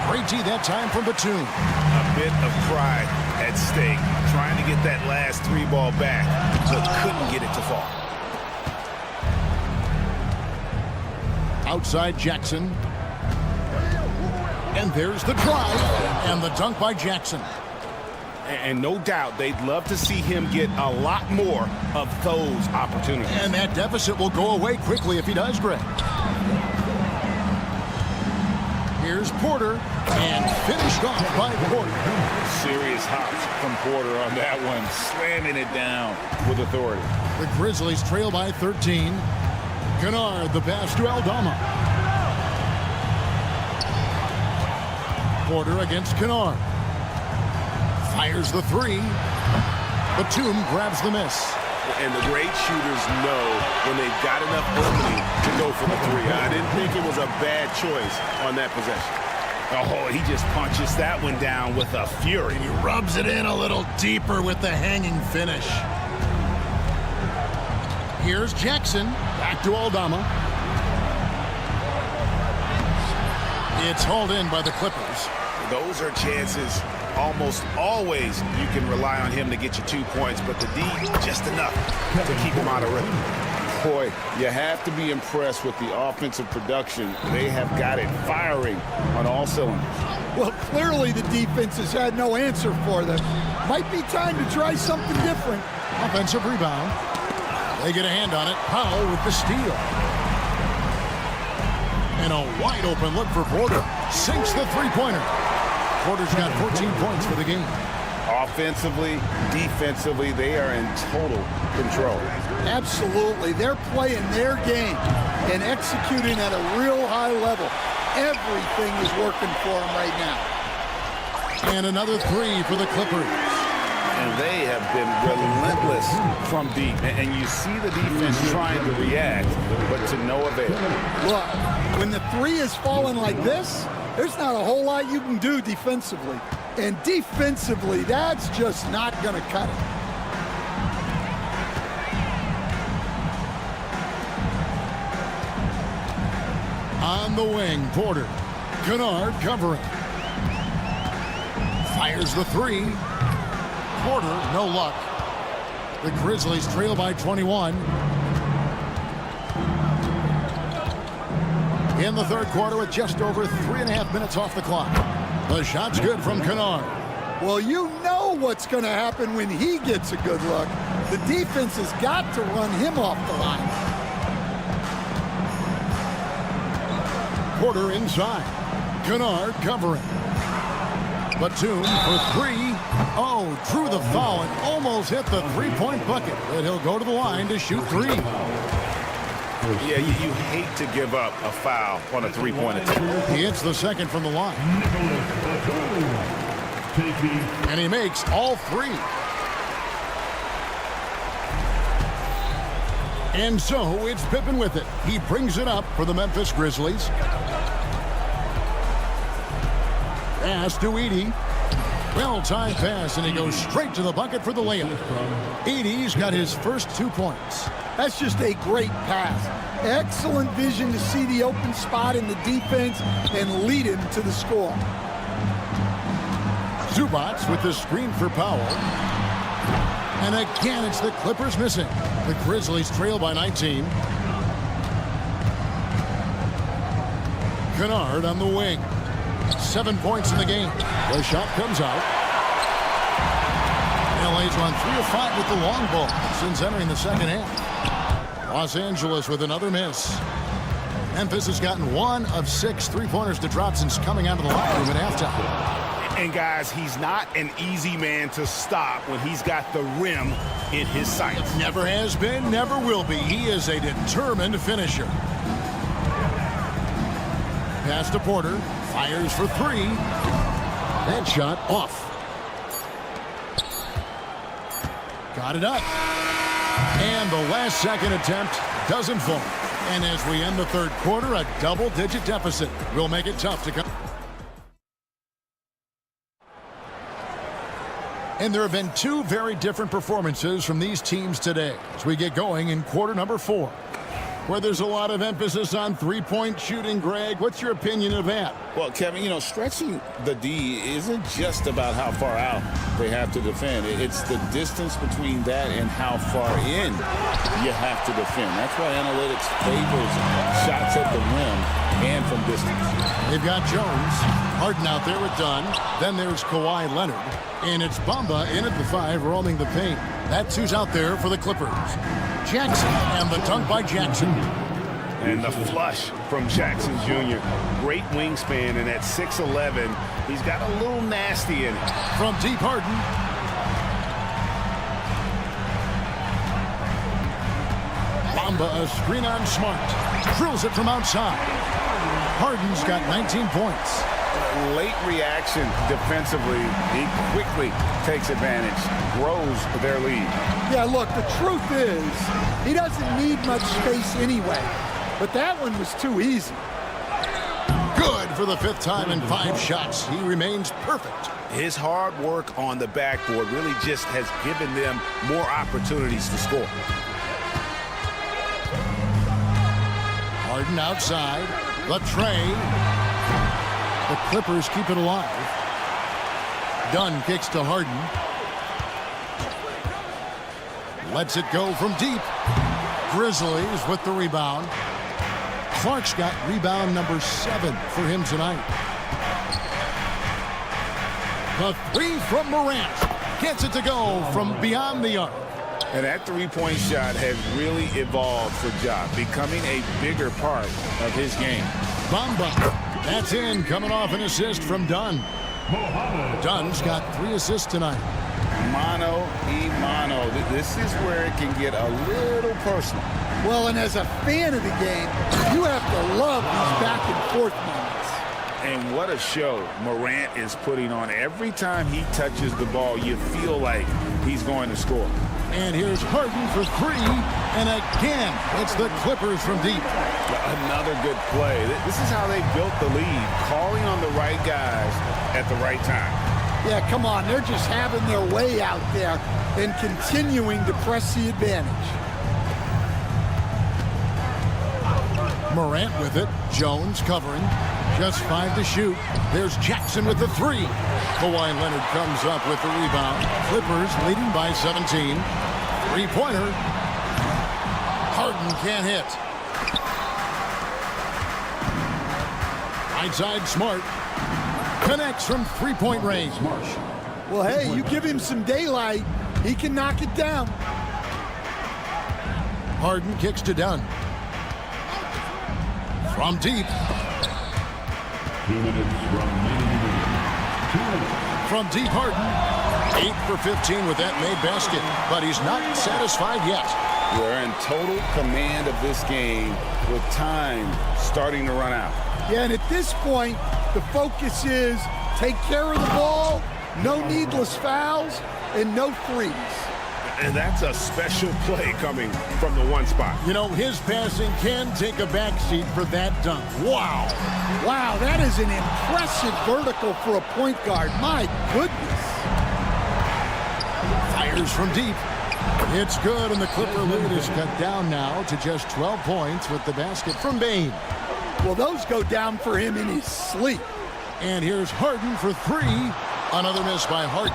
Great tee that time from Batum. A bit of pride at stake, trying to get that last 3 ball back, but couldn't get it to fall. Outside Jackson. And there's the drive and the dunk by Jackson. And no doubt they'd love to see him get a lot more of those opportunities. And that deficit will go away quickly if he does, Greg. Here's Porter, and finished off by Porter. Serious hops from Porter on that one, slamming it down with authority. The Grizzlies trail by 13. Kennard, the pass to Aldama. Porter against Kennard. Fires the 3. Batum grabs the miss. And the great shooters know when they've got enough opening to go for the 3. I didn't think it was a bad choice on that possession. Oh, he just punches that one down with a fury. He rubs it in a little deeper with the hanging finish. Here's Jackson. Back to Aldama. It's hauled in by the Clippers. Those are chances almost always you can rely on him to get you 2 points, but the D, just enough to keep him out of rhythm. Boy, you have to be impressed with the offensive production. They have got it firing on all cylinders. Well, clearly the defense has had no answer for them. Might be time to try something different. Offensive rebound. They get a hand on it. Powell with the steal. And a wide open look for Porter. Sinks the three-pointer. Porter's got 14 points for the game. Offensively, defensively, they are in total control. Absolutely. They're playing their game and executing at a real high level. Everything is working for them right now. And another three for the Clippers. And they have been relentless from deep. And you see the defense trying to react, but to no avail. Look, when the three is falling like this, there's not a whole lot you can do defensively. And defensively, that's just not going to cut it. On the wing, Porter. Kennard covering. Fires the three. Porter, no luck. The Grizzlies trail by 21. In the third quarter with just over 3.5 minutes off the clock. The shot's good from Kennard. Well, you know what's going to happen when he gets a good look. The defense has got to run him off the line. Porter inside. Kennard covering. Batum for three. Oh, drew the foul and almost hit the three-point bucket. But he'll go to the line to shoot three. Yeah, you hate to give up a foul on a three-point attempt. He hits the second from the line. And he makes all three. And so it's Pippen with it. He brings it up for the Memphis Grizzlies. Pass to Edey. Well-timed pass, and he goes straight to the bucket for the layup. Edey's got his first 2 points. That's just a great pass. Excellent vision to see the open spot in the defense and lead him to the score. Zubac with the screen for Powell. And again, it's the Clippers missing. The Grizzlies trail by 19. Kennard on the wing. 7 points in the game. The shot comes out. LA's run 3 of 5 with the long ball since entering the second half. Los Angeles with another miss. Memphis has gotten 1 of 6 three-pointers to drop since coming out of the locker room at halftime. And guys, he's not an easy man to stop when he's got the rim in his sights. Never has been, never will be. He is a determined finisher. Pass to Porter. Fires for three. That shot off. Got it up. And the last second attempt doesn't fall. And as we end the third quarter, a double-digit deficit will make it tough to come. And there have been 2 very different performances from these teams today as we get going in quarter number 4, where there's a lot of emphasis on three-point shooting. Greg, what's your opinion of that? Well, Kevin, stretching the D isn't just about how far out they have to defend. It's the distance between that and how far in you have to defend. That's why analytics favors shots at the rim and from distance. They've got Jones, Harden out there with Dunn. Then there's Kawhi Leonard. And it's Bamba in at the 5, roaming the paint. That's who's out there for the Clippers. Jackson, and the dunk by Jackson. And the flush from Jackson Jr. Great wingspan, and at 6'11", he's got a little nasty in it. From deep, Harden. Bamba, a screen on Smart. Drills it from outside. Harden's got 19 points. Late reaction defensively. He quickly takes advantage, grows their lead. Yeah, look, the truth is, he doesn't need much space anyway. But that one was too easy. Good for the 5th time in 5 shots. He remains perfect. His hard work on the backboard really just has given them more opportunities to score. Harden outside. The tray. The Clippers keep it alive. Dunn kicks to Harden. Lets it go from deep. Grizzlies with the rebound. Clark's got rebound number 7 for him tonight. The three from Morant. Gets it to go from beyond the arc. And that three-point shot has really evolved for Ja, becoming a bigger part of his game. Bamba. That's in, coming off an assist from Dunn. Dunn's got 3 assists tonight. Mano y mano. This is where it can get a little personal. Well, and as a fan of the game, you have to love these back and forth moments. And what a show Morant is putting on. Every time he touches the ball, you feel like he's going to score. And here's Harden for 3. And again, it's the Clippers from deep. Another good play. This is how they built the lead, calling on the right guys at the right time. Yeah, come on. They're just having their way out there and continuing to press the advantage. Morant with it. Jones covering. Just 5 to shoot. There's Jackson with the 3. Kawhi Leonard comes up with the rebound. Clippers leading by 17. Three-pointer. Harden can't hit. Right side, Smart. Connects from three-point range. Well, hey, you give him some daylight, he can knock it down. Harden kicks to Dunn. From deep. 2 minutes remaining. From deep, Harden. 8 for 15 with that made basket, but he's not satisfied yet. We're in total command of this game with time starting to run out. Yeah, and at this point, the focus is take care of the ball, no needless fouls, and no threes. And that's a special play coming from the one spot. You know, his passing can take a backseat for that dunk. Wow. Wow, that is an impressive vertical for a point guard. My goodness. Fires from deep. It's good, and the Clipper lead is cut down now to just 12 points with the basket from Bane. Well, those go down for him in his sleep. And here's Harden for 3. Another miss by Harden.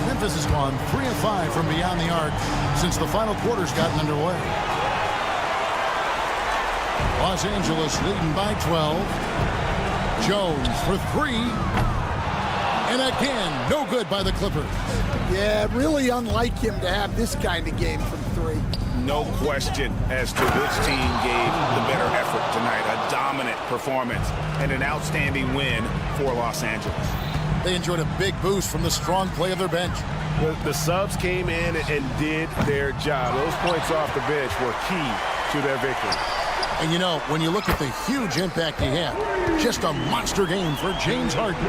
Memphis has gone 3 of 5 from beyond the arc since the final quarter's gotten underway. Los Angeles leading by 12. Jones for 3. And again, no good by the Clippers. Yeah, really unlike him to have this kind of game from 3. No question as to which team gave the better effort tonight. A dominant performance and an outstanding win for Los Angeles. They enjoyed a big boost from the strong play of their bench. The subs came in and did their job. Those points off the bench were key to their victory. And you know, when you look at the huge impact he had, just a monster game for James Harden.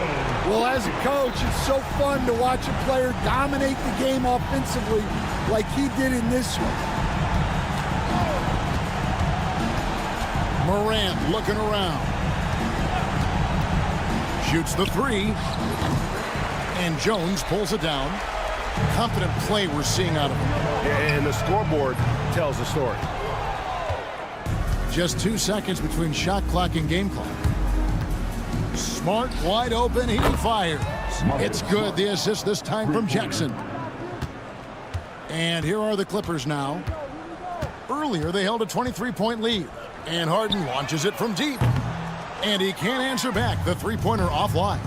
Well, as a coach, it's so fun to watch a player dominate the game offensively like he did in this one. Morant looking around. Shoots the 3. And Jones pulls it down. Confident play we're seeing out of him. Yeah, and the scoreboard tells the story. Just 2 seconds between shot clock and game clock. Smart wide open, he fires. It's good, the assist this time from Jackson. And here are the Clippers now. Earlier they held a 23-point lead. And Harden launches it from deep. And he can't answer back. The three-pointer offline.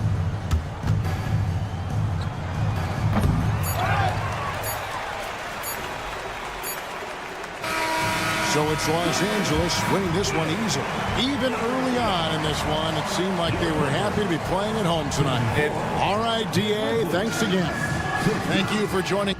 So it's Los Angeles winning this one easily. Even early on in this one, it seemed like they were happy to be playing at home tonight. All right, DA, thanks again. Thank you for joining.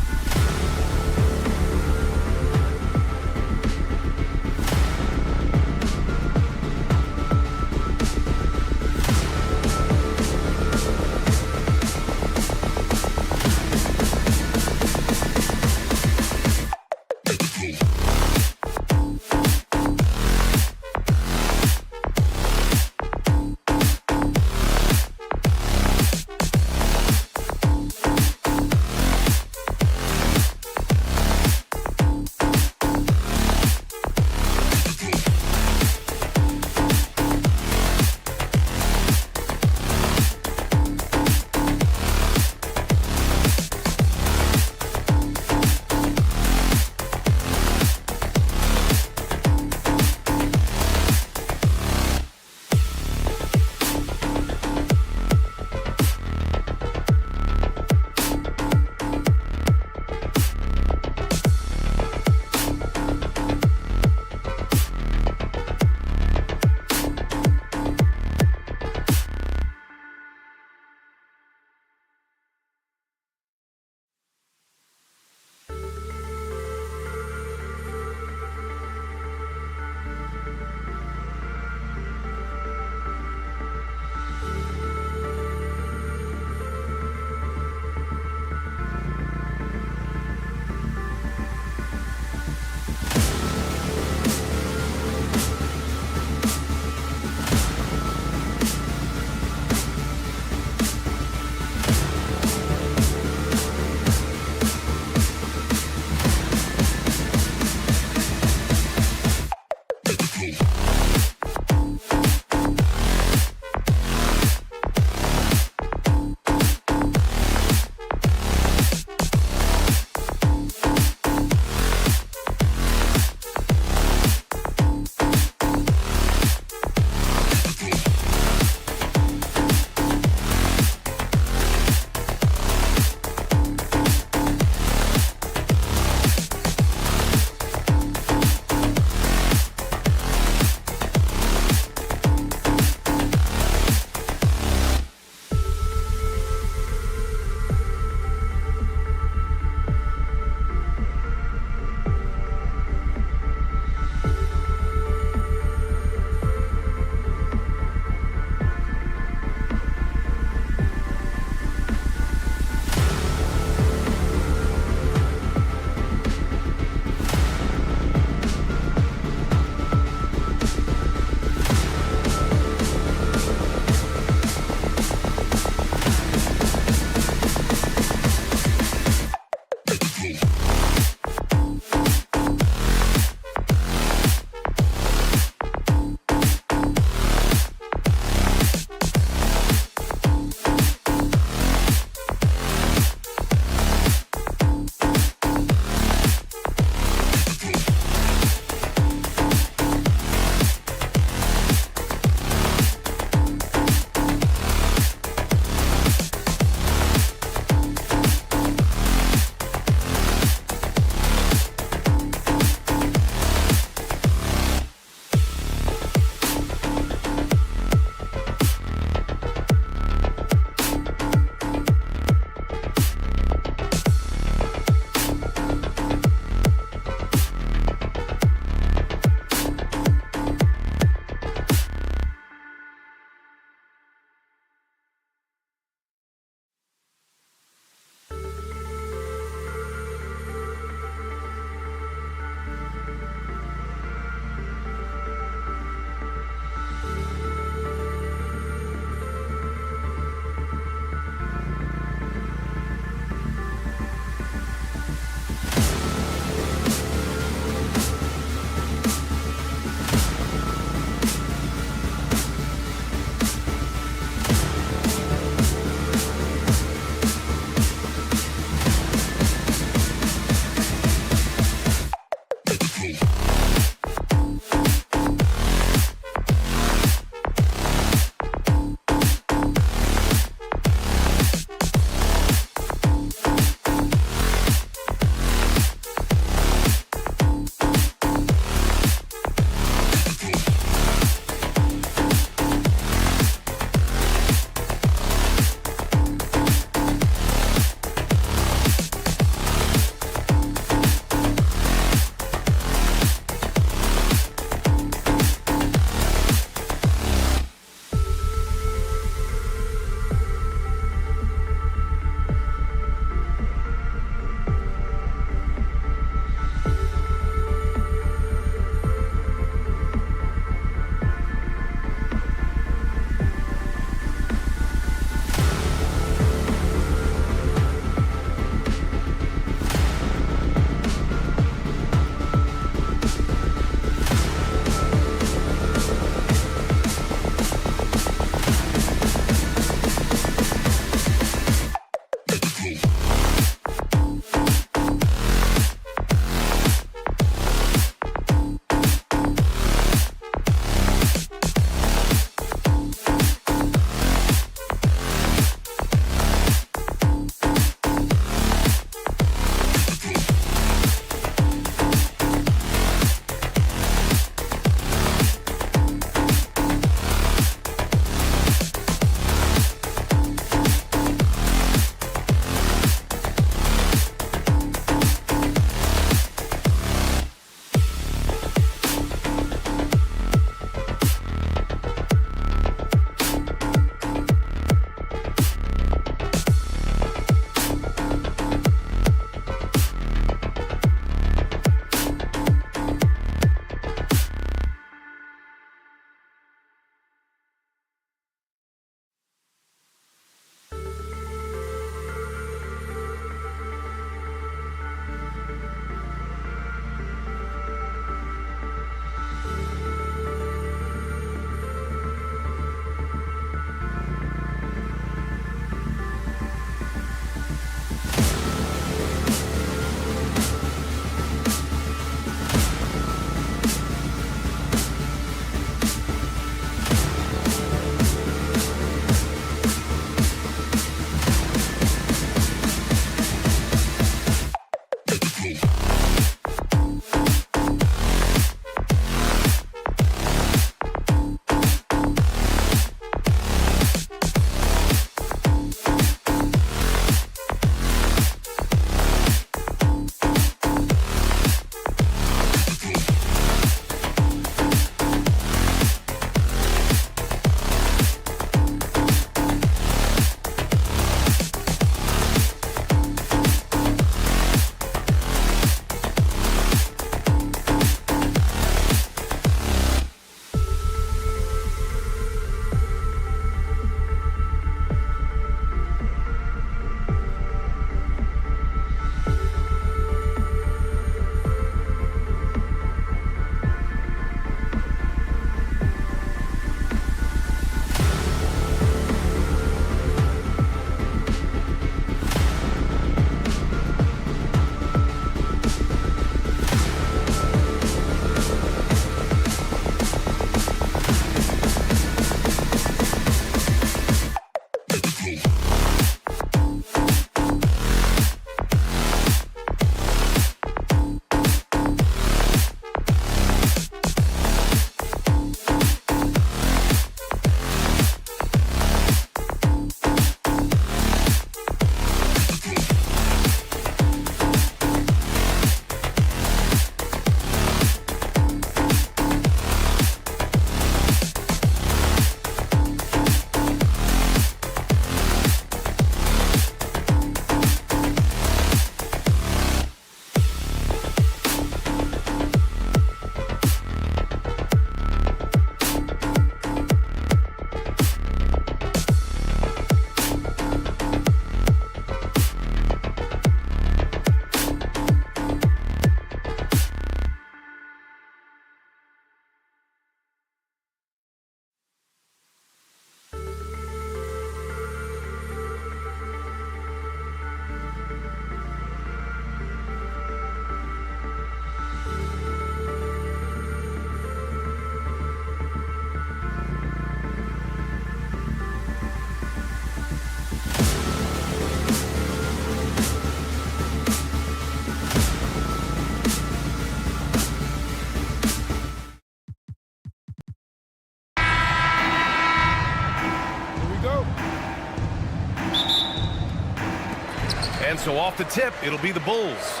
And so off the tip, it'll be the Bulls.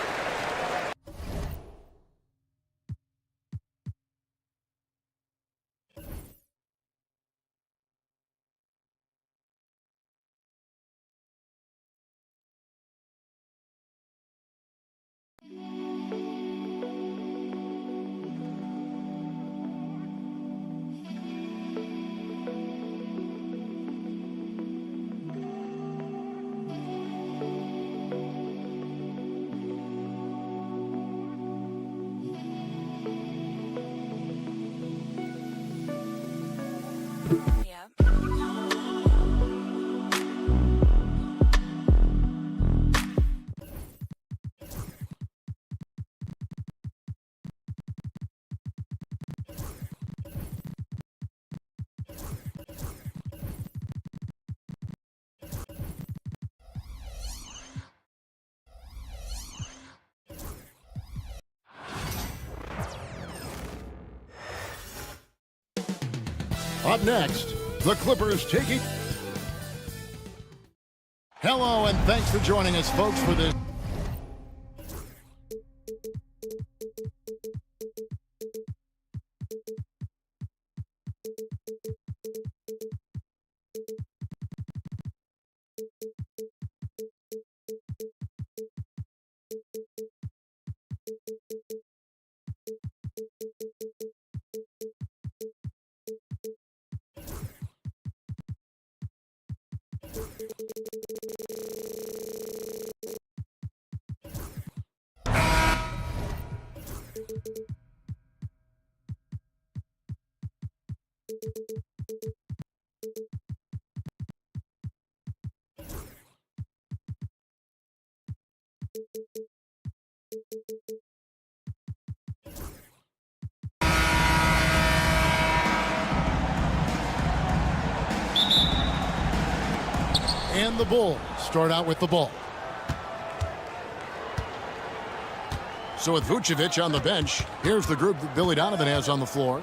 Up next, the Clippers taking... Hello, and thanks for joining us, folks, for this... And the Bulls start out with the ball. So with Vucevic on the bench, here's the group that Billy Donovan has on the floor.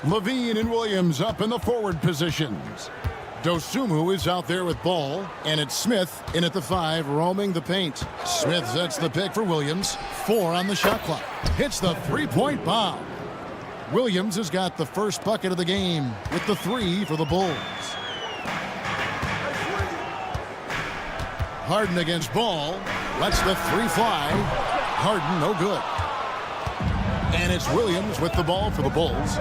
Levine and Williams up in the forward positions. Dosunmu is out there with ball, and it's Smith in at the 5, roaming the paint. Smith sets the pick for Williams. 4 on the shot clock. Hits the three-point bomb. Williams has got the first bucket of the game with the 3 for the Bulls. Harden against Ball. Lets the 3 fly. Harden, no good. And it's Williams with the ball for the Bulls.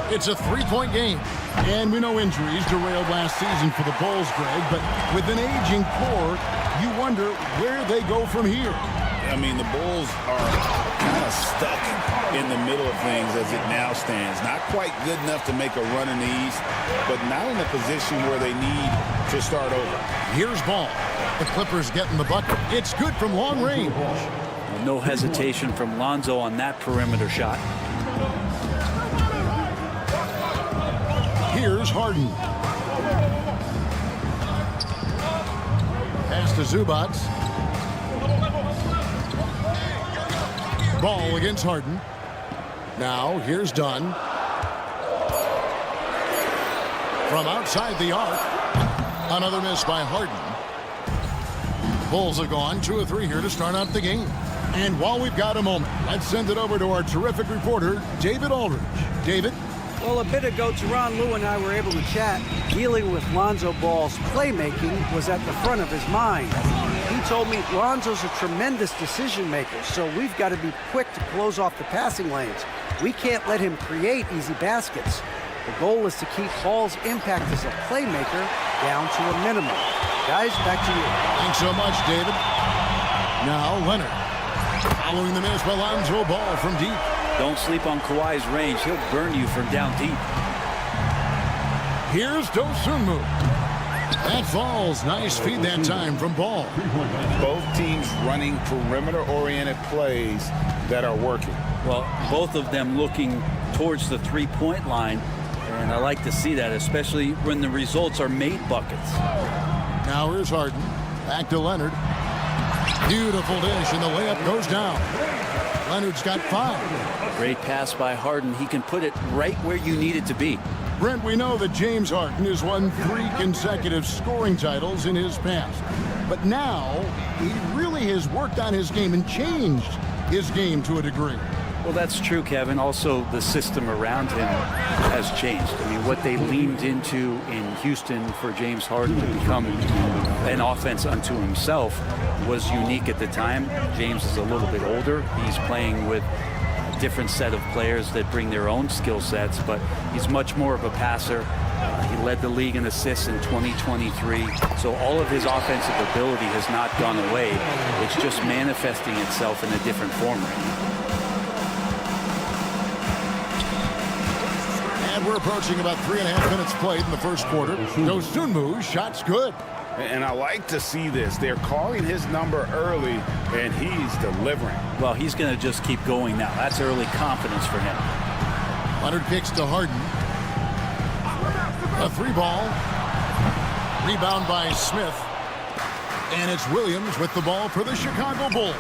It's a 3-point game. And we know injuries derailed last season for the Bulls, Greg, but with an aging core, you wonder where they go from here. I mean, the Bulls are kind of stuck in the middle of things as it now stands. Not quite good enough to make a run in the East, but not in a position where they need to start over. Here's Ball. The Clippers getting the bucket. It's good from long range. No hesitation from Lonzo on that perimeter shot. Here's Harden. Pass to Zubac. Ball against Harden. Now here's Dunn. From outside the arc. Another miss by Harden. Bulls have gone 2 of 3 here to start out the game. And while we've got a moment, let's send it over to our terrific reporter, David Aldridge. David? Well, a bit ago, Teron Lue and I were able to chat. Dealing with Lonzo Ball's playmaking was at the front of his mind. He told me Lonzo's a tremendous decision maker, so we've got to be quick to close off the passing lanes. We can't let him create easy baskets. The goal is to keep Ball's impact as a playmaker down to a minimum. Guys, back to you. Thanks so much, David. Now, Leonard. Following the miss by Lonzo Ball from deep. Don't sleep on Kawhi's range. He'll burn you from down deep. Here's Dosunmu. That falls. Nice feed that time from Ball. Both teams running perimeter-oriented plays that are working. Well, both of them looking towards the three-point line, and I like to see that, especially when the results are made buckets. Now here's Harden. Back to Leonard. Beautiful dish, and the layup goes down. Leonard's got 5. Great pass by Harden. He can put it right where you need it to be. Brent, we know that James Harden has won 3 consecutive scoring titles in his past. But now, he really has worked on his game and changed his game to a degree. Well, that's true, Kevin. Also, the system around him has changed. I mean, what they leaned into in Houston for James Harden to become an offense unto himself was unique at the time. James is a little bit older. He's playing with a different set of players that bring their own skill sets, but he's much more of a passer. He led the league in assists in 2023. So all of his offensive ability has not gone away. It's just manifesting itself in a different form right now. And we're approaching about 3.5 minutes played in the first quarter. Dosunmu's shot's good. And I like to see this. They're calling his number early, and he's delivering. Well, he's going to just keep going now. That's early confidence for him. Leonard kicks to Harden. A 3-ball. Rebound by Smith. And it's Williams with the ball for the Chicago Bulls.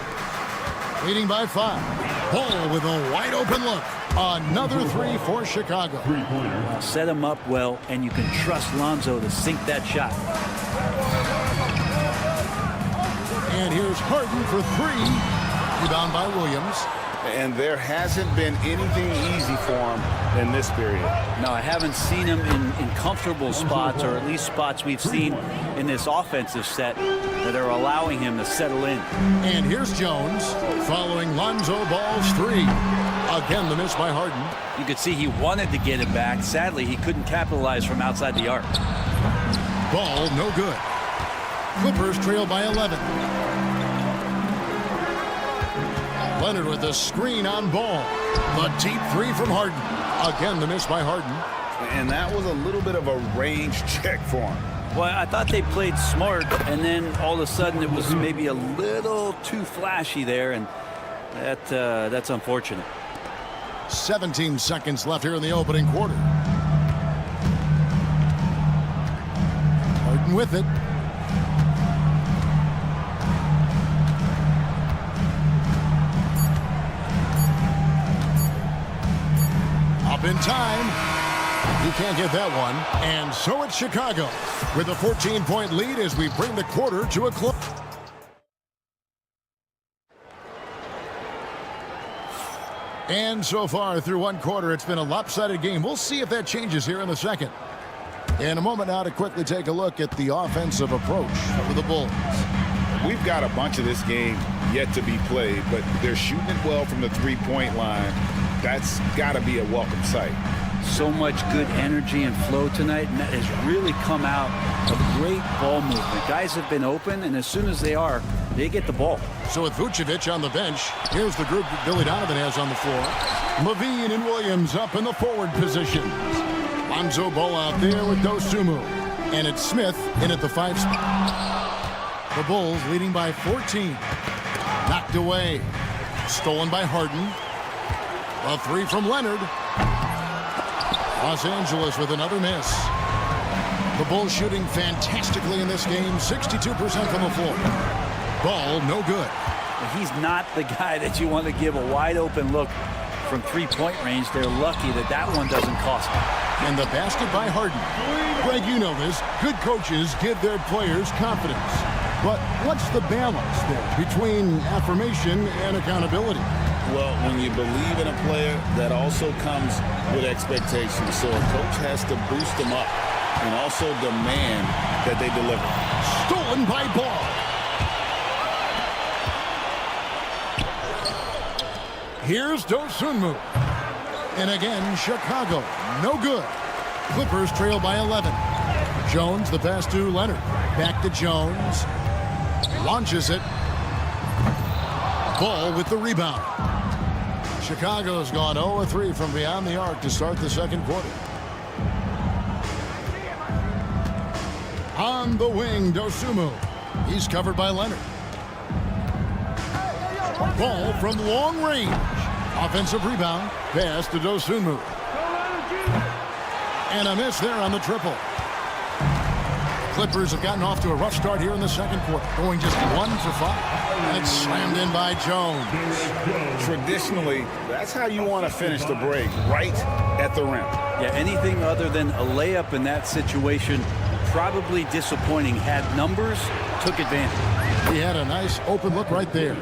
Leading by 5. Bull with a wide open look. Another 3 for Chicago. Set him up well, and you can trust Lonzo to sink that shot. And here's Harden for 3. Rebound by Williams. And there hasn't been anything easy for him in this period. No, I haven't seen him in comfortable spots, or at least spots we've seen in this offensive set that are allowing him to settle in. And here's Jones following Lonzo Ball's 3. Again, the miss by Harden. You could see he wanted to get it back. Sadly, he couldn't capitalize from outside the arc. Ball no good. Clippers trail by 11. Leonard with the screen on Ball. The deep 3 from Harden. Again, the miss by Harden. And that was a little bit of a range check for him. Well, I thought they played smart, and then all of a sudden it was maybe a little too flashy there, and that's unfortunate. 17 seconds left here in the opening quarter. Harden with it. Up in time. He can't get that one. And so it's Chicago with a 14-point lead as we bring the quarter to a close. And so far through one quarter, it's been a lopsided game. We'll see if that changes here in the second. In a moment now to quickly take a look at the offensive approach for the Bulls. We've got a bunch of this game yet to be played, but they're shooting it well from the three-point line. That's got to be a welcome sight. So much good energy and flow tonight, and that has really come out of great ball movement. Guys have been open, and as soon as they are, they get the ball. So with Vucevic on the bench, here's the group that Billy Donovan has on the floor. Levine and Williams up in the forward positions. Lonzo Ball out there with Dosunmu. And it's Smith in at the 5 spot. The Bulls leading by 14. Knocked away. Stolen by Harden. A 3 from Leonard. Los Angeles with another miss. The Bulls shooting fantastically in this game. 62% from the floor. Ball no good. He's not the guy that you want to give a wide open look from three-point range. They're lucky that that one doesn't cost them. And the basket by Harden. Greg, you know this. Good coaches give their players confidence. But what's the balance there between affirmation and accountability? Well, when you believe in a player, that also comes with expectations. So a coach has to boost them up and also demand that they deliver. Stolen by Ball. Here's Dosunmu. And again, Chicago. No good. Clippers trail by 11. Jones, the pass to Leonard. Back to Jones. Launches it. Ball with the rebound. Chicago's gone 0-3 from beyond the arc to start the second quarter. On the wing, Dosunmu. He's covered by Leonard. Ball from long range. Offensive rebound. Pass to Dosunmu. And a miss there on the triple. Clippers have gotten off to a rough start here in the second quarter, going just 1 for 5. And it's slammed in by Jones. Traditionally, that's how you want to finish the break, right at the rim. Yeah, anything other than a layup in that situation, probably disappointing. Had numbers, took advantage. He had a nice open look right there.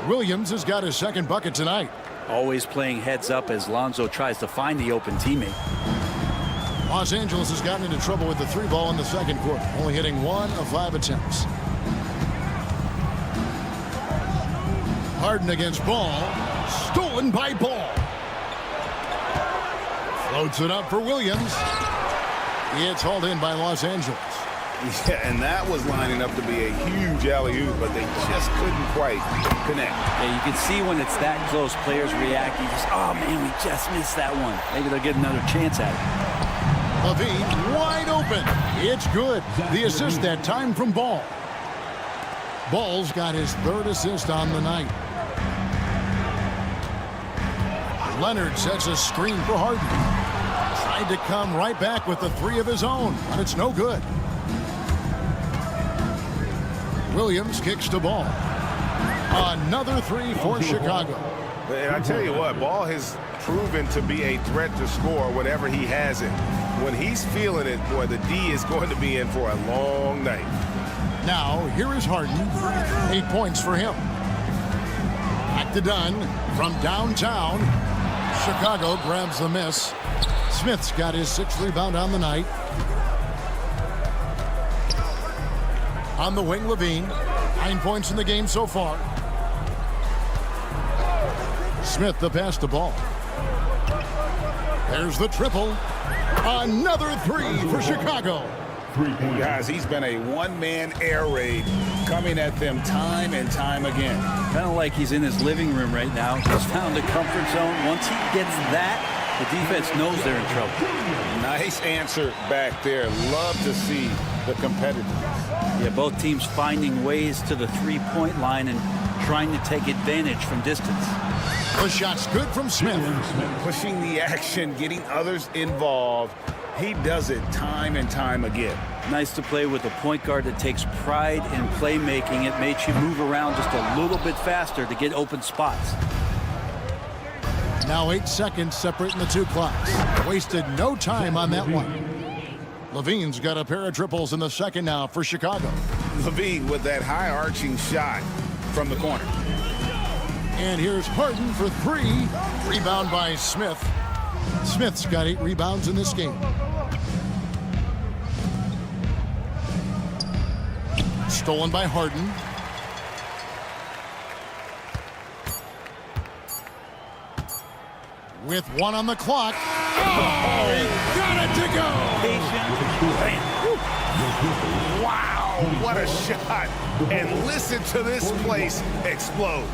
Williams has got his second bucket tonight. Always playing heads up as Lonzo tries to find the open teammate. Los Angeles has gotten into trouble with the 3 ball in the second quarter, only hitting 1 of 5 attempts. Harden against Ball. Stolen by Ball. Floats it up for Williams. It's hauled in by Los Angeles. Yeah, and that was lining up to be a huge alley-oop, but they just couldn't quite connect. Yeah, you can see when it's that close, players react. You just, oh man, we just missed that one. Maybe they'll get another chance at it. Levine wide open. It's good. The assist that time from Ball. Ball's got his 3rd assist on the night. Leonard sets a screen for Harden. Tried to come right back with the 3 of his own, but it's no good. Williams kicks to Ball. Another 3 for Chicago. And I tell you what, Ball has proven to be a threat to score whenever he has it. When he's feeling it, boy, the D is going to be in for a long night. Now, here is Harden. 8 points for him. Back to Dunn from downtown. Chicago grabs the miss. Smith's got his 6th rebound on the night. On the wing, Levine. 9 points in the game so far. Smith the pass to Ball. There's the triple. Another 3 for Chicago. Guys, he's been a one-man air raid coming at them time and time again. Kind of like he's in his living room right now. He's found the comfort zone. Once he gets that, the defense knows they're in trouble. Nice answer back there. Love to see the competitiveness. Yeah, both teams finding ways to the 3-point line and trying to take advantage from distance. The shot's good from Smith. Pushing the action, getting others involved. He does it time and time again. Nice to play with a point guard that takes pride in playmaking. It makes you move around just a little bit faster to get open spots. Now 8 seconds separating the 2 clocks. Wasted no time on that one. Levine's got a pair of triples in the second now for Chicago. Levine with that high arching shot from the corner. And here's Harden for 3. Rebound by Smith. Smith's got 8 rebounds in this game. Stolen by Harden. With 1 on the clock. Oh, he got it to go. Wow, what a shot. And listen to this place explode.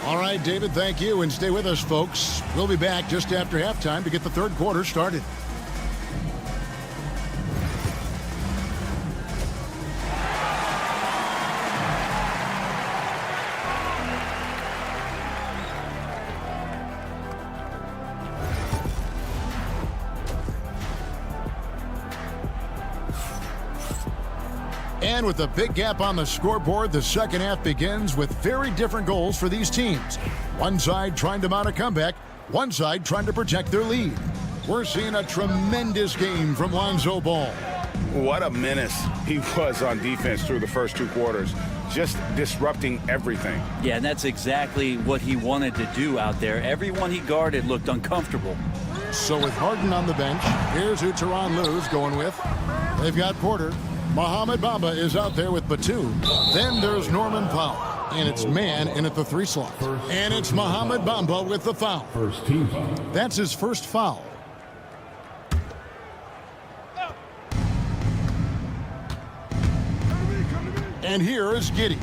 All right, David, thank you. And stay with us, folks. We'll be back just after halftime to get the 3rd quarter started. And with a big gap on the scoreboard, the second half begins with very different goals for these teams. One side trying to mount a comeback, one side trying to protect their lead. We're seeing a tremendous game from Lonzo Ball. What a menace he was on defense through the first 2 quarters, just disrupting everything. Yeah, and that's exactly what he wanted to do out there. Everyone he guarded looked uncomfortable. So with Harden on the bench, here's who Tyronn Lue's going with. They've got Porter. Mohamed Bamba is out there with Batum. Then there's Norman Powell. And it's man in at the 3 slot. And it's Mohamed Bamba with the foul. First team foul. That's his first foul. And here is Giddey.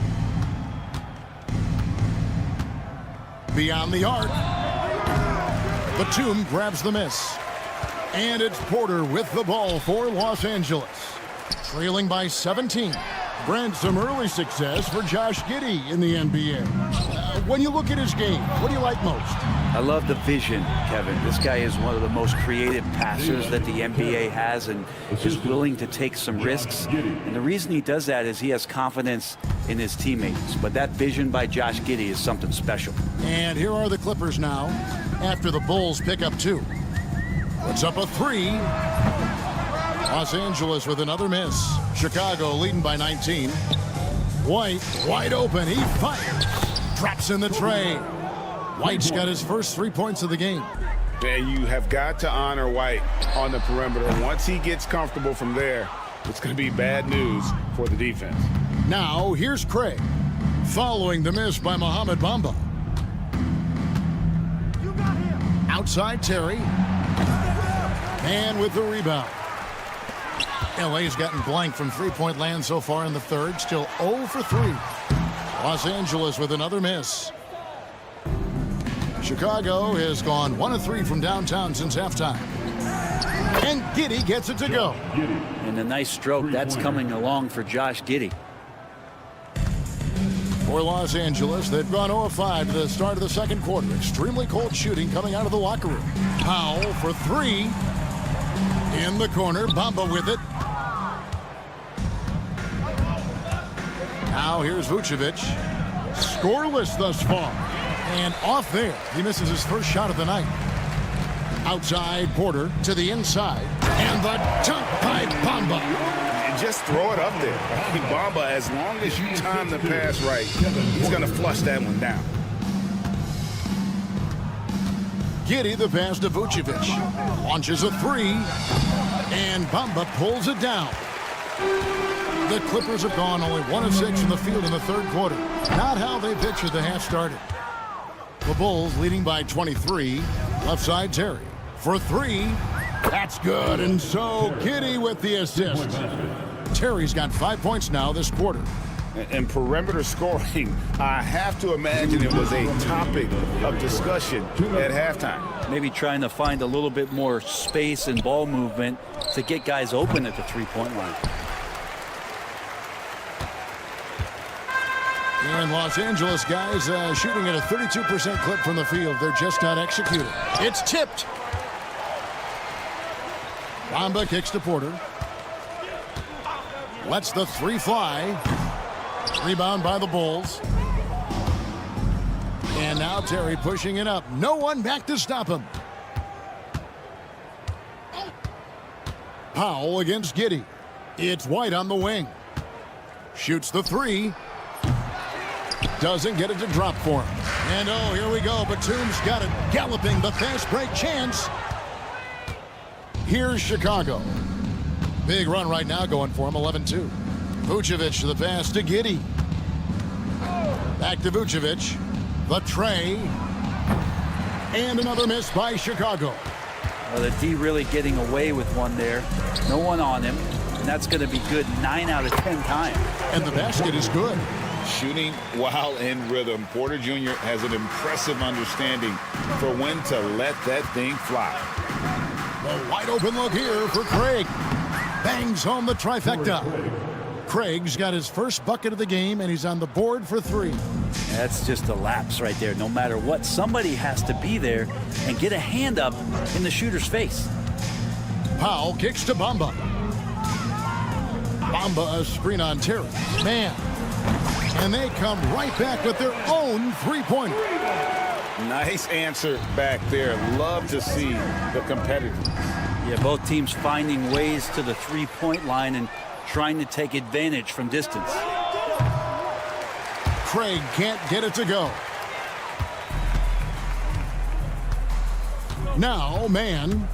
Beyond the arc. Batum grabs the miss. And it's Porter with the ball for Los Angeles. Trailing by 17. Brand some early success for Josh Giddey in the NBA. When you look at his game, what do you like most? I love the vision, Kevin. This guy is one of the most creative passers that the NBA has and is willing to take some risks. And the reason he does that is he has confidence in his teammates. But that vision by Josh Giddey is something special. And here are the Clippers now after the Bulls pick up 2. Puts up a 3. Los Angeles with another miss. Chicago leading by 19. White wide open. He fires. Drops in the tray. White's got his first 3 points of the game. And you have got to honor White on the perimeter. Once he gets comfortable from there, it's going to be bad news for the defense. Now, here's Craig, following the miss by Mohamed Bamba. Outside Terry. And with the rebound. LA's gotten blank from three-point land so far in the third. Still 0 for 3. Los Angeles with another miss. Chicago has gone 1 of 3 from downtown since halftime. And Giddey gets it to go. And a nice stroke that's coming along for Josh Giddey. For Los Angeles, they've gone 0 of 5 to the start of the second quarter. Extremely cold shooting coming out of the locker room. Powell for 3. In the corner, Bamba with it. Now here's Vucevic. Scoreless thus far. And off there, he misses his first shot of the night. Outside Porter to the inside. And the dunk by Bamba. And just throw it up there. Bamba, as long as you time the pass right, he's going to flush that one down. Giddey the pass to Vucevic. Launches a 3. And Bamba pulls it down. The Clippers have gone only 1 of 6 from the field in the third quarter. Not how they pictured the half started. The Bulls leading by 23. Left side Terry for 3. That's good. And so Giddey with the assist. Terry's got 5 points now this quarter. And perimeter scoring, I have to imagine it was a topic of discussion at halftime. Maybe trying to find a little bit more space and ball movement to get guys open at the three-point line. And Los Angeles guys shooting at a 32% clip from the field. They're just not executing. It's tipped. Bamba kicks to Porter. Lets the 3 fly. Rebound by the Bulls. And now Terry pushing it up. No one back to stop him. Powell against Giddey. It's White on the wing. Shoots the 3. Doesn't get it to drop for him. And oh, here we go. Batum's got it galloping. The fast break chance. Here's Chicago. Big run right now going for him, 11-2. Vucevic to the pass to Giddey. Back to Vucevic. The tray. And another miss by Chicago. Well, the D really getting away with one there. No one on him. And that's going to be good 9 out of 10 times. And the basket is good. Shooting while in rhythm. Porter Jr. has an impressive understanding for when to let that thing fly. The wide open look here for Craig. Bangs home the trifecta. Craig's got his first bucket of the game, and he's on the board for 3. That's just a lapse right there. No matter what, somebody has to be there and get a hand up in the shooter's face. Powell kicks to Bamba. Bamba a screen on Terry. Man. And they come right back with their own three-pointer. Nice answer back there. Love to see the competitors. Yeah, both teams finding ways to the three-point line and trying to take advantage from distance. Craig can't get it to go. Now, man.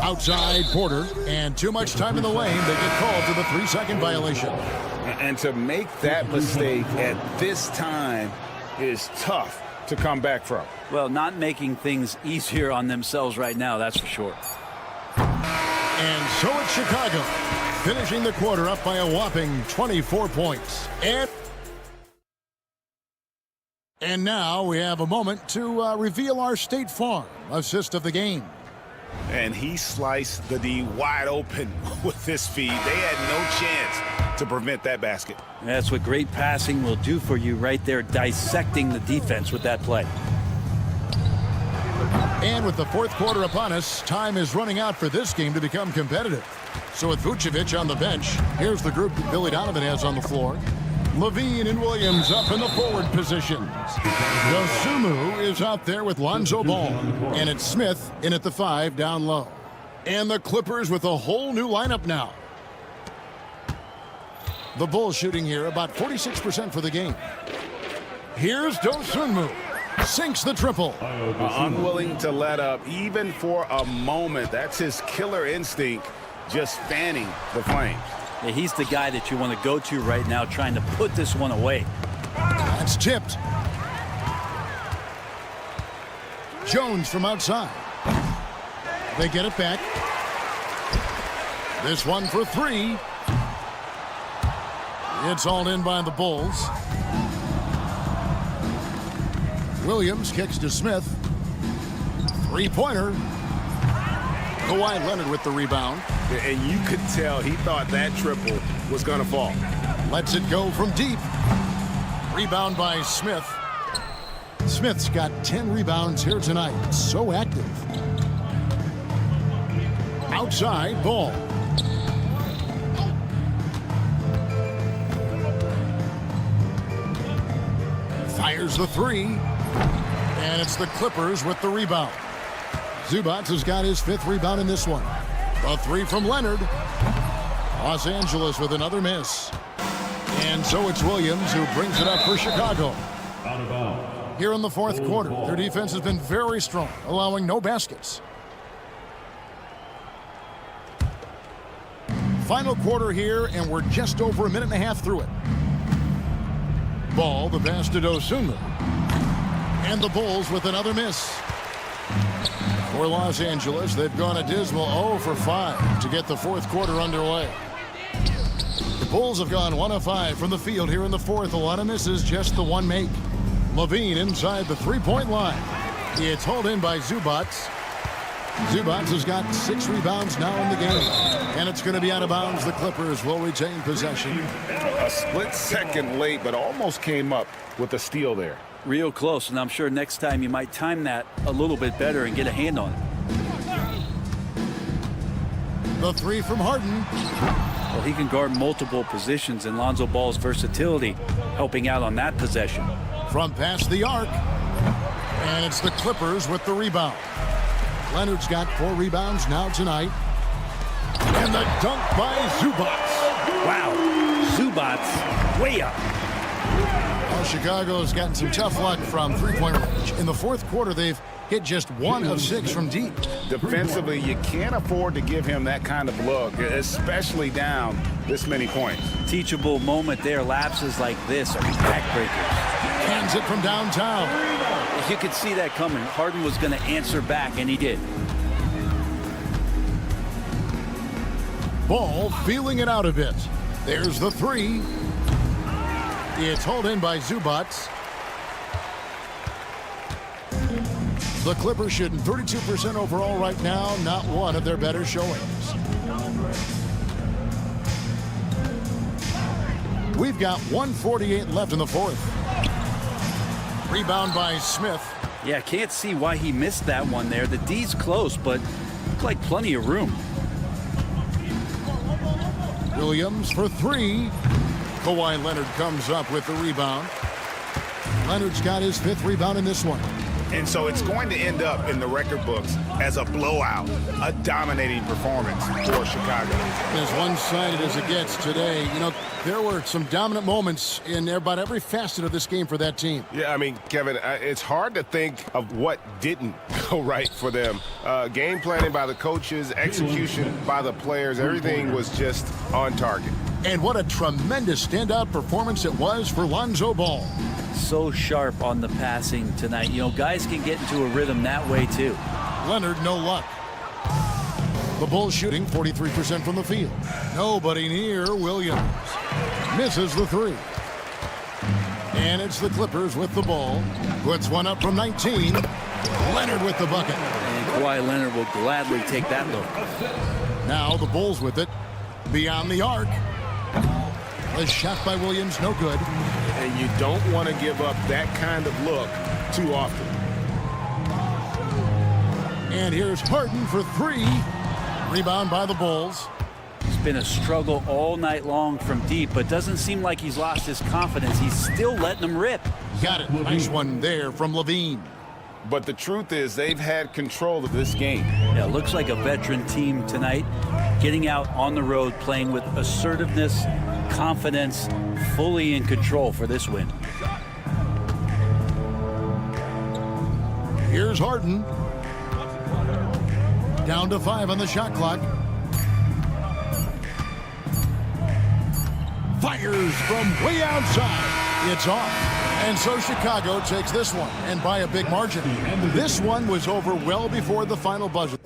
Outside Porter, and too much time in the lane. They get called for the 3-second violation. And to make that mistake at this time is tough to come back from. Well, not making things easier on themselves right now, that's for sure. And so it's Chicago, finishing the quarter up by a whopping 24 points. And now we have a moment to reveal our State Farm assist of the game. And he sliced the D wide open with this feed. They had no chance to prevent that basket. That's what great passing will do for you right there, dissecting the defense with that play. And with the fourth quarter upon us, time is running out for this game to become competitive. So with Vucevic on the bench, here's the group that Billy Donovan has on the floor. Levine and Williams up in the forward positions. Dosunmu is out there with Lonzo Ball. And it's Smith in at the 5 down low. And the Clippers with a whole new lineup now. The Bulls shooting here about 46% for the game. Here's Dosunmu. Sinks the triple. Unwilling to let up even for a moment. That's his killer instinct, just fanning the flames. Yeah, he's the guy that you want to go to right now, trying to put this one away. That's tipped. Jones from outside. They get it back. This one for 3. It's all in by the Bulls. Williams kicks to Smith. 3-pointer. Kawhi Leonard with the rebound. And you could tell he thought that triple was going to fall. Lets it go from deep. Rebound by Smith. Smith's got 10 rebounds here tonight. So active. Outside, Ball. Fires the 3. And it's the Clippers with the rebound. Zubac has got his 5th rebound in this one. A 3 from Leonard. Los Angeles with another miss. And so it's Williams who brings it up for Chicago. Here in the fourth quarter, their defense has been very strong, allowing no baskets. Final quarter here, and we're just over a minute and a half through it. Ball, the pass to Dosunmu. And the Bulls with another miss. For Los Angeles, they've gone a dismal 0 for 5 to get the fourth quarter underway. The Bulls have gone 1 of 5 from the field here in the fourth. A lot of misses, just the one make. Levine inside the 3-point line. It's hauled in by Zubac. Zubac has got 6 rebounds now in the game. And it's going to be out of bounds. The Clippers will retain possession. A split second late, but almost came up with a steal there. Real close, and I'm sure next time you might time that a little bit better and get a hand on it. The 3 from Harden. Well, he can guard multiple positions, and Lonzo Ball's versatility helping out on that possession. From past the arc. And it's the Clippers with the rebound. Leonard's got 4 rebounds now tonight. And the dunk by Zubac. Wow, Zubac way up. Well, Chicago's gotten some tough luck from three-point range. In the fourth quarter, they've hit just 1 of 6 from deep. Defensively, you can't afford to give him that kind of look, especially down this many points. Teachable moment there. Lapses like this are backbreakers. Hands it from downtown. You could see that coming. Harden was going to answer back, and he did. Ball feeling it out a bit. There's the 3. It's hauled in by Zubac. The Clippers shooting 32% overall right now. Not one of their better showings. We've got 1:48 left in the fourth. Rebound by Smith. Yeah, can't see why he missed that one there. The D's close, but looked like plenty of room. Williams for 3. Kawhi Leonard comes up with the rebound. Leonard's got his 5th rebound in this one. And so it's going to end up in the record books as a blowout, a dominating performance for Chicago. As one-sided as it gets today, you know, there were some dominant moments in about every facet of this game for that team. Yeah, I mean, Kevin, it's hard to think of what didn't go right for them. Game planning by the coaches, execution by the players, everything was just on target. And what a tremendous standout performance it was for Lonzo Ball. So sharp on the passing tonight. You know, guys can get into a rhythm that way too. Leonard, no luck. The Bulls shooting 43% from the field. Nobody near Williams. Misses the 3. And it's the Clippers with the ball. Puts one up from 19. Leonard with the bucket. And Kawhi Leonard will gladly take that look. Now the Bulls with it. Beyond the arc. The shot by Williams, no good. And you don't want to give up that kind of look too often. And here's Harden for three. Rebound by the Bulls. It's been a struggle all night long from deep, but doesn't seem like he's lost his confidence. He's still letting them rip. Got it. Nice one there from Levine. But the truth is they've had control of this game. Yeah, looks like a veteran team tonight, getting out on the road, playing with assertiveness, confidence, fully in control for this win. Here's Harden. Down to 5 on the shot clock. Fires from way outside. It's off. And so Chicago takes this one, and by a big margin. This one was over well before the final buzzer.